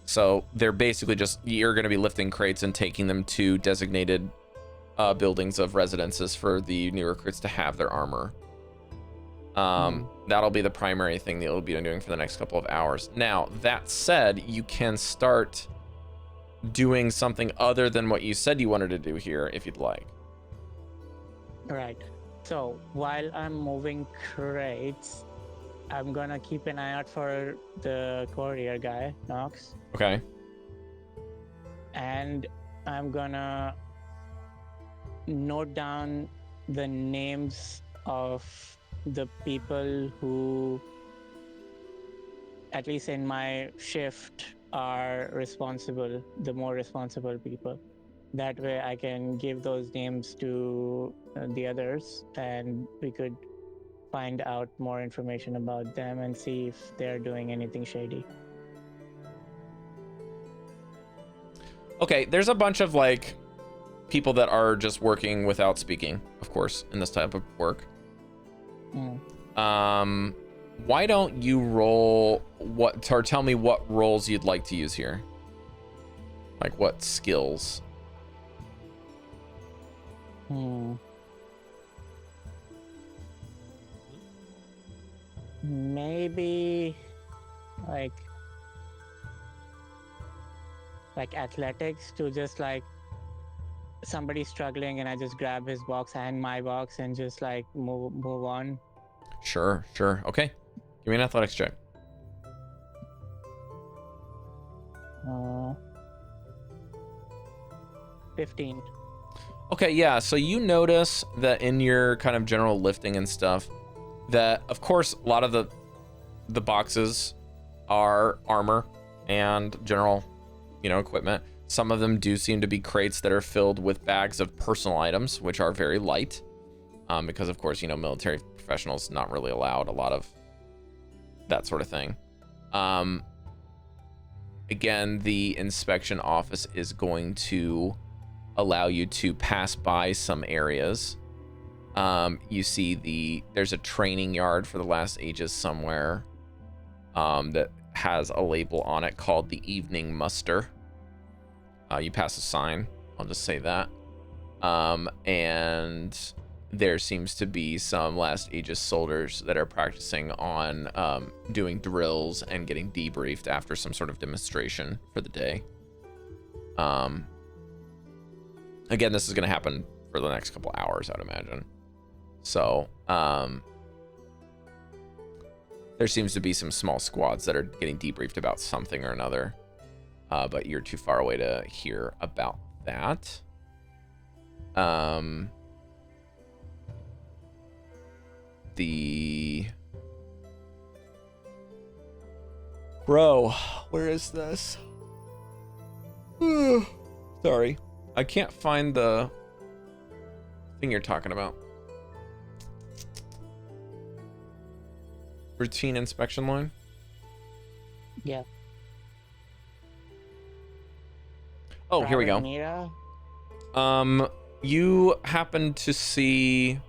So they're basically just, you're going to be lifting crates and taking them to designated buildings of residences for the new recruits to have their armor. That'll be the primary thing that you'll be doing for the next couple of hours. Now, that said, you can start doing something other than what you said you wanted to do here if you'd like. Right. So while I'm moving crates, I'm gonna keep an eye out for the courier guy, Nox. Okay. And I'm gonna note down the names of the people who, at least in my shift, are responsible, the more responsible people. That way I can give those names to the others and we could find out more information about them and see if they're doing anything shady. Okay, there's a bunch of like people that are just working without speaking, of course, in this type of work. Why don't you roll or tell me what roles you'd like to use here? Like what skills? Maybe like athletics, to just like somebody struggling and I just grab his box and my box and just like move on. Sure. Okay. Give me an athletics check. 15. Okay, yeah, so you notice that in your kind of general lifting and stuff, that of course a lot of the boxes are armor and general, equipment. Some of them do seem to be crates that are filled with bags of personal items, which are very light, because of course, military professionals not really allowed a lot of that sort of thing. Again, the inspection office is going to allow you to pass by some areas. You see there's a training yard for the last ages somewhere that has a label on it called the Evening Muster. You pass a sign, I'll just say that. And there seems to be some last ages soldiers that are practicing on doing drills and getting debriefed after some sort of demonstration for the day. Again, this is going to happen for the next couple hours, I'd imagine. So, there seems to be some small squads that are getting debriefed about something or another. But you're too far away to hear about that. Bro, where is this? Sorry. I can't find the thing you're talking about. Routine inspection line? Yeah. Oh, here we go. Mira? You happen to see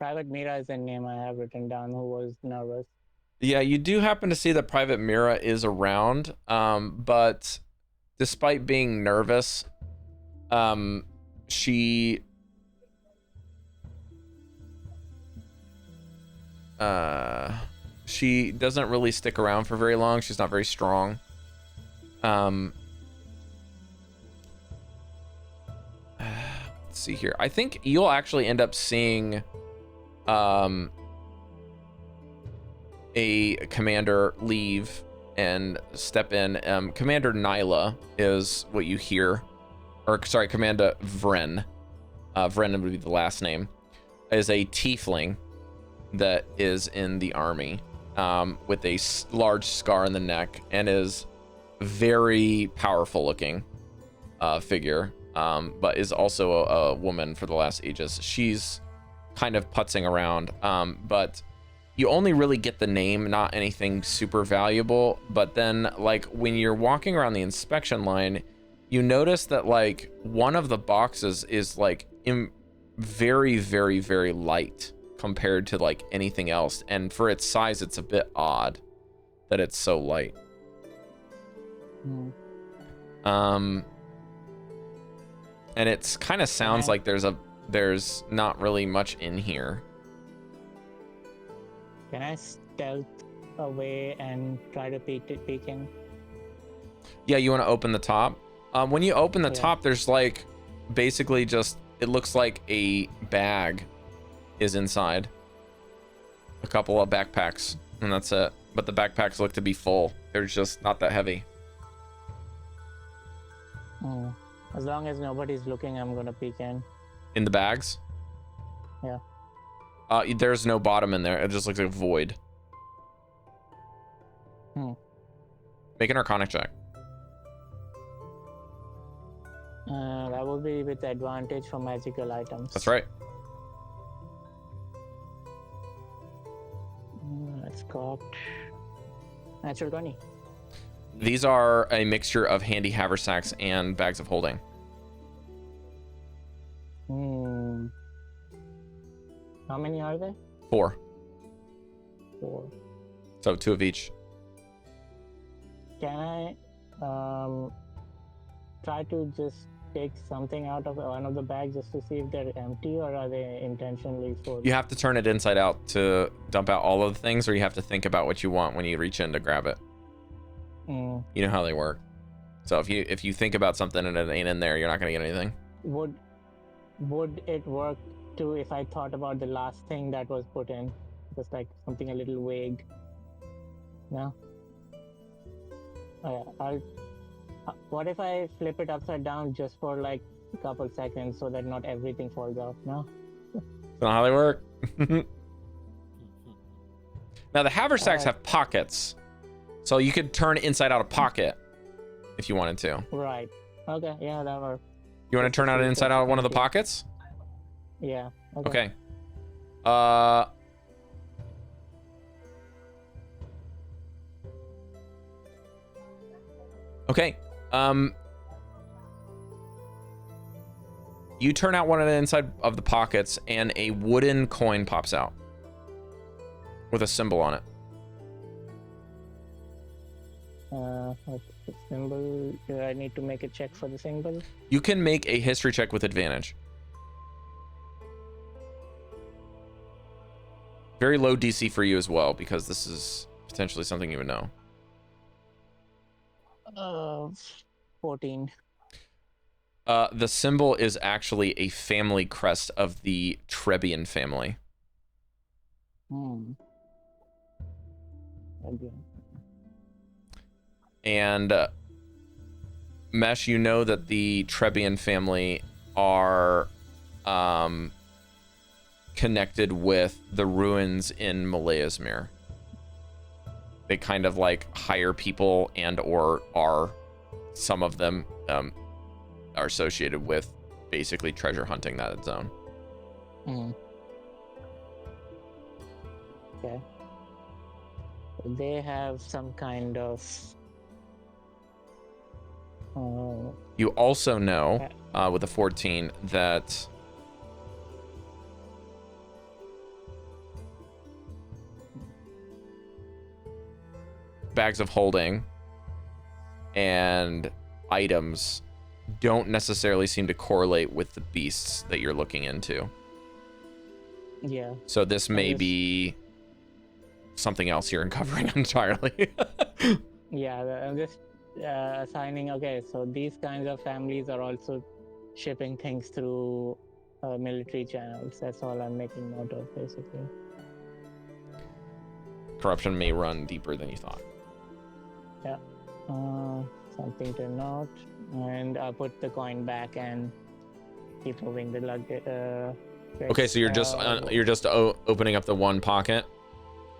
Private Mira is a name I have written down who was nervous. Yeah, you do happen to see that Private Mira is around, but despite being nervous, she doesn't really stick around for very long. She's not very strong. Let's see here. I think you'll actually end up seeing a commander leave and step in. Commander Nyla is what you hear, or sorry, Commander Vren. Vren would be the last name. Is a tiefling that is in the army, with a large scar on the neck, and is very powerful looking figure, but is also a woman for the last ages. She's kind of putzing around, but you only really get the name, not anything super valuable. But then, like, when you're walking around the inspection line, you notice that, like, one of the boxes is, like, very, very, very light compared to, like, anything else. And for its size, it's a bit odd that it's so light. And it's kind of sounds like there's not really much in here. Can I stealth away and try to peek in? Yeah, you want to open the top? When you open the top, there's like basically just, it looks like a bag is inside. A couple of backpacks, and that's it. But the backpacks look to be full. They're just not that heavy. As long as nobody's looking, I'm gonna peek in. In the bags? Yeah. There's no bottom in there. It just looks like a void. Make an Arcana check. That will be with advantage for magical items. That's right. Let's got natural 20. These are a mixture of handy haversacks and bags of holding. How many are there? 4. 4. So 2 of each. Can I try to just take something out of one of the bags just to see if they're empty, or are they intentionally full? You have to turn it inside out to dump out all of the things, or you have to think about what you want when you reach in to grab it. You know how they work. So if you think about something and it ain't in there, you're not gonna get anything. Would it work too if I thought about the last thing that was put in? Just like something a little vague. No? What if I flip it upside down just for like a couple seconds so that not everything falls off? No? That's not how they work. Now the haversacks have pockets, so you could turn inside out a pocket if you wanted to. Right. Okay. Yeah, that works. You want to turn out inside out one of the pockets? Yeah. Okay. Okay. You turn out one of the inside of the pockets, and a wooden coin pops out with a symbol on it. What's the symbol? Do I need to make a check for the symbol? You can make a history check with advantage. Very low DC for you as well, because this is potentially something you would know. 14. The symbol is actually a family crest of the Trebian family. And Mesh, you know that the Trebian family are connected with the ruins in Meshadieme. They kind of like hire people, and or are, some of them are associated with basically treasure hunting that zone. Okay. They have some kind of you also know with a 14 that bags of holding and items don't necessarily seem to correlate with the beasts that you're looking into. Yeah. So this may be something else you're uncovering entirely. Yeah, I'm just assigning. Okay, so these kinds of families are also shipping things through military channels. That's all I'm making note of, basically. Corruption may run deeper than you thought. Yeah. Something to note, and I'll put the coin back and keep moving the luggage. Okay, so you're just opening up the one pocket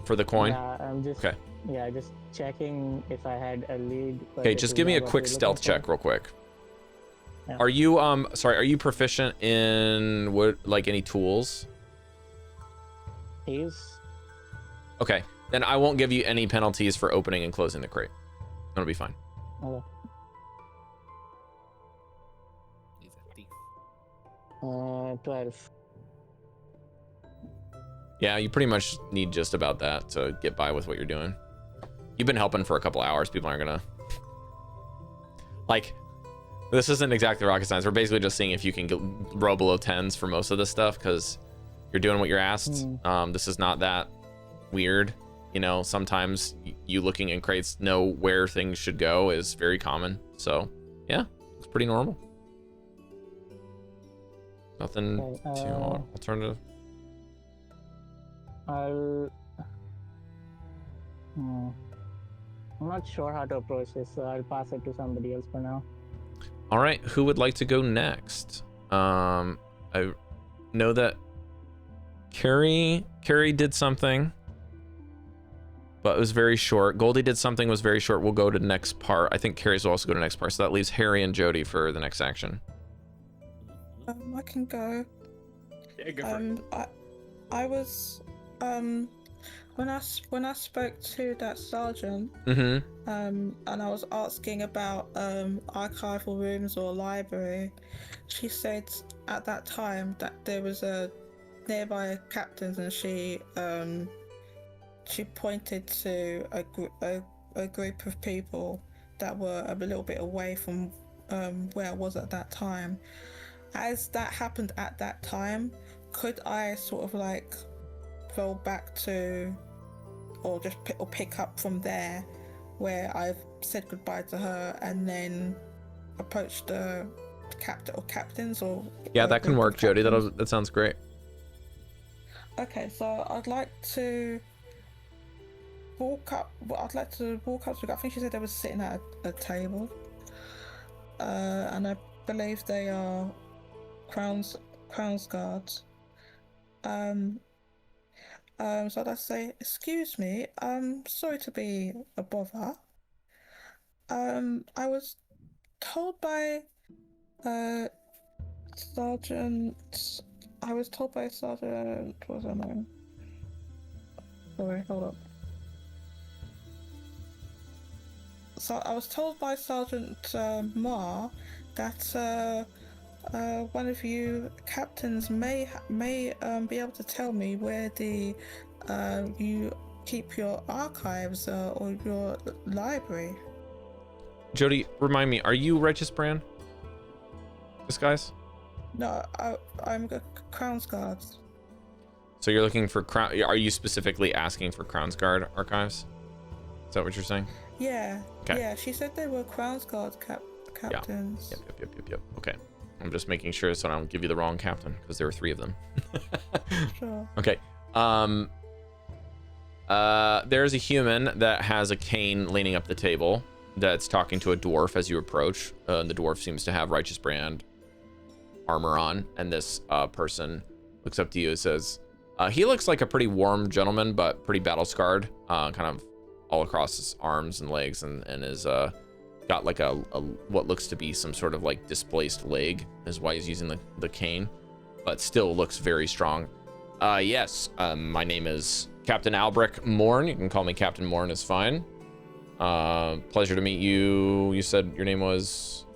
for the coin. Yeah, I'm just. Okay. Yeah, just checking if I had a lead. Okay, just give me a quick stealth check real quick. Yeah. Are you sorry, are you proficient in like any tools? Keys. Okay, then I won't give you any penalties for opening and closing the crate. That'll be fine. Okay. He's a thief. 12. Yeah, you pretty much need just about that to get by with what you're doing. You've been helping for a couple hours. People aren't gonna like. This isn't exactly rocket science. We're basically just seeing if you can roll below 10s for most of this stuff because you're doing what you're asked. This is not that weird. You know, sometimes you looking in crates know where things should go is very common. So yeah, it's pretty normal. Nothing too alternative. I'm not sure how to approach this, so I'll pass it to somebody else for now. All right, who would like to go next? I know that Cari did something, but it was very short. Goldy did something, was very short. We'll go to next part. I think Cari's will also go to next part, so that leaves Harry and Jody for the next action. I can go. Yeah, go for it. I was when I spoke to that sergeant, and I was asking about archival rooms or library, she said at that time that there was a nearby captain's, and she pointed to a group of people that were a little bit away from where I was at that time. As that happened at that time, could I sort of like roll back to, or just pick up from there where I've said goodbye to her and then approach the captain or captains? Or yeah, that can work, Jody. That sounds great. Okay, so I'd like to walk up. I think she said they were sitting at a table, and I believe they are Crown's guards. So I'd say, excuse me, sorry to be a bother. I was told by Sergeant. What was her name? Sorry, hold up. So I was told by Sergeant Ma that one of you captains may be able to tell me where you keep your archives or your library. Jody, remind me, are you Righteous Brand? Disguise? No, I'm Crown's Guards. So you're looking for Crown? Are you specifically asking for Crown's Guard archives? Is that what you're saying? Yeah. Okay. Yeah, she said they were Crown's Guard captains. Yep. Okay. I'm just making sure so I don't give you the wrong captain because there were 3 of them. Sure. Okay. There's a human that has a cane leaning up the table that's talking to a dwarf as you approach. The dwarf seems to have Righteous Brand armor on, and this person looks up to you and says, he looks like a pretty warm gentleman, but pretty battle scarred, kind of all across his arms and legs, and is got like a what looks to be some sort of like displaced leg is why he's using the cane, but still looks very strong. Yes, my name is Captain Albrecht Morn. You can call me Captain Morn, is fine. Pleasure to meet you. You said your name was?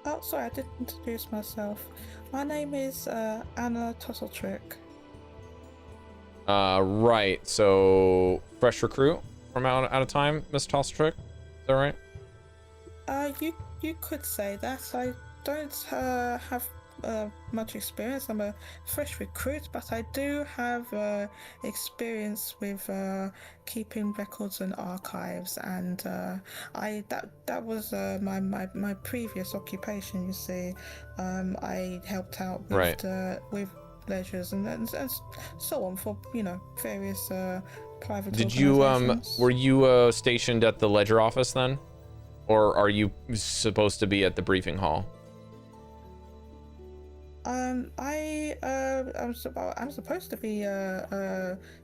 Oh, sorry, I didn't introduce myself. My name is Anna Tusseltrick. Right, so fresh recruit? from out of time, Miss Tosstrick? Is that right? You could say that. I don't have much experience. I'm a fresh recruit, but I do have experience with keeping records and archives, and that was my previous occupation. You see, I helped out with with ledgers and so on for various private. Did you were you stationed at the ledger office then, or are you supposed to be at the briefing hall? I'm supposed to be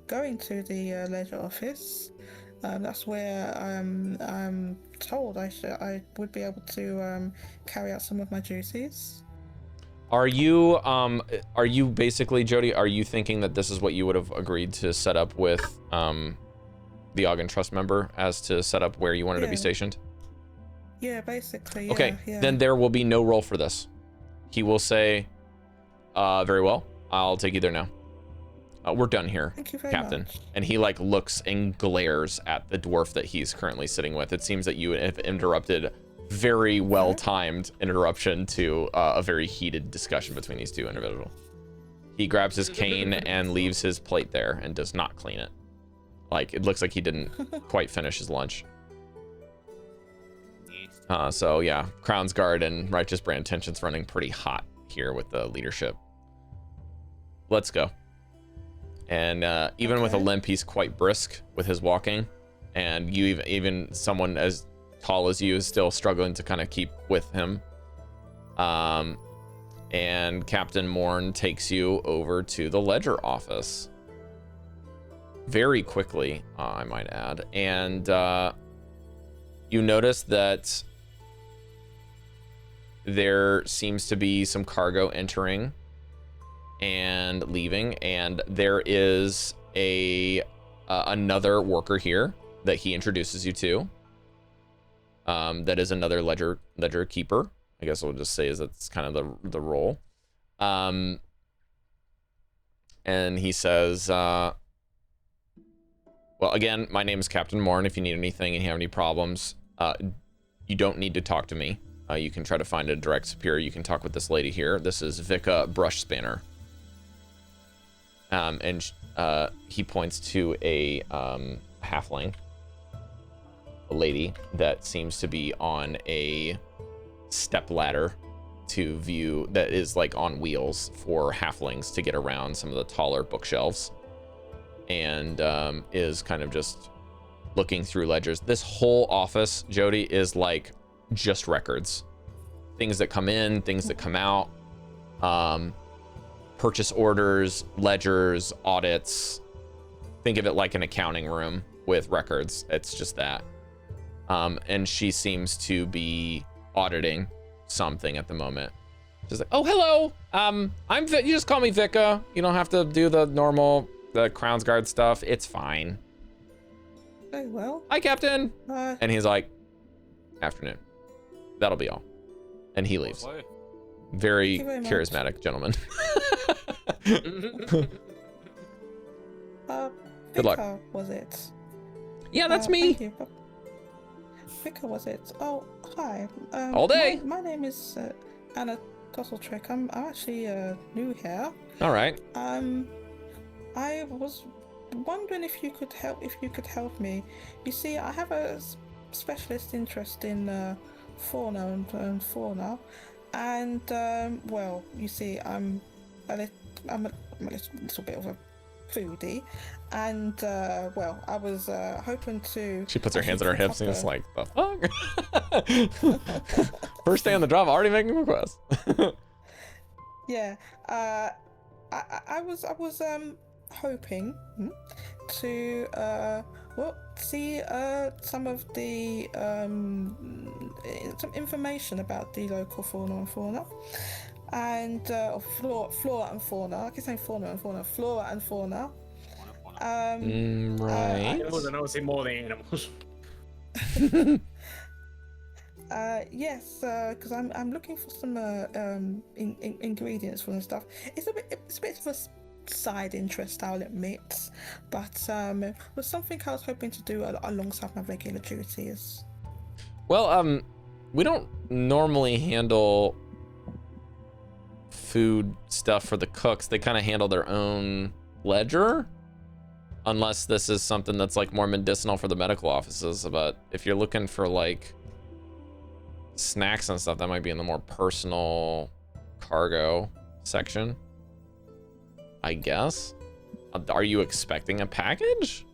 going to the ledger office. That's where I'm told I would be able to carry out some of my duties. Are you basically, Jody, are you thinking that this is what you would have agreed to set up with the Ogden Trust member as to set up where you wanted to be stationed? Yeah, basically. Yeah, okay, yeah. Then there will be no roll for this. He will say, very well, I'll take you there now. We're done here, Thank you very Captain. much. And he like looks and glares at the dwarf that he's currently sitting with. It seems that you have interrupted very well-timed interruption to a very heated discussion between these two individuals. He grabs his cane and leaves his plate there and does not clean it. Like, it looks like he didn't quite finish his lunch. So yeah, Crown's Guard and Righteous Brand tension's running pretty hot here with the leadership. Let's go. And even with a limp, he's quite brisk with his walking. And you even someone as tall as you is still struggling to kind of keep with him. And Captain Morn takes you over to the ledger office. Very quickly, I might add. And you notice that there seems to be some cargo entering and leaving, and there is another worker here that he introduces you to. That is another ledger keeper. I guess we'll just say that's kind of the role. And he says, well, again, my name is Captain Morn. If you need anything and you have any problems, you don't need to talk to me. You can try to find a direct superior. You can talk with this lady here. This is Vika Brushspanner. And he points to a halfling, a lady that seems to be on a step ladder to view, that is like on wheels for halflings to get around some of the taller bookshelves, and is kind of just looking through ledgers. This whole office, Jody, is like just records, things that come in, things that come out, purchase orders, ledgers, audits. Think of it like an accounting room with records. It's just that. And she seems to be auditing something at the moment. She's like, oh, hello. You just call me Vika. You don't have to do the normal, the Crown's Guard stuff. It's fine. Very well. Hi, Captain. And he's like, afternoon. That'll be all. And he leaves. Very charismatic gentleman. Good luck. Was it? Yeah, that's me. Thank you. Vika, was it? Oh, hi. All day. My name is Anna Tosseltrick. I'm actually new here. All right. I was wondering if you could help me. You see, I have a specialist interest in fauna and fauna, and well, you see, I'm a little bit of a foodie, and well, I was hoping to. She puts her hands on her hips and it's like, the fuck? First day on the job, already making requests. Yeah, I was hoping to well, see some of the some information about the local fauna and flora and fauna. I keep saying fauna and fauna. Flora and fauna. Right. Animals are obviously more than animals. Yes, because I'm looking for some ingredients for the stuff. It's a bit of a side interest, I'll admit, but was something I was hoping to do alongside my regular duties. Well, we don't normally handle food stuff for the cooks. They kind of handle their own ledger, unless this is something that's like more medicinal for the medical offices. But if you're looking for like snacks and stuff, that might be in the more personal cargo section, I guess. Are you expecting a package?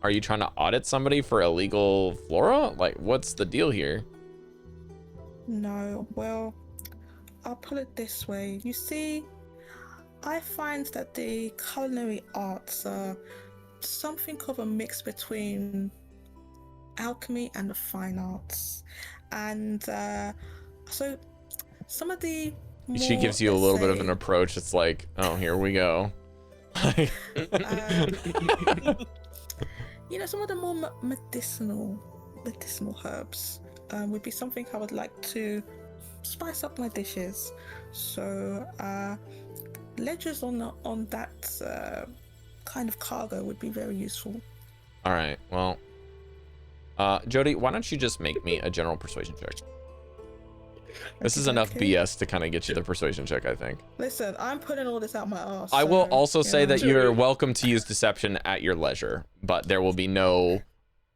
Are you trying to audit somebody for illegal flora? Like, what's the deal here? No, well, I'll put it this way. You see, I find that the culinary arts are something of a mix between alchemy and the fine arts. And so some of the She more, gives you a little bit of an say, approach. It's like, oh, here we go. you know, some of the more medicinal herbs would be something I would like to spice up my dishes. So ledgers on that kind of cargo would be very useful. All right, well, Jody, why don't you just make me a general persuasion check? This is enough BS to kind of get you the persuasion check, I think. Listen, I'm putting all this out my ass. I will so, also say that Jody, you're welcome to use deception at your leisure, but there will be no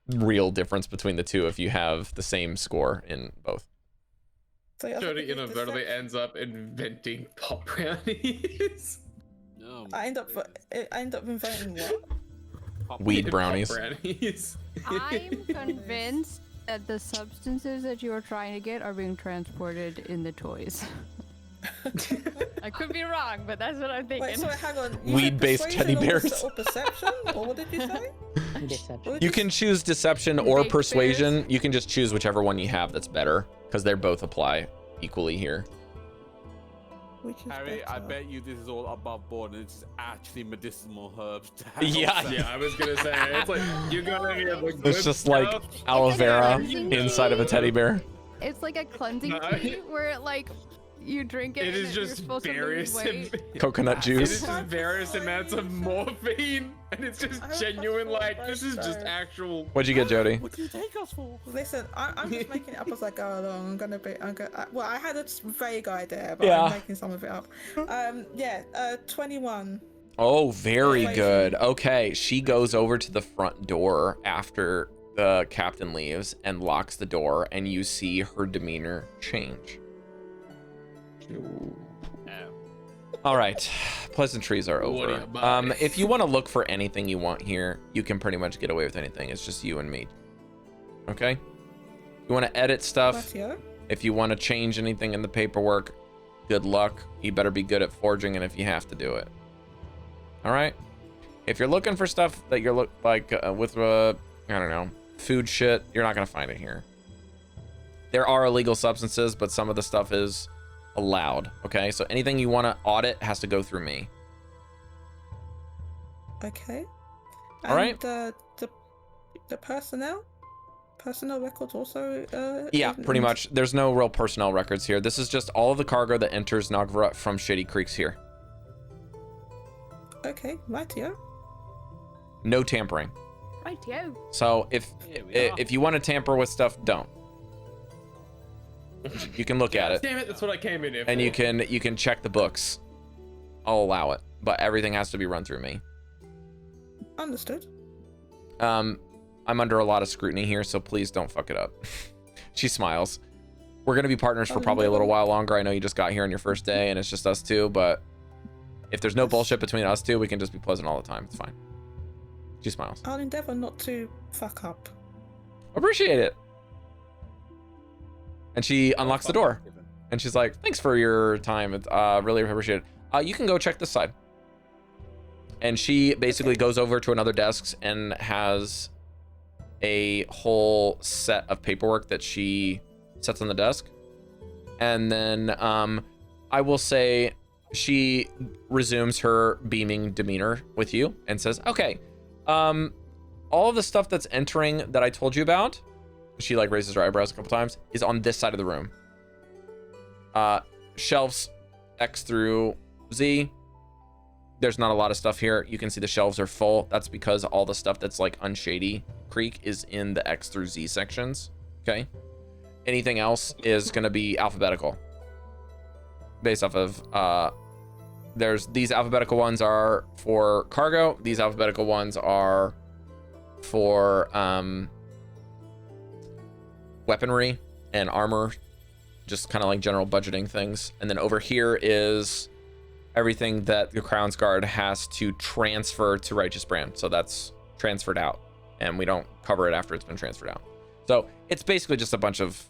real difference between the two if you have the same score in both. So yeah, Jody inadvertently ends up inventing pop brownies. No, I end up inventing what? Weed brownies. Pop brownies. I'm convinced that the substances that you are trying to get are being transported in the toys. I could be wrong, but that's what I'm thinking. Wait, so hang on. Weed-based teddy bears. Or perception? Or what did you say? Deception. You can choose deception or Baked persuasion. bears. You can just choose whichever one you have that's better, because they both apply equally here. Which is Harry, I better? bet you this is all above board and it's actually medicinal herbs. To help Yeah. them. Yeah, I was gonna say it's like you gotta get the good It's just like stuff. aloe It's like vera cleansing inside of a teddy bear. It's like a cleansing No. tea where it, like you drink it, It and is you're just supposed to lose various weight. Coconut It is juice. just various amounts of morphine, and it's just I would genuine. prefer Like this is just both. actual. What'd you get, Jody? What do you take us for? Listen, I'm just making it up as I go along. Well, I had a vague idea, but Yeah. I'm making some of it up. 21. Oh, very Persuasion. good. Okay, she goes over to the front door after the captain leaves and locks the door, and you see her demeanor change. All right, pleasantries are What over. do you buy? If you want to look for anything you want here, you can pretty much get away with anything. It's just you and me. Okay? You want to edit stuff? Ratio. If you want to change anything in the paperwork, good luck. You better be good at forging, and if you have to do it. All right? If you're looking for stuff that you're I don't know, food shit, you're not going to find it here. There are illegal substances, but some of the stuff is allowed, okay? So anything you want to audit has to go through me. Okay. All right. And the personnel records also. Yeah, pretty much. There's no real personnel records here. This is just all of the cargo that enters Nagvara from Shady Creeks here. Okay, rightio. No tampering. Rightio. So if you want to tamper with stuff, don't. You can look at it, Damn it! That's what I came in here and for. you can check the books. I'll allow it, but everything has to be run through me. Understood. I'm under a lot of scrutiny here, so please don't fuck it up. She smiles. We're gonna be partners for probably a little while longer. I know you just got here on your first day, and it's just us two, but if there's no bullshit between us two, we can just be pleasant all the time. It's fine. She smiles. I'll endeavor not to fuck up. Appreciate it. And she unlocks the door, and she's like, "Thanks for your time. It's really appreciate it. You can go check this side." And she basically goes over to another desk and has a whole set of paperwork that she sets on the desk. And then I will say she resumes her beaming demeanor with you and says, "Okay, all of the stuff that's entering that I told you about," she like raises her eyebrows a couple times, "is on this side of the room. Shelves X through Z, there's not a lot of stuff here. You can see the shelves are full. That's because all the stuff that's like Unshady Creek is in the X through Z sections. Okay. Anything else is going to be alphabetical. Based off of, there's these alphabetical ones are for cargo. These alphabetical ones are for weaponry and armor, just kind of like general budgeting things. And then over here is everything that the Crown's Guard has to transfer to Righteous Brand. So that's transferred out, and we don't cover it after it's been transferred out. So it's basically just a bunch of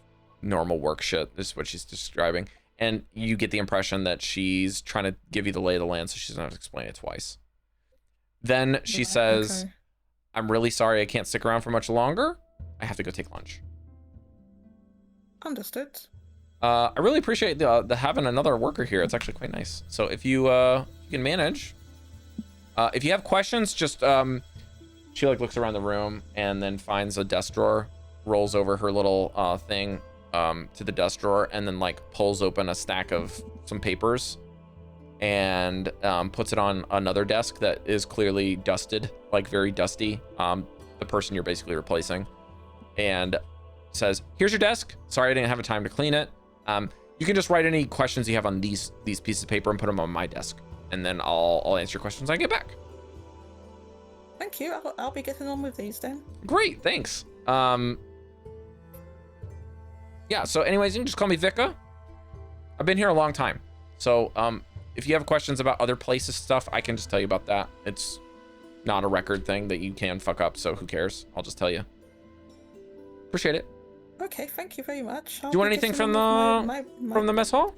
normal work shit. This is what she's describing. And you get the impression that she's trying to give you the lay of the land, so she's not to explain it twice. Then she says, okay. I'm really sorry I can't stick around for much longer. I have to go take lunch. Understood. I really appreciate the having another worker here. It's actually quite nice. So if you can manage, if you have questions, just she like looks around the room and then finds a desk drawer, rolls over her little thing to the desk drawer, and then like pulls open a stack of some papers and puts it on another desk that is clearly dusted, like very dusty. The person you're basically replacing, and says, here's your desk. Sorry I didn't have time to clean it. You can just write any questions you have on these pieces of paper and put them on my desk, and then I'll answer your questions when I get back. Thank you. I'll be getting on with these then. Great, thanks. Yeah, so anyways, you can just call me Vika. I've been here a long time. So if you have questions about other places stuff, I can just tell you about that. It's not a record thing that you can fuck up, so who cares? I'll just tell you. Appreciate it. Okay, thank you very much. Do you want anything from the mess hall?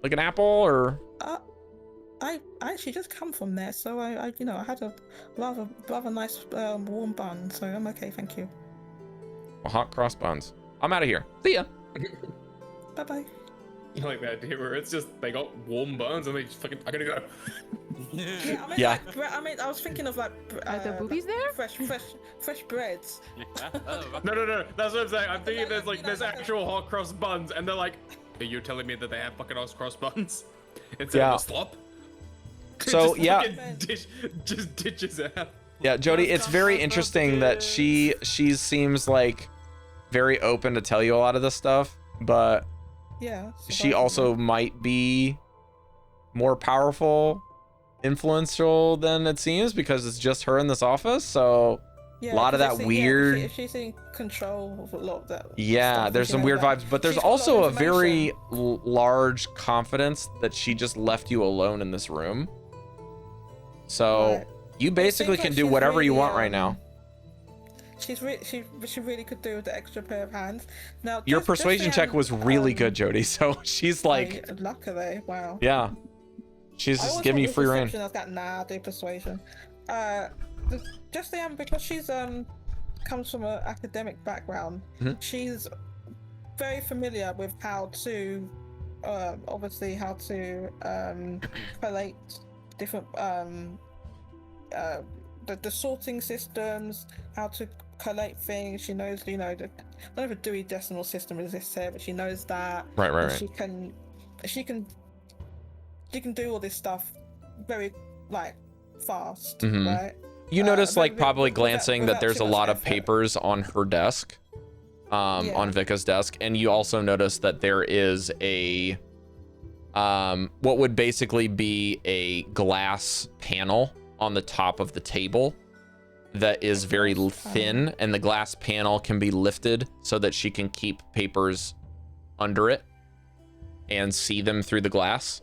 Like an apple or? I actually just come from there, so I you know, I had a rather nice warm bun, so I'm okay, thank you. Well, hot cross buns. I'm out of here. See ya. Bye bye. I like that idea where it's just they got warm buns and they just fucking I gotta go. Yeah, I mean, yeah. Like, I mean, I was thinking of like are the boobies there? Fresh breads. No. That's what I'm saying. I'm thinking there's like there's actual hot cross buns, and they're like, are you telling me that they have fucking hot cross buns instead of a slop? So just just ditches out. Yeah, Jody, it's very interesting that she seems like very open to tell you a lot of this stuff, but yeah, she also might be more powerful, influential than it seems, because it's just her in this office. So a lot of that weird. If she's in control of a lot of that. Yeah, stuff, there's some weird vibes, but there's also a very information. large confidence that she just left you alone in this room. So Right. you basically seems can like do she's whatever you really, want right now. She really could do with the extra pair of hands. Now Your just persuasion check was really good, Jody. So she's like, luckily, wow. yeah, she's just giving you free reign. I was like, nah, I'll do persuasion. Just because she's comes from an academic background, she's very familiar with how to obviously how to collate different the sorting systems, how to collate things. She knows, you know, I don't know if a Dewey Decimal System exists here, but she knows that. Right. She can do all this stuff very like fast, right? You notice, like, probably without- glancing that without there's a too much lot of effort. papers on her desk, on Vika's desk, and you also notice that there is a what would basically be a glass panel on the top of the table that is very thin, and the glass panel can be lifted so that she can keep papers under it and see them through the glass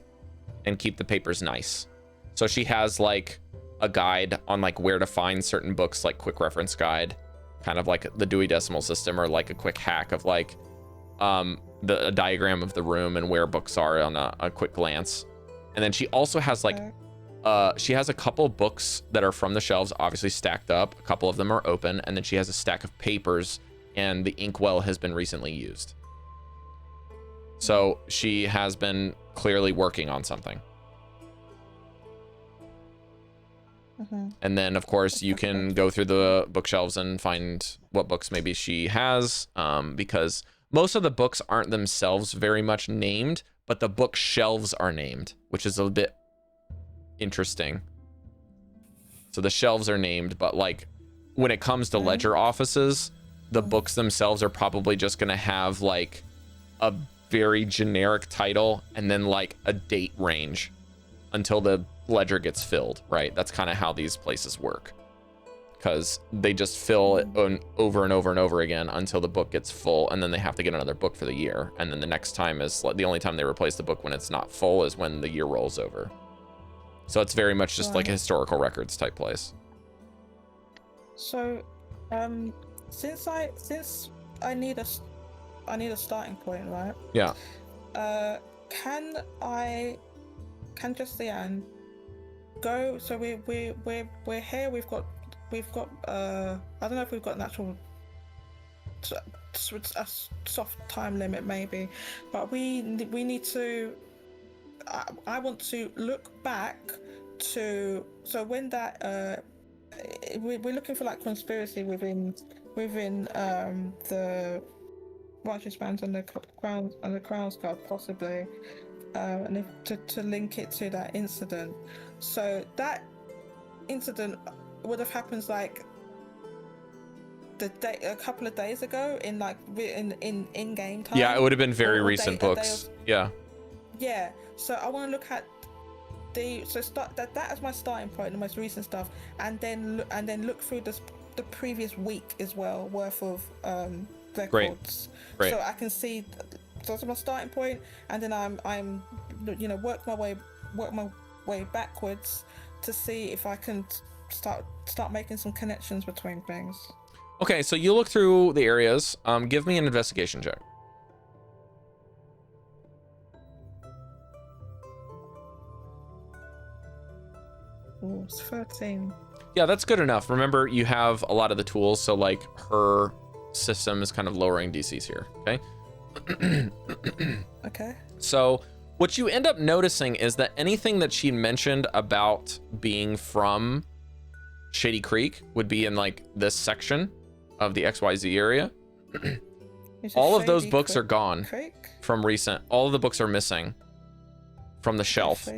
and keep the papers nice. So she has like a guide on like where to find certain books, like quick reference guide, kind of like the Dewey Decimal System, or like a quick hack of like a diagram of the room and where books are on a quick glance. And then she also has like she has a couple books that are from the shelves, obviously stacked up. A couple of them are open, and then she has a stack of papers, and the inkwell has been recently used. So she has been clearly working on something. And then, of course, you can go through the bookshelves and find what books maybe she has, because most of the books aren't themselves very much named, but the bookshelves are named, which is a bit interesting. So the shelves are named, but like when it comes to ledger offices, the books themselves are probably just going to have like a very generic title and then like a date range until the ledger gets filled, right? That's kind of how these places work, because they just fill it over and over and over again until the book gets full, and then they have to get another book for the year, and then the next time is like the only time they replace the book when it's not full is when the year rolls over. So it's very much just like a historical records type place. So, since I need a starting point, right? Yeah. Can Justine go? So we're here. We've got. I don't know if we've got an actual a soft time limit, maybe, but we need to. I want to look back to when that we're looking for like conspiracy within the righteous bands and the Crown's Guard, possibly, and to link it to that incident. So that incident would have happened like a couple of days ago in like in game time. Yeah, it would have been very recent books. Yeah. Yeah. So I want to look at start that as my starting point, the most recent stuff, and then look through the previous week as well worth of records. Great. So I can see that's my starting point, and then I'm work my way backwards to see if I can start making some connections between things. Okay, so you look through the areas. Give me an investigation check. Ooh, it's 13. Yeah, that's good enough. Remember, you have a lot of the tools, so like her system is kind of lowering DCs here, okay? Okay. So what you end up noticing is that anything that she mentioned about being from Shady Creek would be in like this section of the XYZ area. All of those books are gone from recent. All of the books are missing from the shelf.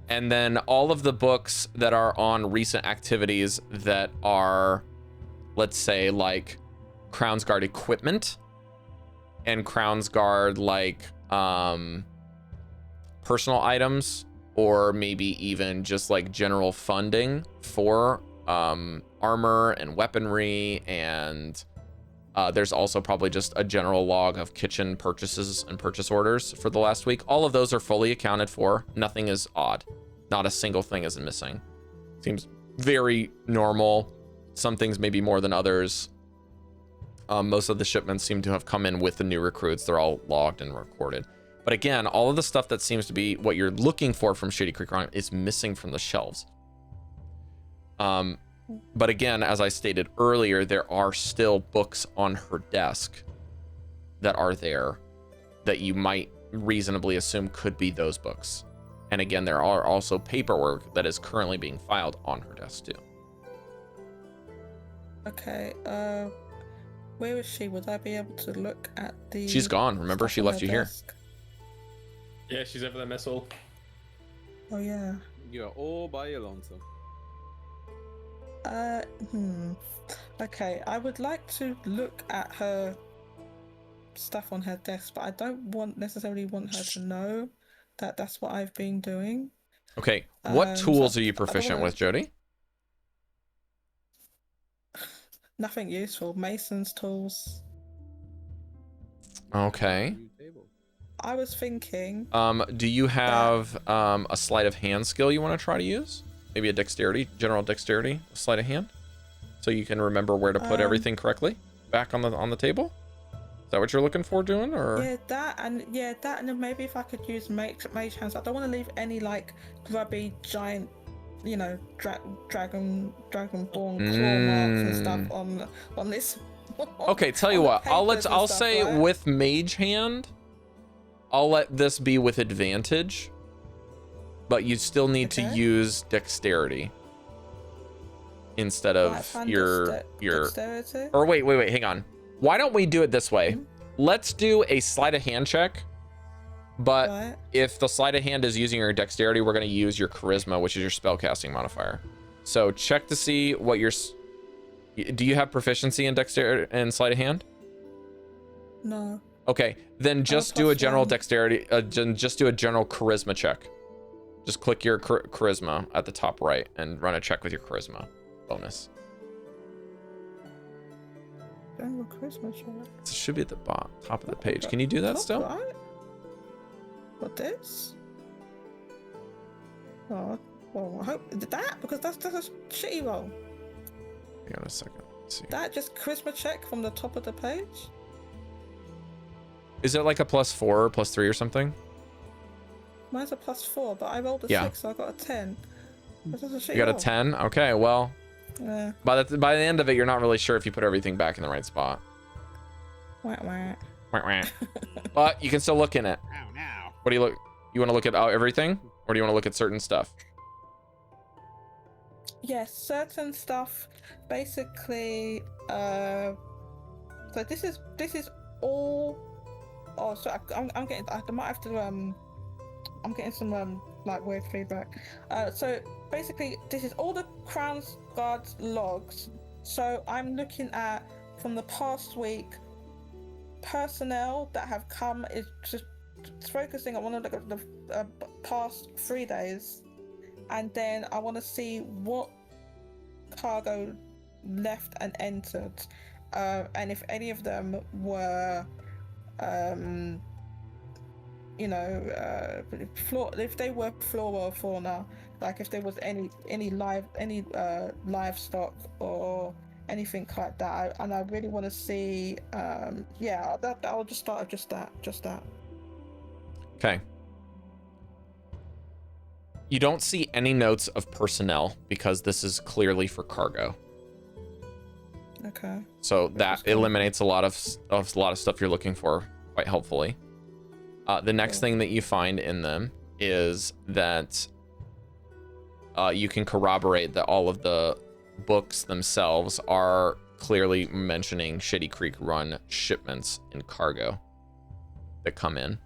And then all of the books that are on recent activities that are, let's say, like Crown's Guard equipment and Crown's Guard like personal items, or maybe even just like general funding for armor and weaponry, and there's also probably just a general log of kitchen purchases and purchase orders for the last week. All of those are fully accounted for. Nothing is odd. Not a single thing is missing. Seems very normal. Some things maybe more than others. Most of the shipments seem to have come in with the new recruits. They're all logged and recorded. But again, all of the stuff that seems to be what you're looking for from Shady Creek Run is missing from the shelves. But again, as I stated earlier, there are still books on her desk that are there that you might reasonably assume could be those books. And again, there are also paperwork that is currently being filed on her desk too. Okay, where is she? Would I be able to look at the... She's gone. Remember, she left you here. Yeah, she's over the mess hall. Oh, yeah. You're all by your lonesome. Okay, I would like to look at her stuff on her desk, but I don't necessarily want her to know that that's what I've been doing. Okay, what tools are you proficient with, Jody? Nothing useful. Mason's tools. Okay. I was thinking... do you have a sleight of hand skill you want to try to use? Maybe a dexterity, general dexterity, a sleight of hand? So you can remember where to put everything correctly back on the table? Is that what you're looking for doing, or? Yeah, that, and then maybe if I could use mage hands. I don't want to leave any like grubby giant, dragonborn claw marks and stuff on this. Okay, tell you what, I'll say right? With mage hand, I'll let this be with advantage, but you still need to use dexterity instead of your dexterity? Or wait, hang on. Why don't we do it this way? Let's do a sleight of hand check, but if the sleight of hand is using your dexterity, we're going to use your charisma, which is your spellcasting modifier. So check to see what your. Do you have proficiency in dexterity and sleight of hand? No. Okay, then just do a general +1. dexterity. Just do a general charisma check. Just click your charisma at the top right and run a check with your charisma bonus. General charisma check. It should be at the top of the page. Can you do that Top still? right? What this? Oh, well, I hope did that because that's a shitty roll. Hang on a second. Let's see. That just charisma check from the top of the page. Is it like a +4 or +3 or something? Mine's a +4, but I rolled a 6, so I got a 10. This is a shitty You got a roll. 10? Okay, well, Yeah. by the end of it, you're not really sure if you put everything back in the right spot. Wah, wah. Wah, wah. But you can still look in it. Oh, now. What do you look? You want to look at everything, or do you want to look at certain stuff? Yes, certain stuff. Basically, so this is all. Oh, so I'm getting. I might have to. I'm getting some like weird feedback. So basically, this is all the Crown Guard's logs. So I'm looking at from the past week personnel that have come. Is just focusing. I want to look at the past 3 days, and then I want to see what cargo left and entered, and if any of them were, if they were flora or fauna, like if there was any livestock or anything like that. And I really want to see, I'll just start with just that. Okay. You don't see any notes of personnel because this is clearly for cargo. Okay. So that eliminates a lot of stuff you're looking for quite helpfully. The next thing that you find in them is that you can corroborate that all of the books themselves are clearly mentioning Shady Creek Run shipments in cargo that come in.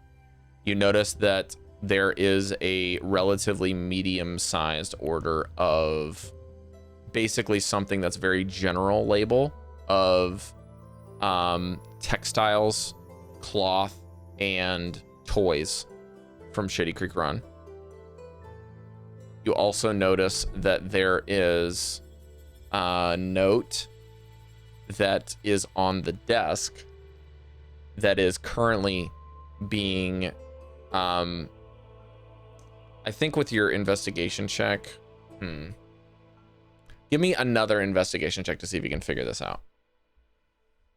You notice that there is a relatively medium-sized order of basically something that's very general label of textiles, cloth, and toys from Shady Creek Run. You also notice that there is a note that is on the desk that is currently being I think with your investigation check, give me another investigation check to see if you can figure this out,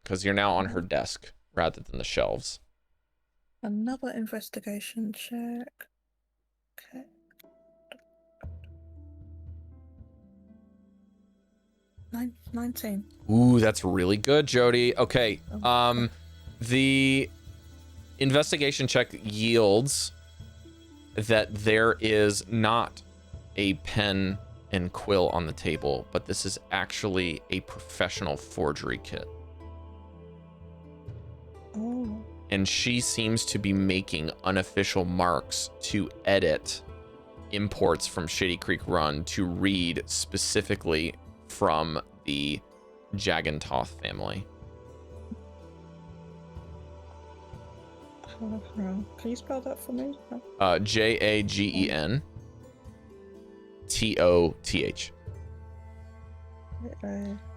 because you're now on her desk rather than the shelves. Another investigation check. Okay. 19. Ooh, that's really good, Jody. Okay. The investigation check yields that there is not a pen and quill on the table, but this is actually a professional forgery kit. Oh. And she seems to be making unofficial marks to edit imports from Shady Creek Run to read specifically from the Jagantoth family. Can you spell that for me? Jagentoth.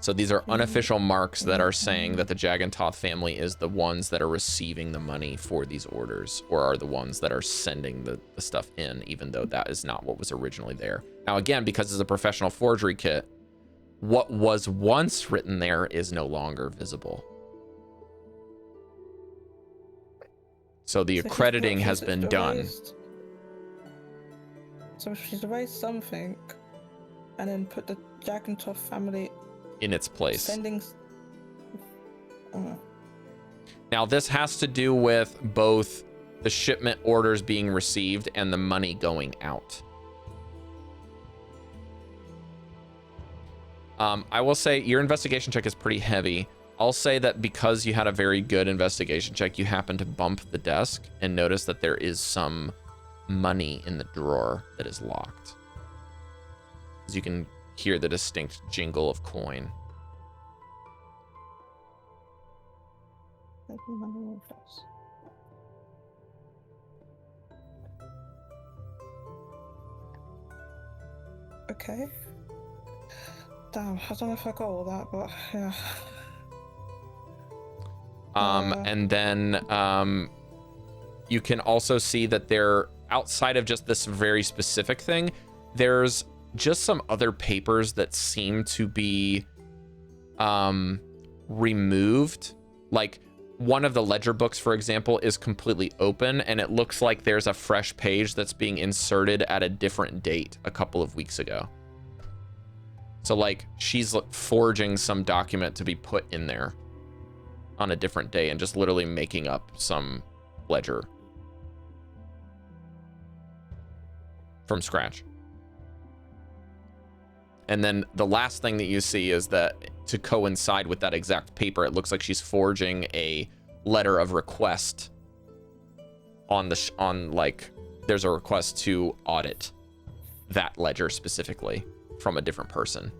So these are unofficial marks that are saying that the Jagantoth family is the ones that are receiving the money for these orders, or are the ones that are sending the stuff in, even though that is not what was originally there. Now, again, because it's a professional forgery kit, what was once written there is no longer visible. So the accrediting has been done. So she's erased something and then put the Jagantoth family in its place. Sending. Now this has to do with both the shipment orders being received and the money going out. I will say your investigation check is pretty heavy. I'll say that because you had a very good investigation check, you happen to bump the desk and notice that there is some money in the drawer that is locked. As you can hear the distinct jingle of coin. Okay. Damn, I don't know if I got all that, but yeah. And then you can also see that there, outside of just this very specific thing, there's just some other papers that seem to be removed. Like one of the ledger books, for example, is completely open, and it looks like there's a fresh page that's being inserted at a different date a couple of weeks ago. So like she's forging some document to be put in there on a different day and just literally making up some ledger from scratch. And then the last thing that you see is that to coincide with that exact paper, it looks like she's forging a letter of request on the like there's a request to audit that ledger specifically from a different person.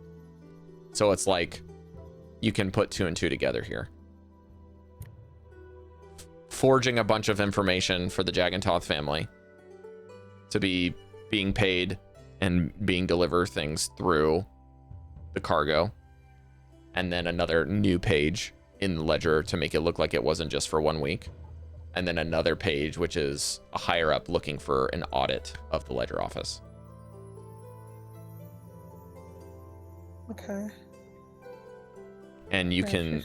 So it's like you can put 2 and 2 together here. Forging a bunch of information for the Jagantoth family to be being paid and being delivered things through the cargo, and then another new page in the ledger to make it look like it wasn't just for 1 week, and then another page which is a higher up looking for an audit of the ledger office. Okay. And you Yeah,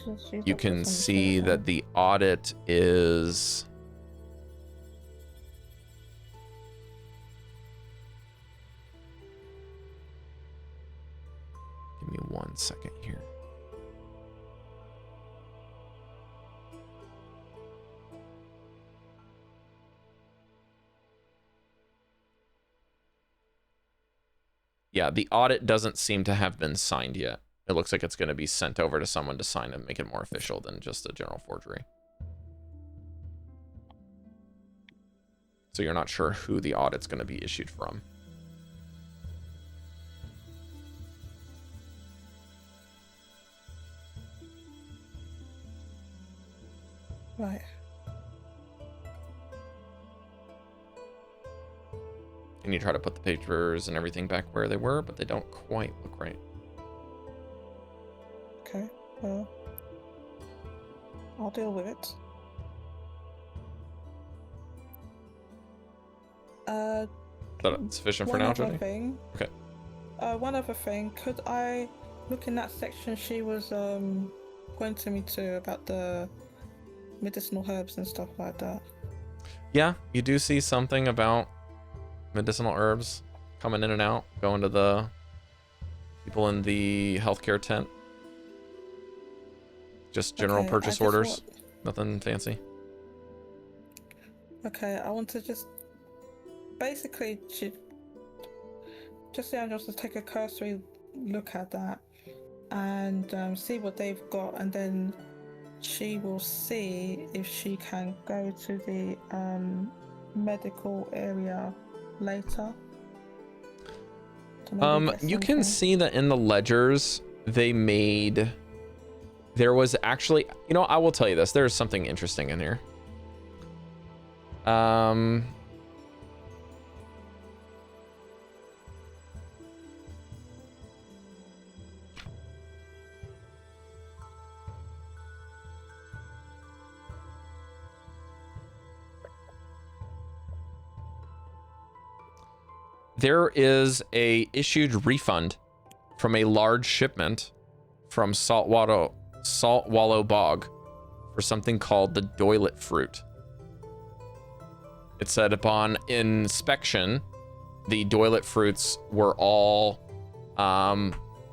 you can see that the audit is give me 1 second here. Yeah, the audit doesn't seem to have been signed yet. It looks like it's going to be sent over to someone to sign and make it more official than just a general forgery. So you're not sure who the audit's going to be issued from. Right. And you try to put the papers and everything back where they were, but they don't quite look right. Okay. Well, I'll deal with it. Is that sufficient for One now, other Jody? thing. Okay. One other thing. Could I look in that section she was pointing me to about the medicinal herbs and stuff like that? Yeah, you do see something about medicinal herbs coming in and out, going to the people in the healthcare tent. Just general Okay, purchase orders. Nothing fancy. Okay, I want to just basically just take a cursory look at that and see what they've got, and then she will see if she can go to the medical area later. You can see that in the ledgers they made. There was actually, you know, I will tell you this. There's something interesting in here. There is a issued refund from a large shipment from Salt Wallow Bog for something called the doilet fruit. It said upon inspection, the doilet fruits were all,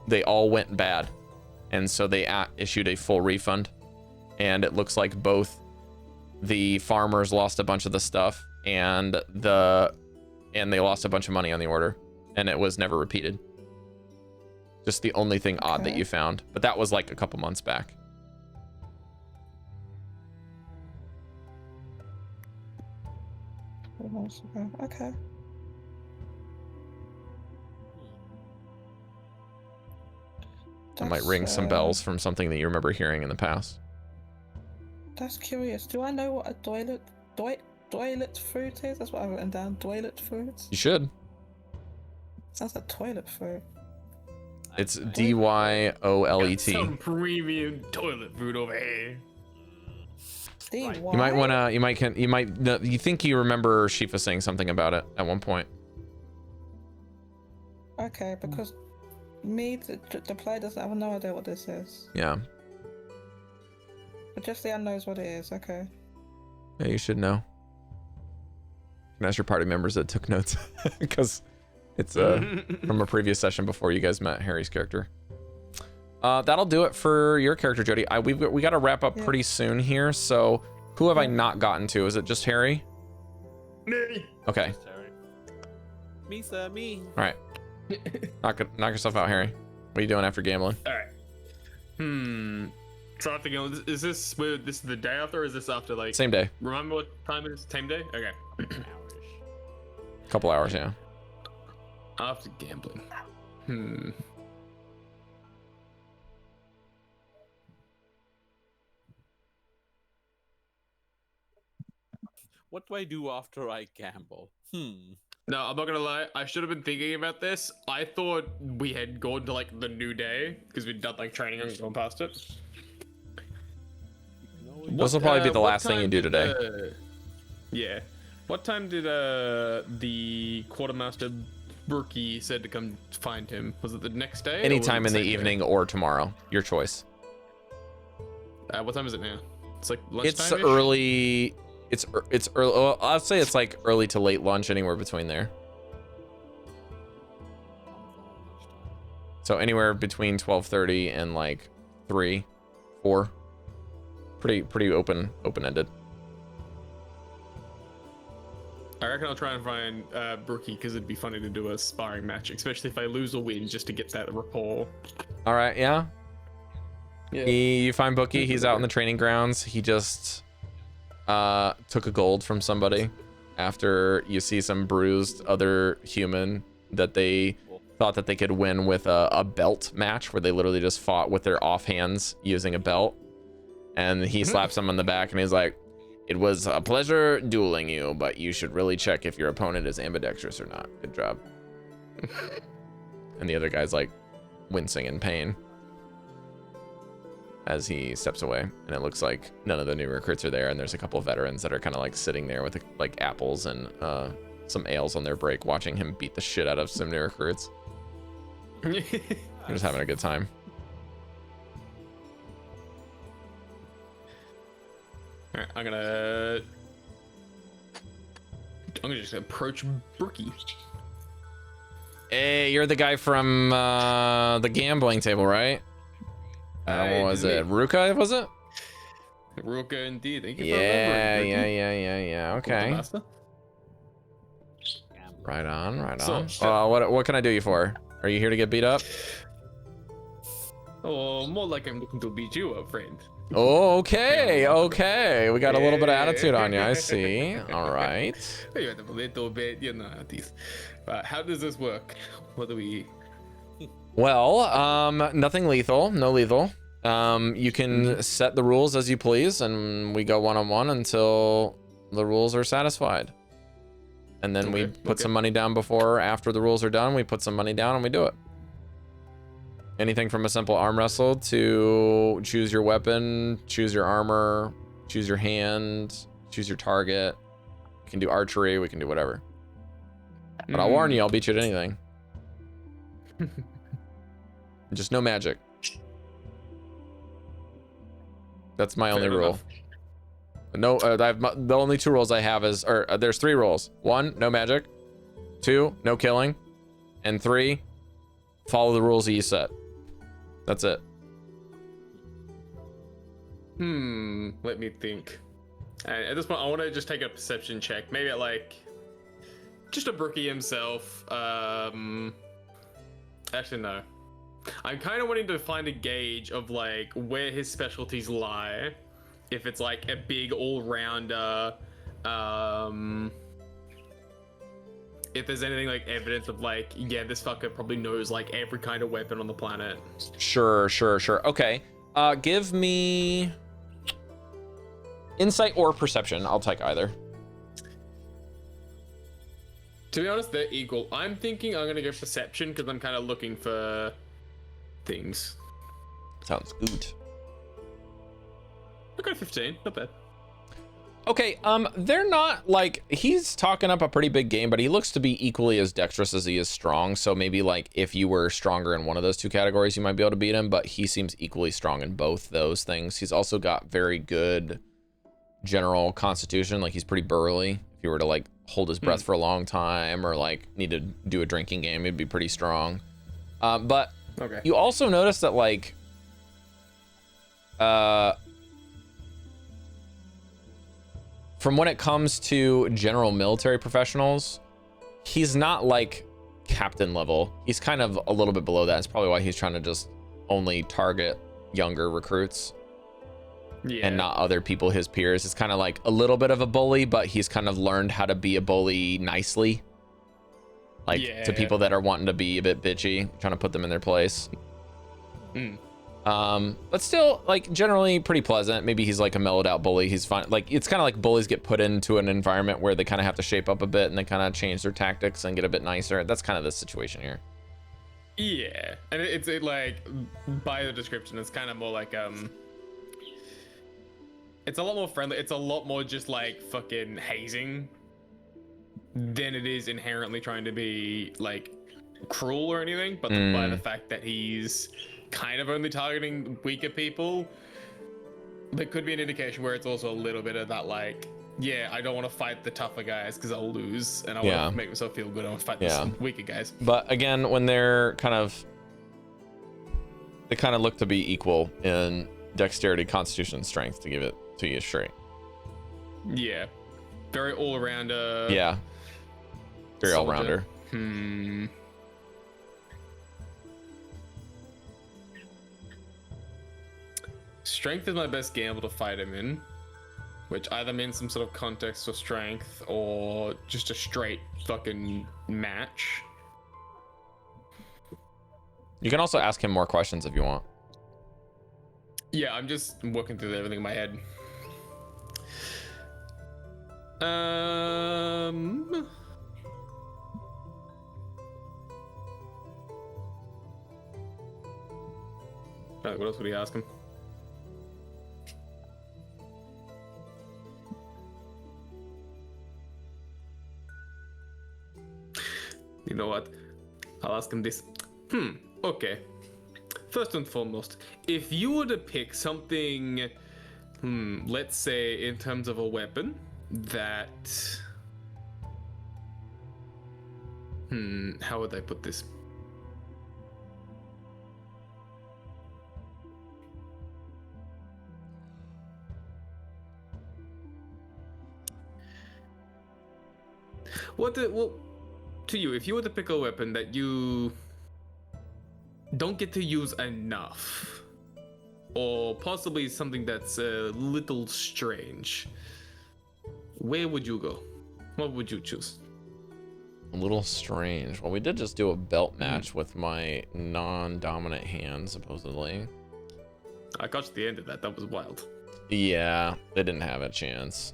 they all went bad. And so they issued a full refund. And it looks like both the farmers lost a bunch of the stuff and they lost a bunch of money on the order. And it was never repeated. Just the only thing odd that you found. But that was like a couple months back. Okay. That might ring some bells from something that you remember hearing in the past. That's curious. Do I know what a doilet fruit is? That's what I've written down. Doilet fruit? You should. Sounds like toilet fruit. It's DYOLET. Some premium toilet food over here. D-Y? You might wanna. You think you remember Shifa saying something about it at one point. Okay, because the player doesn't have no idea what this is. Yeah. But just Leanne knows what it is. Okay. Yeah, you should know. You can ask your party members that took notes, because it's from a previous session before you guys met Harry's character. That'll do it for your character, Jody. We got to wrap up pretty soon here. So, who have I not gotten to? Is it just Harry? Me. Okay. Me, sir, me. All right. knock yourself out, Harry. What are you doing after gambling? All right. So after gambling, is this the day after, or is this after like? Same day. Remember what time it is? Same day. Okay. Couple hours, yeah. After gambling. What do I do after I gamble? No, I'm not gonna lie. I should have been thinking about this. I thought we had gone to like the new day because we'd done like training and gone past it. This will probably be the last thing you do today. Yeah. What time did the quartermaster Brookie said to come find him? Was it the next day? Anytime in the evening or tomorrow, your choice. What time is it now? It's like lunchtime. It's early. It's early. Well, I'll say it's like early to late lunch, anywhere between there. So anywhere between 12:30 and like 3, 4. Pretty open-ended. I reckon I'll try and find Brookie because it'd be funny to do a sparring match, especially if I lose or win, just to get that rapport. All right, yeah. You find Bookie. He's out in the training grounds. He just took a gold from somebody after you see some bruised other human that they thought that they could win with a belt match where they literally just fought with their offhands using a belt. And he slaps him on the back and he's like, "It was a pleasure dueling you, but you should really check if your opponent is ambidextrous or not. Good job." And the other guy's like wincing in pain as he steps away, and it looks like none of the new recruits are there, and there's a couple of veterans that are kind of like sitting there with like apples and some ales on their break, watching him beat the shit out of some new recruits. They're just having a good time. All right, I'm gonna just approach Brookie. Hey, you're the guy from the gambling table, right? What was it? Ruka, was it? Ruka, indeed. Thank you for remembering. Yeah. Okay. Master. Right on. So, what can I do you for? Are you here to get beat up? Oh, more like I'm looking to beat you up, friend. Oh, okay. We got a little bit of attitude on you, I see. All right. You have a little bit, you know, how does this work? What do we... Well, nothing lethal, no lethal. You can set the rules as you please, and we go one-on-one until the rules are satisfied. And then we put some money down before or after the rules are done. We put some money down and we do it. Anything from a simple arm wrestle to choose your weapon, choose your armor, choose your hand, choose your target. We can do archery, we can do whatever. But I'll warn you, I'll beat you at anything. Just no magic. That's my only rule. No, the only 2 rules I have is, there's 3 rules. 1, no magic. 2, no killing. And 3, follow the rules that you set. That's it. Let me think. At this point, I want to just take a perception check. Maybe at like, just a Brookie himself. Actually, no. I'm kind of wanting to find a gauge of like where his specialties lie. If it's like a big all-rounder, if there's anything like evidence of like, yeah, this fucker probably knows like every kind of weapon on the planet. Sure. Okay. Give me insight or perception. I'll take either. To be honest, they're equal. I'm thinking I'm gonna go perception because I'm kind of looking for things. Sounds good. I got 15, not bad. Okay, they're not like, he's talking up a pretty big game, but he looks to be equally as dexterous as he is strong. So maybe like if you were stronger in one of those two categories, you might be able to beat him, but he seems equally strong in both those things. He's also got very good general constitution. Like he's pretty burly. If you were to like hold his breath for a long time or like need to do a drinking game, he'd be pretty strong. But okay. You also notice that like, from when it comes to general military professionals, he's not like captain level. He's kind of a little bit below that. It's probably why he's trying to just only target younger recruits and not other people his peers. It's kind of like a little bit of a bully, but he's kind of learned how to be a bully nicely. Like to people that are wanting to be a bit bitchy, trying to put them in their place. But still, like, generally pretty pleasant. Maybe he's like a mellowed out bully. He's fine. Like, it's kind of like bullies get put into an environment where they kind of have to shape up a bit and they kind of change their tactics and get a bit nicer. That's kind of the situation here. Yeah, and it's like, by the description, it's kind of more like, it's a lot more friendly. It's a lot more just like fucking hazing than it is inherently trying to be like cruel or anything. But by the fact that he's kind of only targeting weaker people, there could be an indication where it's also a little bit of that like, yeah, I don't want to fight the tougher guys because I'll lose, and I want to make myself feel good. I want to fight the weaker guys. But again, when they're they kind of look to be equal in dexterity, constitution, and strength, to give it to you straight. Yeah, very all around. Yeah, very all rounder. Strength is my best gamble to fight him in, which either means some sort of context or strength or just a straight fucking match. You can also ask him more questions if you want. Yeah, I'm just working through everything in my head. What else would he ask him? You know what? I'll ask him this. Okay. First and foremost, if you were to pick something, let's say in terms of a weapon that, how would I put this? To you, if you were to pick a weapon that you don't get to use enough, or possibly something that's a little strange, where would you go? What would you choose? A little strange. Well, we did just do a belt match with my non-dominant hand, supposedly. I got to the end of that. That was wild. Yeah, they didn't have a chance.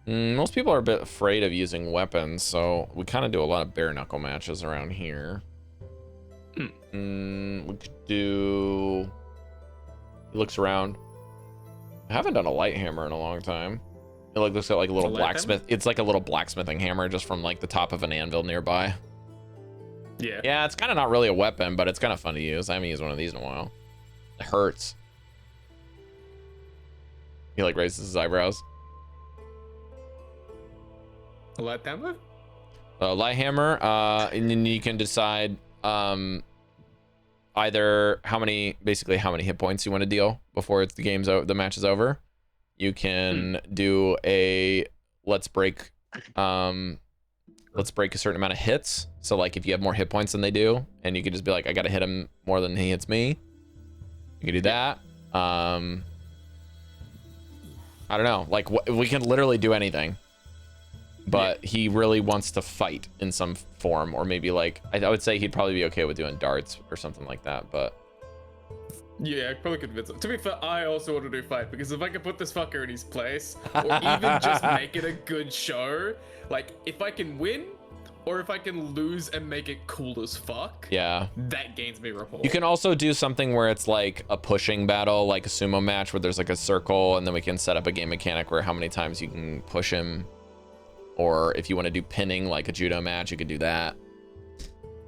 Most people are a bit afraid of using weapons, so we kind of do a lot of bare knuckle matches around here. We could do... He looks around. I haven't done a light hammer in a long time. It like looks like a little blacksmith. It's like a little blacksmithing hammer just from like the top of an anvil nearby. Yeah. Yeah, it's kind of not really a weapon, but it's kind of fun to use. I haven't used one of these in a while. It hurts. He like raises his eyebrows. A light hammer? Light hammer, and then you can decide either how many hit points you want to deal before the match is over. You can do a let's break a certain amount of hits. So like if you have more hit points than they do, and you can just be like, I gotta hit him more than he hits me. You can do that. I don't know. Like we can literally do anything. But he really wants to fight in some form, or maybe like I would say he'd probably be okay with doing darts or something like that. But yeah, I probably convince him. To be fair, I also want to do fight because if I can put this fucker in his place, or even just make it a good show, like if I can win, or if I can lose and make it cool as fuck, yeah, that gains me rapport. You can also do something where it's like a pushing battle, like a sumo match where there's like a circle, and then we can set up a game mechanic where how many times you can push him. Or if you want to do pinning like a judo match, you could do that.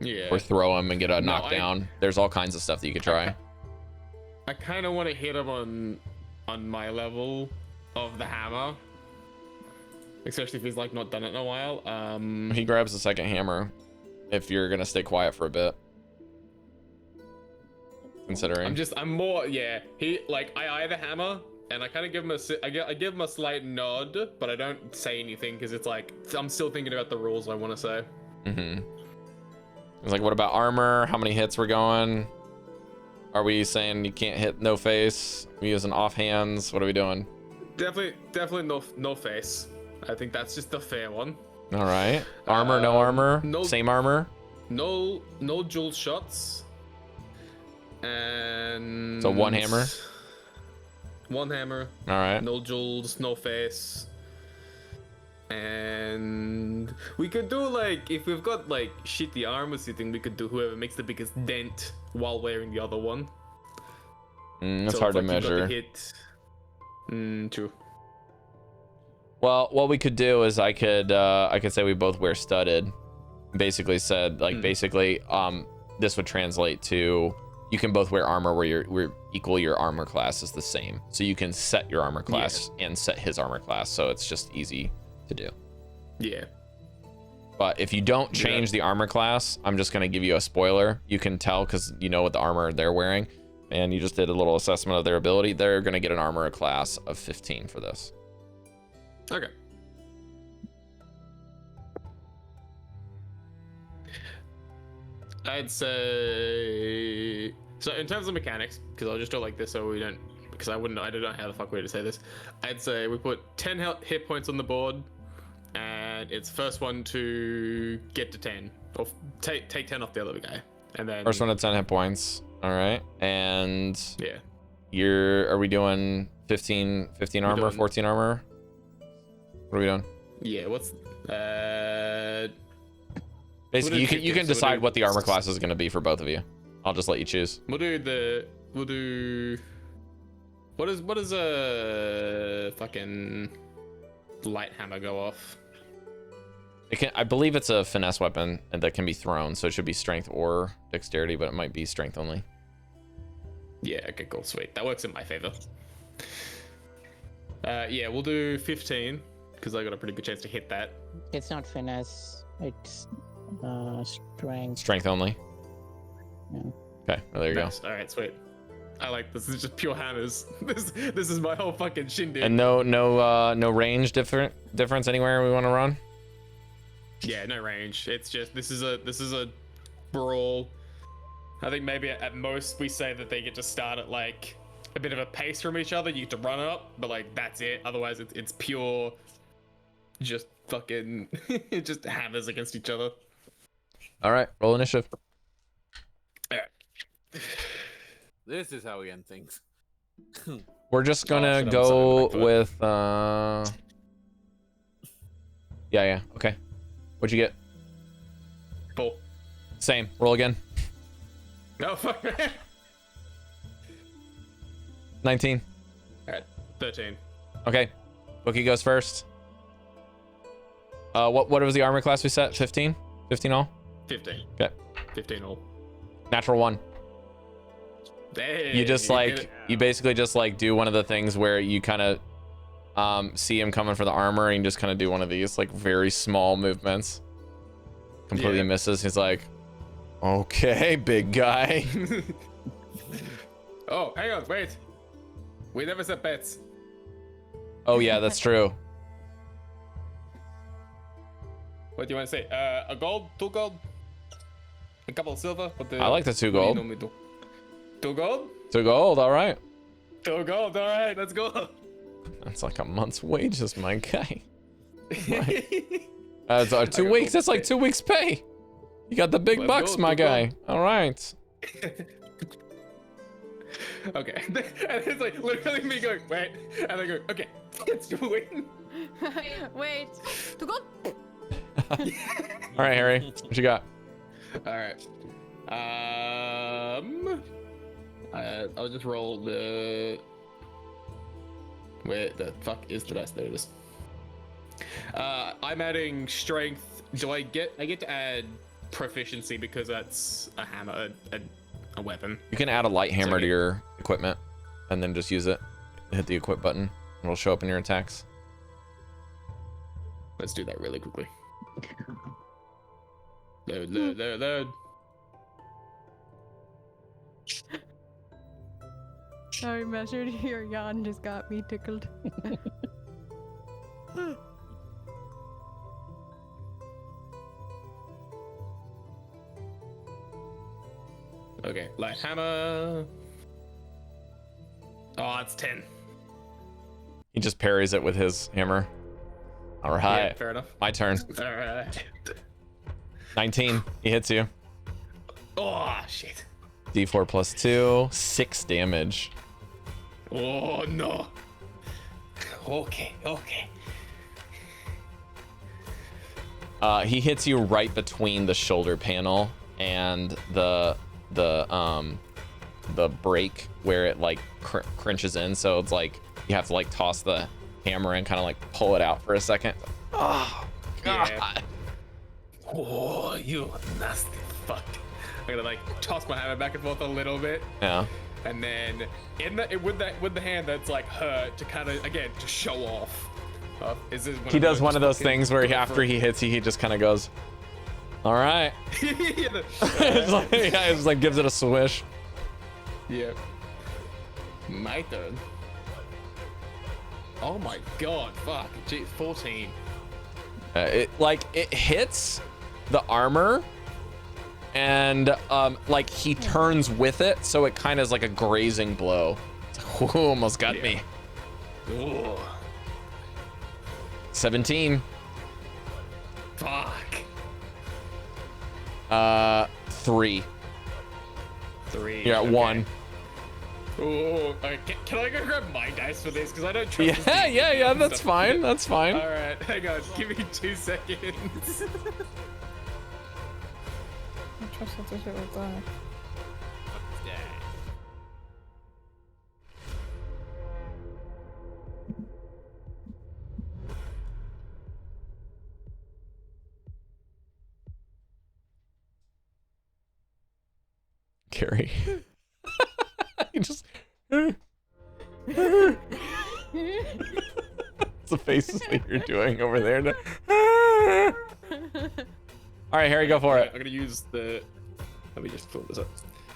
Yeah. Or throw him and get a knockdown. There's all kinds of stuff that you could try. I kind of want to hit him on my level of the hammer. Especially if he's like not done it in a while. He grabs the second hammer if you're gonna stay quiet for a bit. Considering. I'm more, yeah. He like I eye the hammer. And I kind of give him I give him a slight nod, but I don't say anything because it's like I'm still thinking about the rules I want to say. It's like, what about armor? How many hits we're going? Are we saying you can't hit no face? Are we using offhands? What are we doing? Definitely no face. I think that's just the fair one. All right. Armor, no armor. No, same armor. No dual shots. And so one hammer. One hammer. All right. No jewels, no face. And we could do like, if we've got like shitty armor sitting, we could do whoever makes the biggest dent while wearing the other one. That's hard to measure. True. Well, what we could do is I could say we both wear studded. Basically said like basically this would translate to you can both wear armor where you're equal, your armor class is the same. So you can set your armor class and set his armor class. So it's just easy to do. Yeah. But if you don't change the armor class, I'm just going to give you a spoiler. You can tell because you know what the armor they're wearing. And you just did a little assessment of their ability. They're going to get an armor class of 15 for this. Okay. I'd say so in terms of mechanics, because I'll just do it like this so we don't, because I don't know how the fuck way to say this. I'd say we put 10 hit points on the board, and it's first one to get to 10 or take 10 off the other guy, and then first one to 10 hit points. All right, and yeah, are we doing 15 armor, 14 armor? What are we doing? Yeah, what's basically you can decide what the armor class is going to be for both of you. I'll just let you choose. We'll do what is a fucking light hammer go off? I believe it's a finesse weapon and that can be thrown, so it should be strength or dexterity, but it might be strength only. Yeah, okay, cool, sweet. That works in my favor. Yeah, we'll do 15 because I got a pretty good chance to hit that. It's not finesse. It's strength. Strength only. Yeah. Okay, well, there you go. All right, sweet. I like this. This is just pure hammers. This is my whole fucking shindig. And no range difference anywhere we want to run. Yeah, no range. It's just this is a brawl. I think maybe at most we say that they get to start at like a bit of a pace from each other. You get to run up, but like that's it. Otherwise, it's pure, just fucking, just hammers against each other. All right, roll initiative. All right. This is how we end things. We're just gonna go with yeah, okay. What'd you get? 4. Same. Roll again. No, fuck. 19. All right, 13. Okay, Bookie goes first. What was the armor class we set? 15? 15 all? 15. Okay. 15 all. Natural 1. Hey, you just you basically just like do one of the things where you kind of see him coming for the armor and you just kind of do one of these like very small movements. Completely misses. He's like, okay, big guy. Oh, hang on, wait. We never said bets. Oh yeah, that's true. What do you want to say? A gold, 2 gold, a couple of silver. I like the 2 gold. 2 gold? 2 gold, all right. 2 gold, all right, let's go. That's like a month's wages, my guy. That's 2 weeks. That's like 2 weeks' pay. You got the big bucks, my guy. All right. Okay. And it's like literally me going, wait, and then going, okay, let's do it. Wait. To go. All right, Harry. What you got? All right. I'll just roll the. Where the fuck is the dice? There it is. I'm adding strength. Do I get to add proficiency because that's a hammer, a weapon? You can add a light hammer okay. to your equipment, and then just use it. Hit the equip button. It'll show up in your attacks. Let's do that really quickly. Load. Sorry, measured your yawn just got me tickled. Okay, light hammer. Oh, it's 10. He just parries it with his hammer. All right. Yeah, fair enough. My turn. All right. 19. He hits you. Oh, shit. D4 plus 2. 6 damage. Oh, no. Okay. He hits you right between the shoulder panel and the break where it like crunches in. So it's like you have to like toss the hammer and kind of like pull it out for a second. Oh, God. Yeah. Oh, you nasty fuck. I'm gonna like toss my hammer back and forth a little bit. Yeah. And then with the hand that's like hurt to kind of again to show off. He does one of those things where after he hits you, he just kind of goes, "All right." It's like gives it a swish. Yeah. My turn. Oh my god! Fuck. Gee, 14. It hits the armor, and like he turns with it, so it kind of is like a grazing blow. It's like, almost got me. Ooh. 17. Fuck. 3. 3. You're at 1. Oh, can I go grab my dice for this? Because I don't trust. Yeah. That's fine. That's fine. All right, hang on. Give me 2 seconds. I trust that this will die. Cari. You just. It's the faces that you're doing over there. All right, Harry, go for it. I'm gonna use the. Let me just pull this up.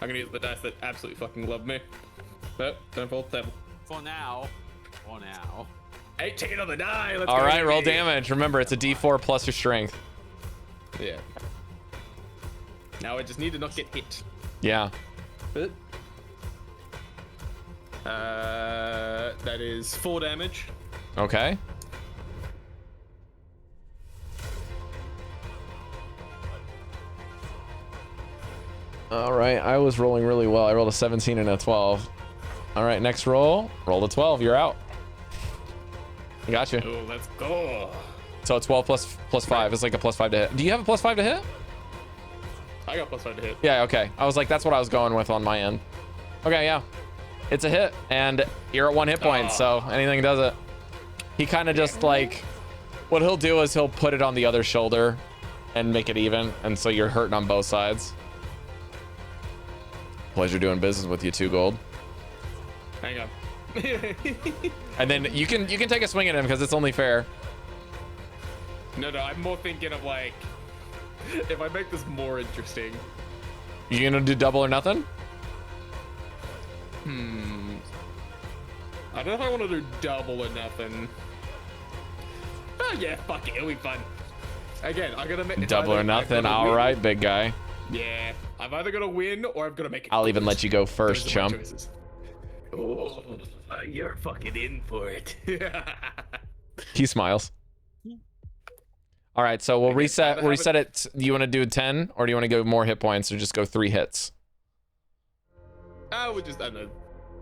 I'm gonna use the dice that absolutely fucking love me. But don't fall table. For now. Hey, take another die. Let's All go, right, roll baby. damage. Remember, it's a D4 plus your strength. Yeah. Now I just need to not get hit. Yeah. That is 4 damage. Okay. All right, I was rolling really well. I rolled a 17 and a 12. All right, next roll. Roll a 12. You're out. I got you. Oh, let's go. So 12 plus 5 is like a plus 5 to hit. Do you have a plus 5 to hit? I got +5 to hit. Yeah, okay. I was like, that's what I was going with on my end. Okay, yeah. It's a hit, and you're at 1 hit point, so anything does it. He kind of just like, what he'll do is he'll put it on the other shoulder and make it even, and so you're hurting on both sides. Pleasure doing business with you too, Gold. Hang on. And then you can take a swing at him because it's only fair. No, I'm more thinking of like, if I make this more interesting. You gonna do double or nothing? I don't know if I want to do double or nothing. Oh yeah, fuck it, it'll be fun. Again, I'm gonna make Double or nothing. All right, big guy. Yeah, I'm either gonna win or I'm gonna make it. I'll even good. let you go first, Those are my chump. choices. Oh, you're fucking in for it. He smiles. All right, so we'll reset. We'll reset it. Do you want to do 10, or do you want to go more hit points, or just go 3 hits? I would just, I don't know.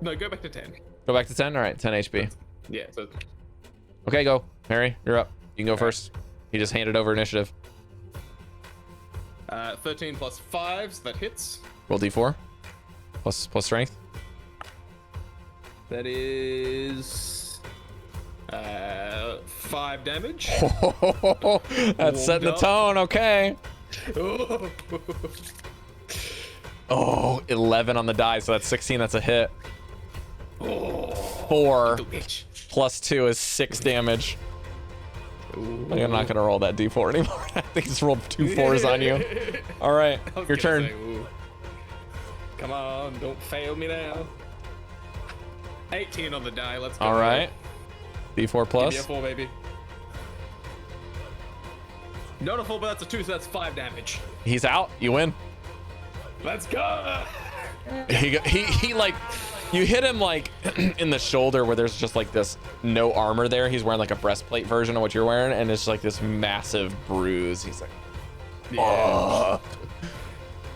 No, go back to 10. Go back to 10. All right, 10 HP. Yeah. So. Okay, go, Harry. You're up. You can go first. He just handed over initiative. 13 plus 5, so that hits. Roll D4. Plus strength. That is 5 damage. That's setting the tone. Okay. Oh, 11 on the die, so that's 16. That's a hit. 4 plus 2 is 6 damage. I'm not gonna roll that D4 anymore. I think he's rolled 2 4s on you. All right, your turn. Say, come on, don't fail me now. 18 on the die. Let's go. All right. D4 plus. Give me a 4, baby. Not a 4, but that's a 2, so that's 5 damage. He's out. You win. Let's go. He like, you hit him like in the shoulder where there's just like this no armor there. He's wearing like a breastplate version of what you're wearing, and it's like this massive bruise. He's like, yeah.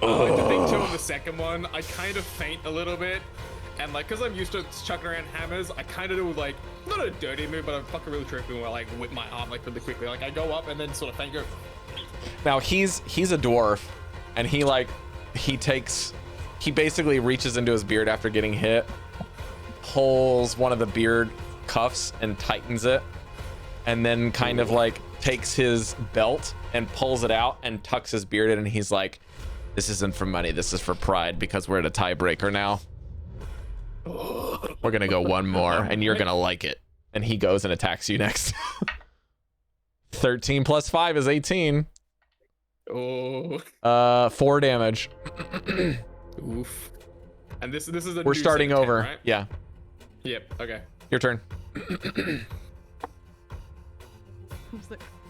I like to think too of the second one. I kind of faint a little bit, and like, cause I'm used to chucking around hammers, I kind of do like not a dirty move, but a fucking really tricky move where I like whip my arm like really quickly. Like I go up and then sort of faint. Go. Now he's a dwarf, and he basically reaches into his beard after getting hit, pulls one of the beard cuffs and tightens it, and then kind of like takes his belt and pulls it out and tucks his beard in, and he's like, this isn't for money, this is for pride, because we're at a tiebreaker now. We're gonna go one more and you're gonna like it. And he goes and attacks you next. 13 plus 5 is 18. Oh. 4 damage. Oof. And this is a We're new starting 10, over, right? yeah. Yep. Okay. Your turn.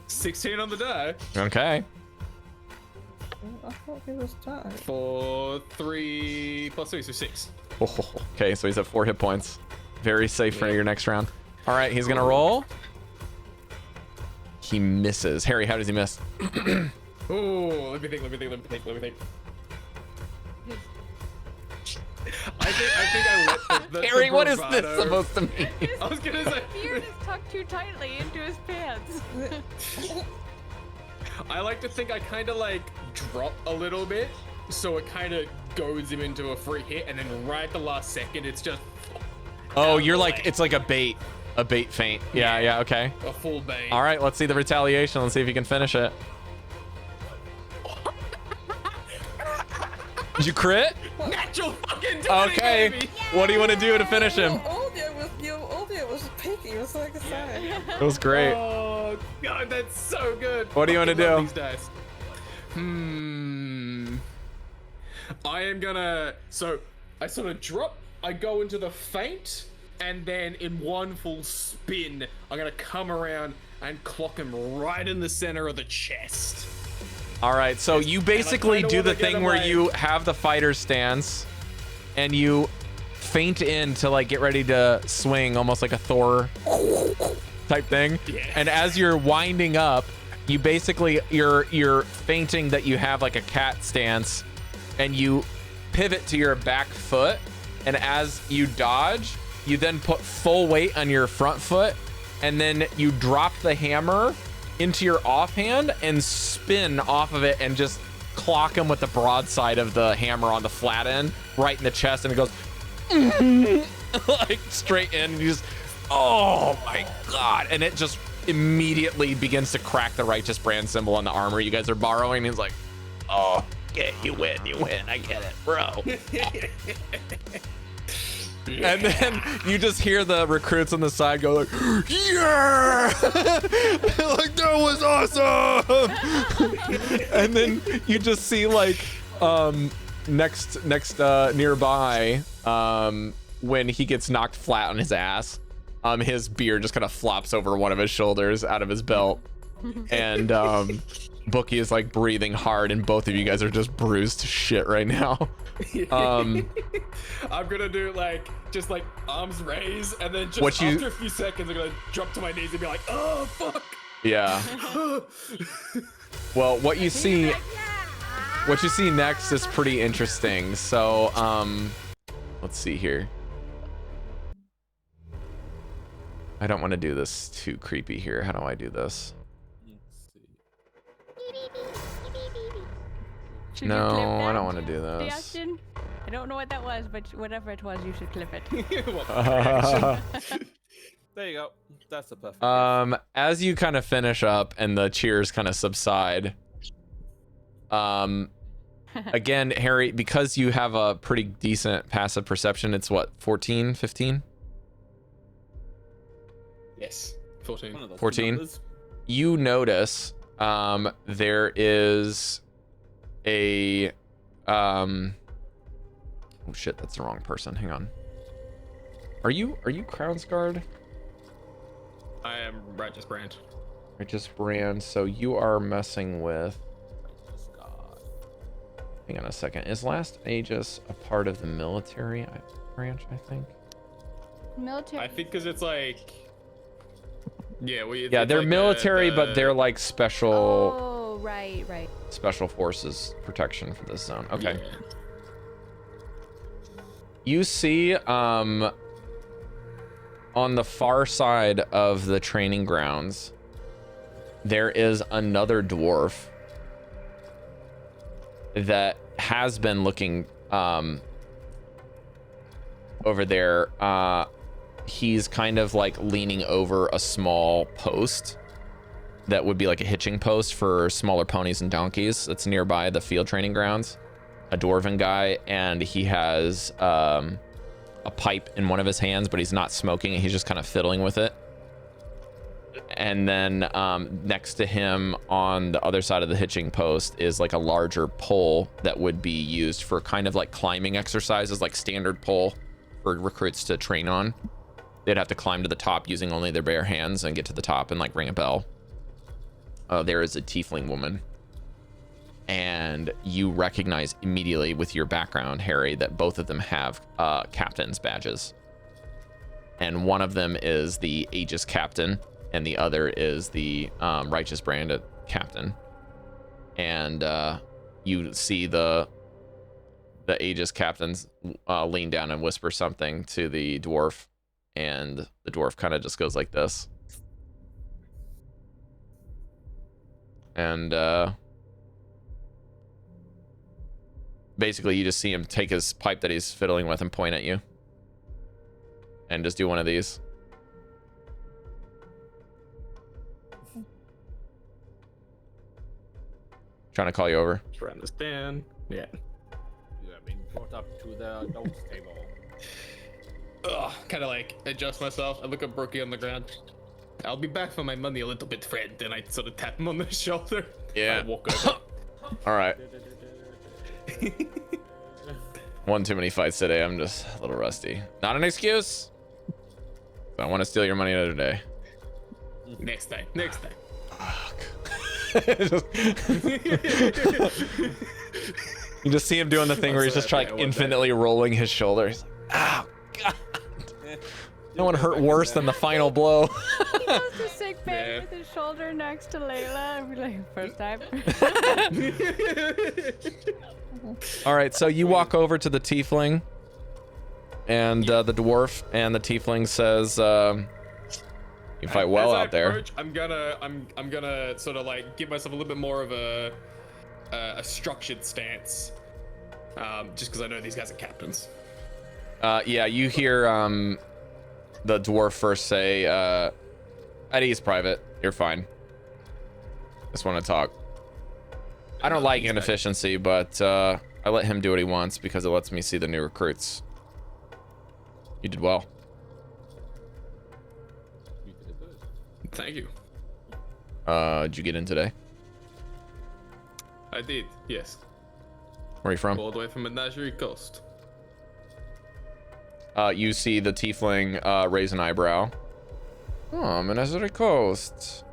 16 on the die. Okay. I thought he was tied. For 3 plus 3, so 6. Oh, okay, so he's at 4 hit points. Very safe for your next round. All right, he's gonna roll. He misses. Harry, how does he miss? Oh, let me think. I think I let the Harry, what is bravado. this supposed to mean? I was gonna say. Beard is tucked too tightly into his pants. I like to think I kind of like drop a little bit, so it kind of goads him into a free hit, and then right at the last second, it's just. Oh, you're like, it's like a bait feint. Yeah, okay. A full bait. All right, let's see the retaliation. Let's see if you can finish it. Did you crit? Natural fucking 20, Okay. baby. What do you want to do to finish him? Your audio was peaky. It was like a sign. It was great. Oh god, that's so good. What do you want to do? These dice. I am gonna. So I sort of drop. I go into the feint, and then in one full spin, I'm gonna come around and clock him right in the center of the chest. All right, so you basically do the thing where you have the fighter stance, and you feint in to like get ready to swing, almost like a Thor type thing. Yeah. And as you're winding up, you basically you're feinting that you have like a cat stance, and you pivot to your back foot, and as you dodge, you then put full weight on your front foot, and then you drop the hammer into your offhand and spin off of it and just clock him with the broadside of the hammer on the flat end right in the chest, and it goes like straight in, and you just, oh my god, and it just immediately begins to crack the righteous brand symbol on the armor you guys are borrowing. He's like, oh yeah, you win, I get it, bro. And then you just hear the recruits on the side go like, yeah, like that was awesome. And then you just see like next nearby, when he gets knocked flat on his ass, his beard just kind of flops over one of his shoulders out of his belt, and Bookie is like breathing hard, and both of you guys are just bruised to shit right now. I'm gonna do like just like arms raised, and then just after a few seconds, I'm gonna drop to my knees and be like, "Oh fuck." Yeah. Well, what you see next is pretty interesting. So, let's see here. I don't want to do this too creepy here. How do I do this? Should No, you clip I that don't want to do this. reaction? I don't know what that was, but whatever it was, you should clip it. There you go. That's the perfect. As you kind of finish up and the cheers kind of subside, again, Harry, because you have a pretty decent passive perception, it's what, 14, 15? Yes, 14. 14. You notice there is a oh shit, that's the wrong person. Hang on. Are you Crown Scarred? I am Righteous Brand. Righteous Brand. So you are messing with. Hang on a second. Is Last Aegis a part of the military branch? I think. Military. I think because it's like. Yeah, they're like military, but they're like special. Oh, right. Special forces protection for this zone. Okay. Yeah. You see, on the far side of the training grounds, there is another dwarf that has been looking over there. He's kind of like leaning over a small post that would be like a hitching post for smaller ponies and donkeys that's nearby the field training grounds. A dwarven guy, and he has a pipe in one of his hands, but he's not smoking it. He's just kind of fiddling with it. And then next to him on the other side of the hitching post is like a larger pole that would be used for kind of like climbing exercises, like standard pole for recruits to train on. They'd have to climb to the top using only their bare hands and get to the top and like ring a bell. There is a tiefling woman. And you recognize immediately with your background, Harry, that both of them have captain's badges. And one of them is the Aegis captain, and the other is the Righteous Brand captain. And you see the Aegis captains lean down and whisper something to the dwarf, and the dwarf kind of just goes like this. And basically you just see him take his pipe that he's fiddling with and point at you. And just do one of these. Trying to call you over. Sure, understand. Yeah. You have been brought up to the dog's table. Ugh, kind of like adjust myself. I look at Brookie on the ground. I'll be back for my money a little bit, friend. Then I sort of tap him on the shoulder. Yeah. I walk over. All right. One too many fights today. I'm just a little rusty. Not an excuse. I want to steal your money another day. Next time. Next time. You just see him doing the thing where he's just like infinitely rolling his shoulder. He's like, oh god. No one hurt worse than the final blow. He goes to sick bay with his shoulder next to Layla and be like, first time. All right, so you walk over to the tiefling and the dwarf, and the tiefling says, "You fight well out there." I'm gonna sort of like give myself a little bit more of a structured stance, just because I know these guys are captains. Yeah, you hear the dwarf first say, "At ease, private. You're fine. Just want to talk. I don't like inefficiency, but I let him do what he wants because it lets me see the new recruits. You did well." Thank you. Did you get in today? I did, yes. Where are you from? All the way from Menagerie Coast. You see the tiefling raise an eyebrow. Oh, Menagerie Coast.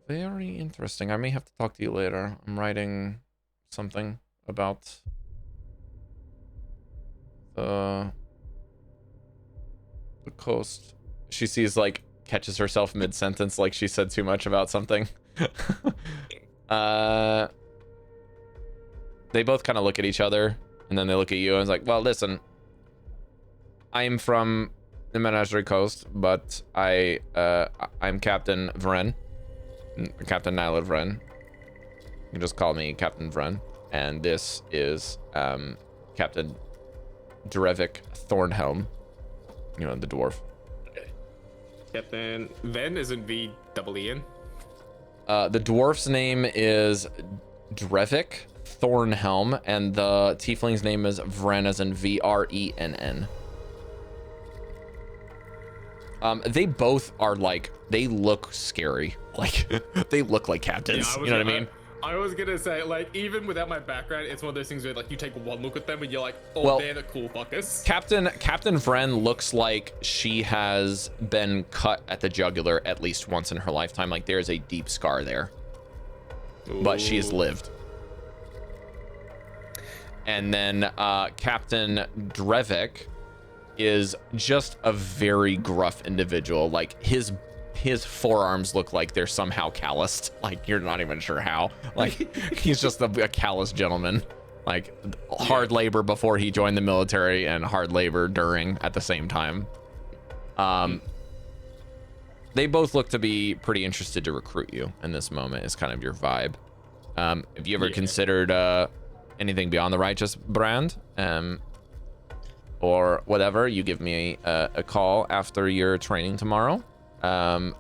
Very interesting. I may have to talk to you later. I'm writing something about the coast. She sees, like, catches herself mid-sentence, like she said too much about something. They both kind of look at each other, and then they look at you, and it's like, well, listen, I'm from the Menagerie Coast, but I'm Captain Vren. Captain Nyla Vren. You can just call me Captain Vren. And this is Captain Drevik Thornhelm. You know, the dwarf. Okay. Captain Ven is in V-double-E-N. The dwarf's name is Drevik Thornhelm, and the tiefling's name is Vren, as in Vrenn. They both are like, they look scary. Like, they look like captains. Yeah, you know what I mean? I was gonna say, like, even without my background, it's one of those things where, like, you take one look at them and you're like, oh, well, they're the cool fuckers. Captain Vren looks like she has been cut at the jugular at least once in her lifetime. Like, there's a deep scar there. Ooh. But she has lived. And then Captain Drevik is just a very gruff individual. Like, his forearms look like they're somehow calloused. Like, you're not even sure how. Like, he's just a callous gentleman. Like, hard labor before he joined the military and hard labor during at the same time. They both look to be pretty interested to recruit you in this moment, is kind of your vibe. Have you ever considered anything beyond the Righteous brand? Or whatever, you give me a call after your training tomorrow.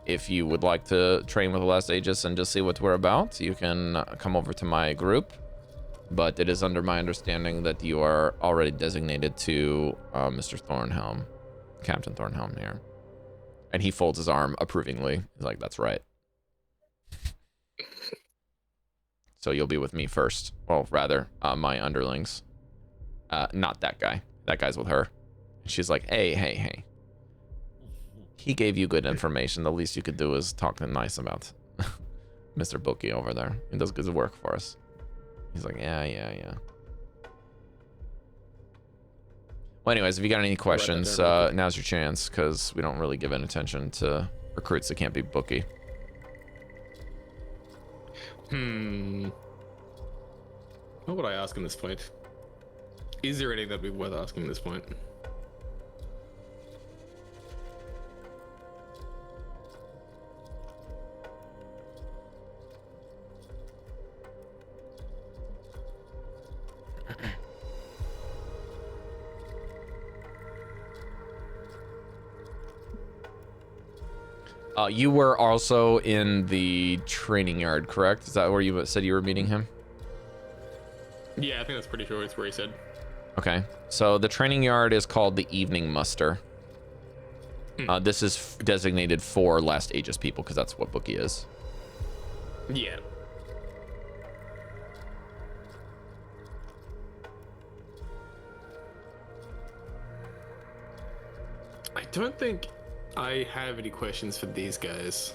If you would like to train with the Last Aegis and just see what we're about, you can come over to my group. But it is under my understanding that you are already designated to Mr. Thornhelm, Captain Thornhelm here. And he folds his arm approvingly. He's like, that's right. So you'll be with me first. Well, rather, my underlings. Not that guy. That guy's with her. She's like, hey. He gave you good information. The least you could do is talk to him nice about Mr. Bookie over there. He does good work for us. He's like, yeah. Well, anyways, if you got any questions, now's your chance, because we don't really give any attention to recruits that can't be Bookie. What would I ask him at this point? Is there anything that'd be worth asking at this point? You were also in the training yard, correct? Is that where you said you were meeting him? Yeah, I think that's pretty sure it's where he said. Okay, so the training yard is called the Evening Muster. This is designated for Last Aegis people, because that's what Bookie is. Yeah. I don't think I have any questions for these guys.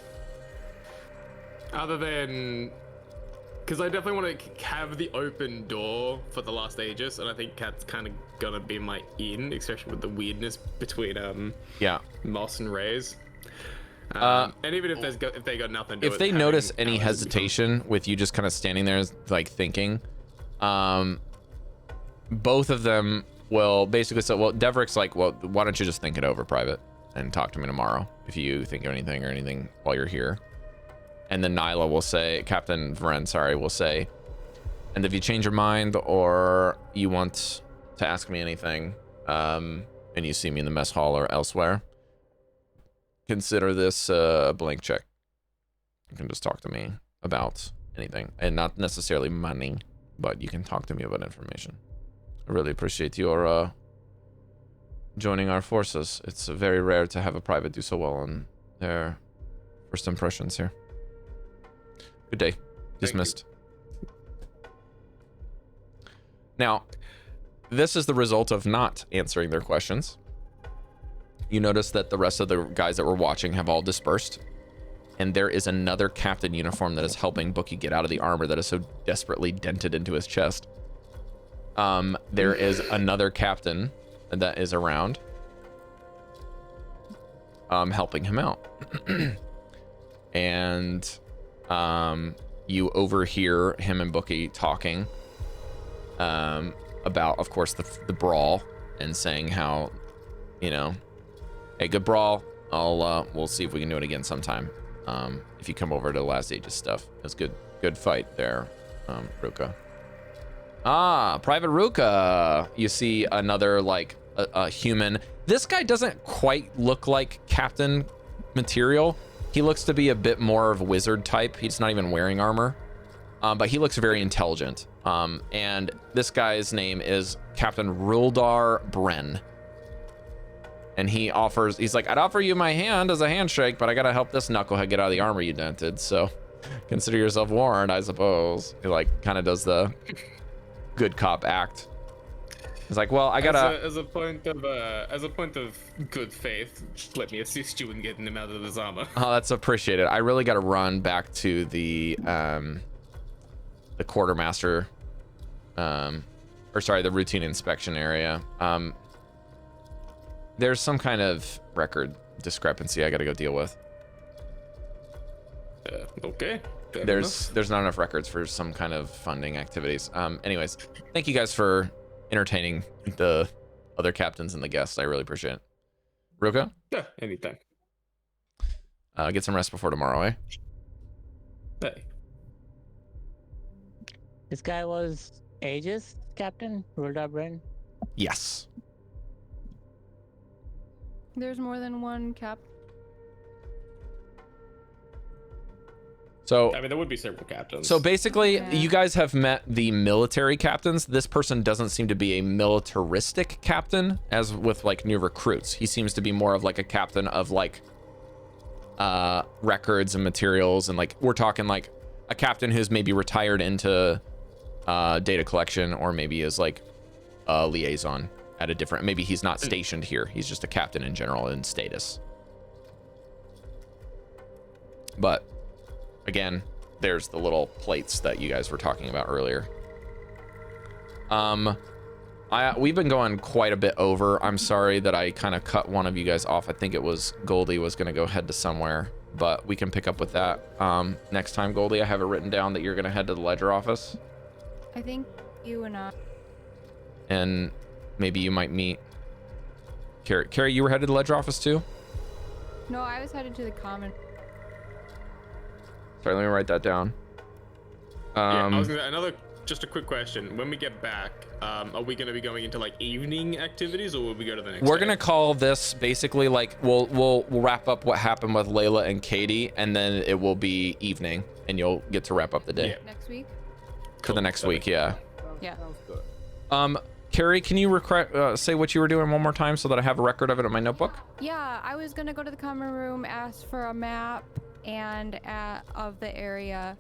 Other than... Because I definitely want to have the open door for the Last Aegis, and I think that's kind of gonna be my in, especially with the weirdness between Moss and Rays. And even if they got nothing to do if with they having notice any allies hesitation with you just kind of standing there like thinking, both of them will basically say, well, Devrik's like, well, why don't you just think it over private and talk to me tomorrow if you think of anything while you're here. And then Nyla will say, Captain Vren, will say, and if you change your mind or you want to ask me anything, and you see me in the mess hall or elsewhere, consider this a blank check. You can just talk to me about anything, and not necessarily money, but you can talk to me about information. I really appreciate your joining our forces. It's very rare to have a private do so well on their first impressions here. Good day. Dismissed. Now, this is the result of not answering their questions. you notice that the rest of the guys that were watching have all dispersed. And there is another captain uniform that is helping Bookie get out of the armor that is so desperately dented into his chest. There is another captain that is around, helping him out. And you overhear him and Bookie talking about, of course, the brawl, and saying how, you know, hey, good brawl. We'll see if we can do it again sometime. If you come over to Last Ages stuff, it's good fight there, Ruka. Private Ruka. You see another like a human. This guy doesn't quite look like captain material. He looks to be a bit more of a wizard type. He's not even wearing armor, but he looks very intelligent. And this guy's name is Captain Ruldar Bren. And he's like, I'd offer you my hand as a handshake, but I gotta help this knucklehead get out of the armor you dented. So consider yourself warned, I suppose. He like kind of does the good cop act. He's like, well, I gotta. As a point of good faith, just let me assist you in getting him out of his armor. Oh, that's appreciated. I really gotta run back to the quartermaster, the routine inspection area. There's some kind of record discrepancy I gotta go deal with. Okay. There's not enough records for some kind of funding activities. Anyways, thank you guys for entertaining the other captains and the guests. I really appreciate it. Ruka? Yeah, anytime. Get some rest before tomorrow, eh? Hey. This guy was Aegis Captain Ruldar Bren. Yes. There's more than one cap. So I mean, there would be several captains. So basically, you guys have met the military captains. This person doesn't seem to be a militaristic captain, as with like new recruits. He seems to be more of like a captain of like records and materials, and like we're talking like a captain who's maybe retired into data collection, or maybe is like a liaison at a different. Maybe he's not stationed here. He's just a captain in general in status. But again, there's the little plates that you guys were talking about earlier. We've been going quite a bit over. I'm sorry that I kind of cut one of you guys off. I think it was Goldy was going to go head to somewhere, but we can pick up with that next time. Goldy, I have it written down that you're going to head to the ledger office. I think you and I. And maybe you might meet Cari. Cari, you were headed to the ledger office too? No, I was headed to the common. Sorry, let me write that down. Yeah, I was gonna, just a quick question. When we get back, are we going to be going into like evening activities, or will we go to the next We're day? gonna call this basically like we'll wrap up what happened with Layla and Caidi, and then it will be evening, and you'll get to wrap up the day. Yeah. Next week? For the next week, yeah. Yeah. Cari, can you say what you were doing one more time so that I have a record of it in my notebook? Yeah, I was gonna go to the common room, ask for a map and of the area,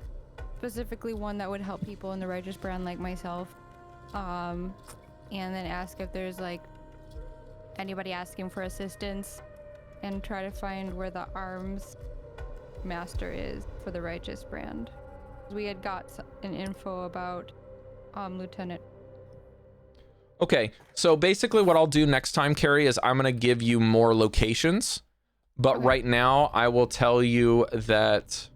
specifically one that would help people in the Righteous Brand like myself, and then ask if there's like anybody asking for assistance, and try to find where the arms master is for the Righteous Brand. We had got an info about Lieutenant. Okay, so basically what I'll do next time, Cari, is I'm gonna give you more locations, but right now I will tell you that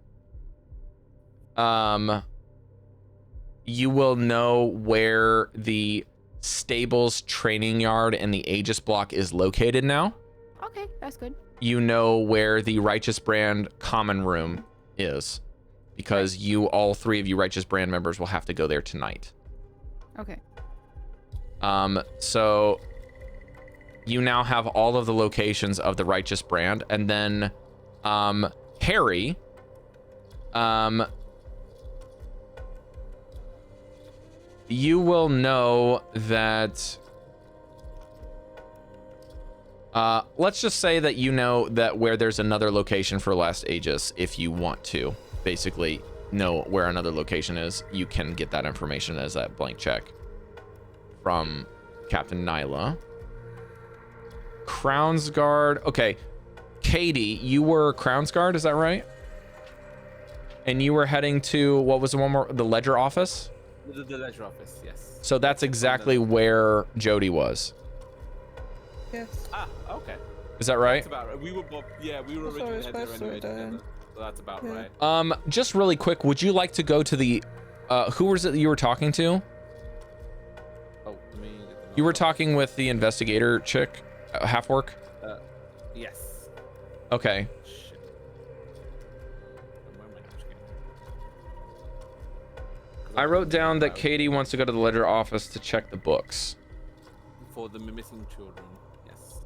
you will know where the stables, training yard, and the Aegis block is located now. Okay, that's good. You know where the Righteous Brand common room is, because all three of you Righteous Brand members will have to go there tonight. Okay. So you now have all of the locations of the Righteous Brand, and then Harry, you will know that let's just say that you know that where there's another location for Last Aegis. If you want to basically know where another location is, you can get that information as that blank check from Captain Nyla. Crown's Guard. Okay. Caidi, you were Crown's Guard, is that right? And you were heading to, what was the one more? The Ledger Office? The Ledger Office, yes. So that's exactly where Jody was. Yes. Ah, okay. Is that right? That's about right. We were both, yeah, we were That's what originally we're headed there supposed to anyway be doing. together. So that's about Yeah. right. Just really quick, would you like to go to the, who was it that you were talking to? Oh, let me get the You were note. talking with the investigator chick, half-work? Yes. Okay. Shit. Where am I notes again? 'Cause I wrote down that about- Caidi wants to go to the Ledger Office to check the books. For the missing children, yes.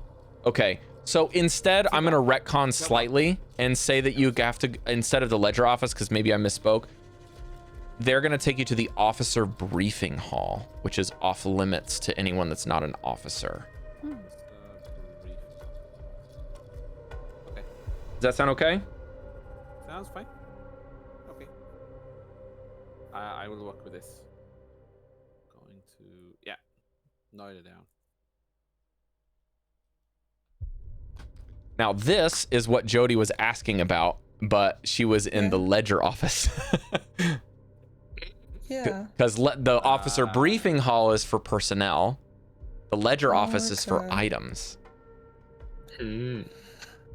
Okay, so instead, I'm gonna retcon slightly and say that you have to, instead of the Ledger Office, because maybe I misspoke, they're gonna take you to the Officer Briefing Hall, which is off limits to anyone that's not an officer. Brief. Okay. Does that sound okay? Sounds fine. Okay. I will work with this. Going to, yeah, note it down. Now, this is what Jody was asking about, but she was in the Ledger Office. Yeah. Because the Officer Briefing Hall is for personnel. The Ledger Oh, Office is for okay. items.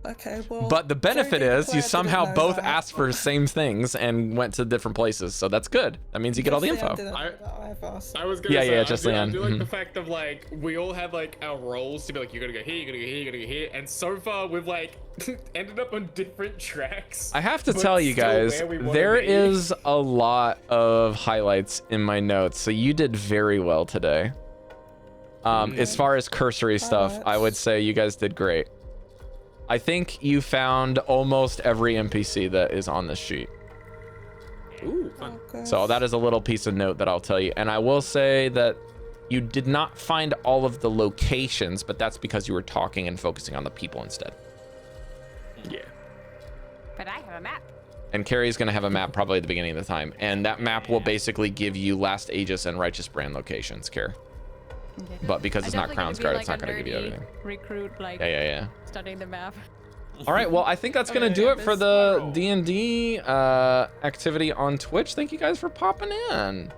Okay, well. But the benefit Jody is you declared she somehow didn't know both that. asked for the same things and went to different places. So that's good. That means you get all the Just Leanne info. didn't know that either, so- I was gonna Yeah, say, yeah, just I Leanne. do like Mhm. the fact of like we all have like our roles to be like you're gonna go here, you're gonna go here, you're gonna go here, and so far we've like ended up on different tracks. I have to but tell you still guys, where we wanna there be. is a lot of highlights in my notes. So you did very well today. As far as cursory stuff, I would say you guys did great. I think you found almost every NPC that is on this sheet. Ooh, fun. Okay. So that is a little piece of note that I'll tell you. And I will say that you did not find all of the locations, but that's because you were talking and focusing on the people instead. Yeah. But I have a map. And Carrie's going to have a map probably at the beginning of the time. And that map will basically give you Last Aegis and Righteous Brand locations, Care. Okay. But because it's not definitely Crown's gonna Guard, be it's not like going to a give you nerdy everything. Recruit, like Yeah. studying the map. All right, well, I think that's going to do it for the D&D activity on Twitch. Thank you guys for popping in.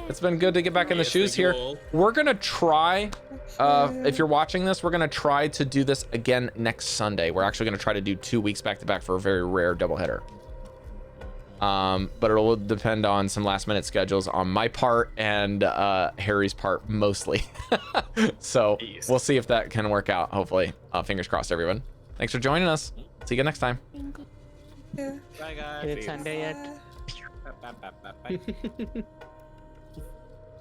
It's been good to get back in the shoes here. We're going to try, if you're watching this, we're going to try to do this again next Sunday. We're actually going to try to do 2 weeks back to back for a very rare doubleheader. But it'll depend on some last minute schedules on my part and Harry's part mostly. So we'll see if that can work out, hopefully. Fingers crossed, everyone. Thanks for joining us. See you next time. Yeah. Bye, guys. Is it Sunday yet? Bye, bye, bye, bye, bye.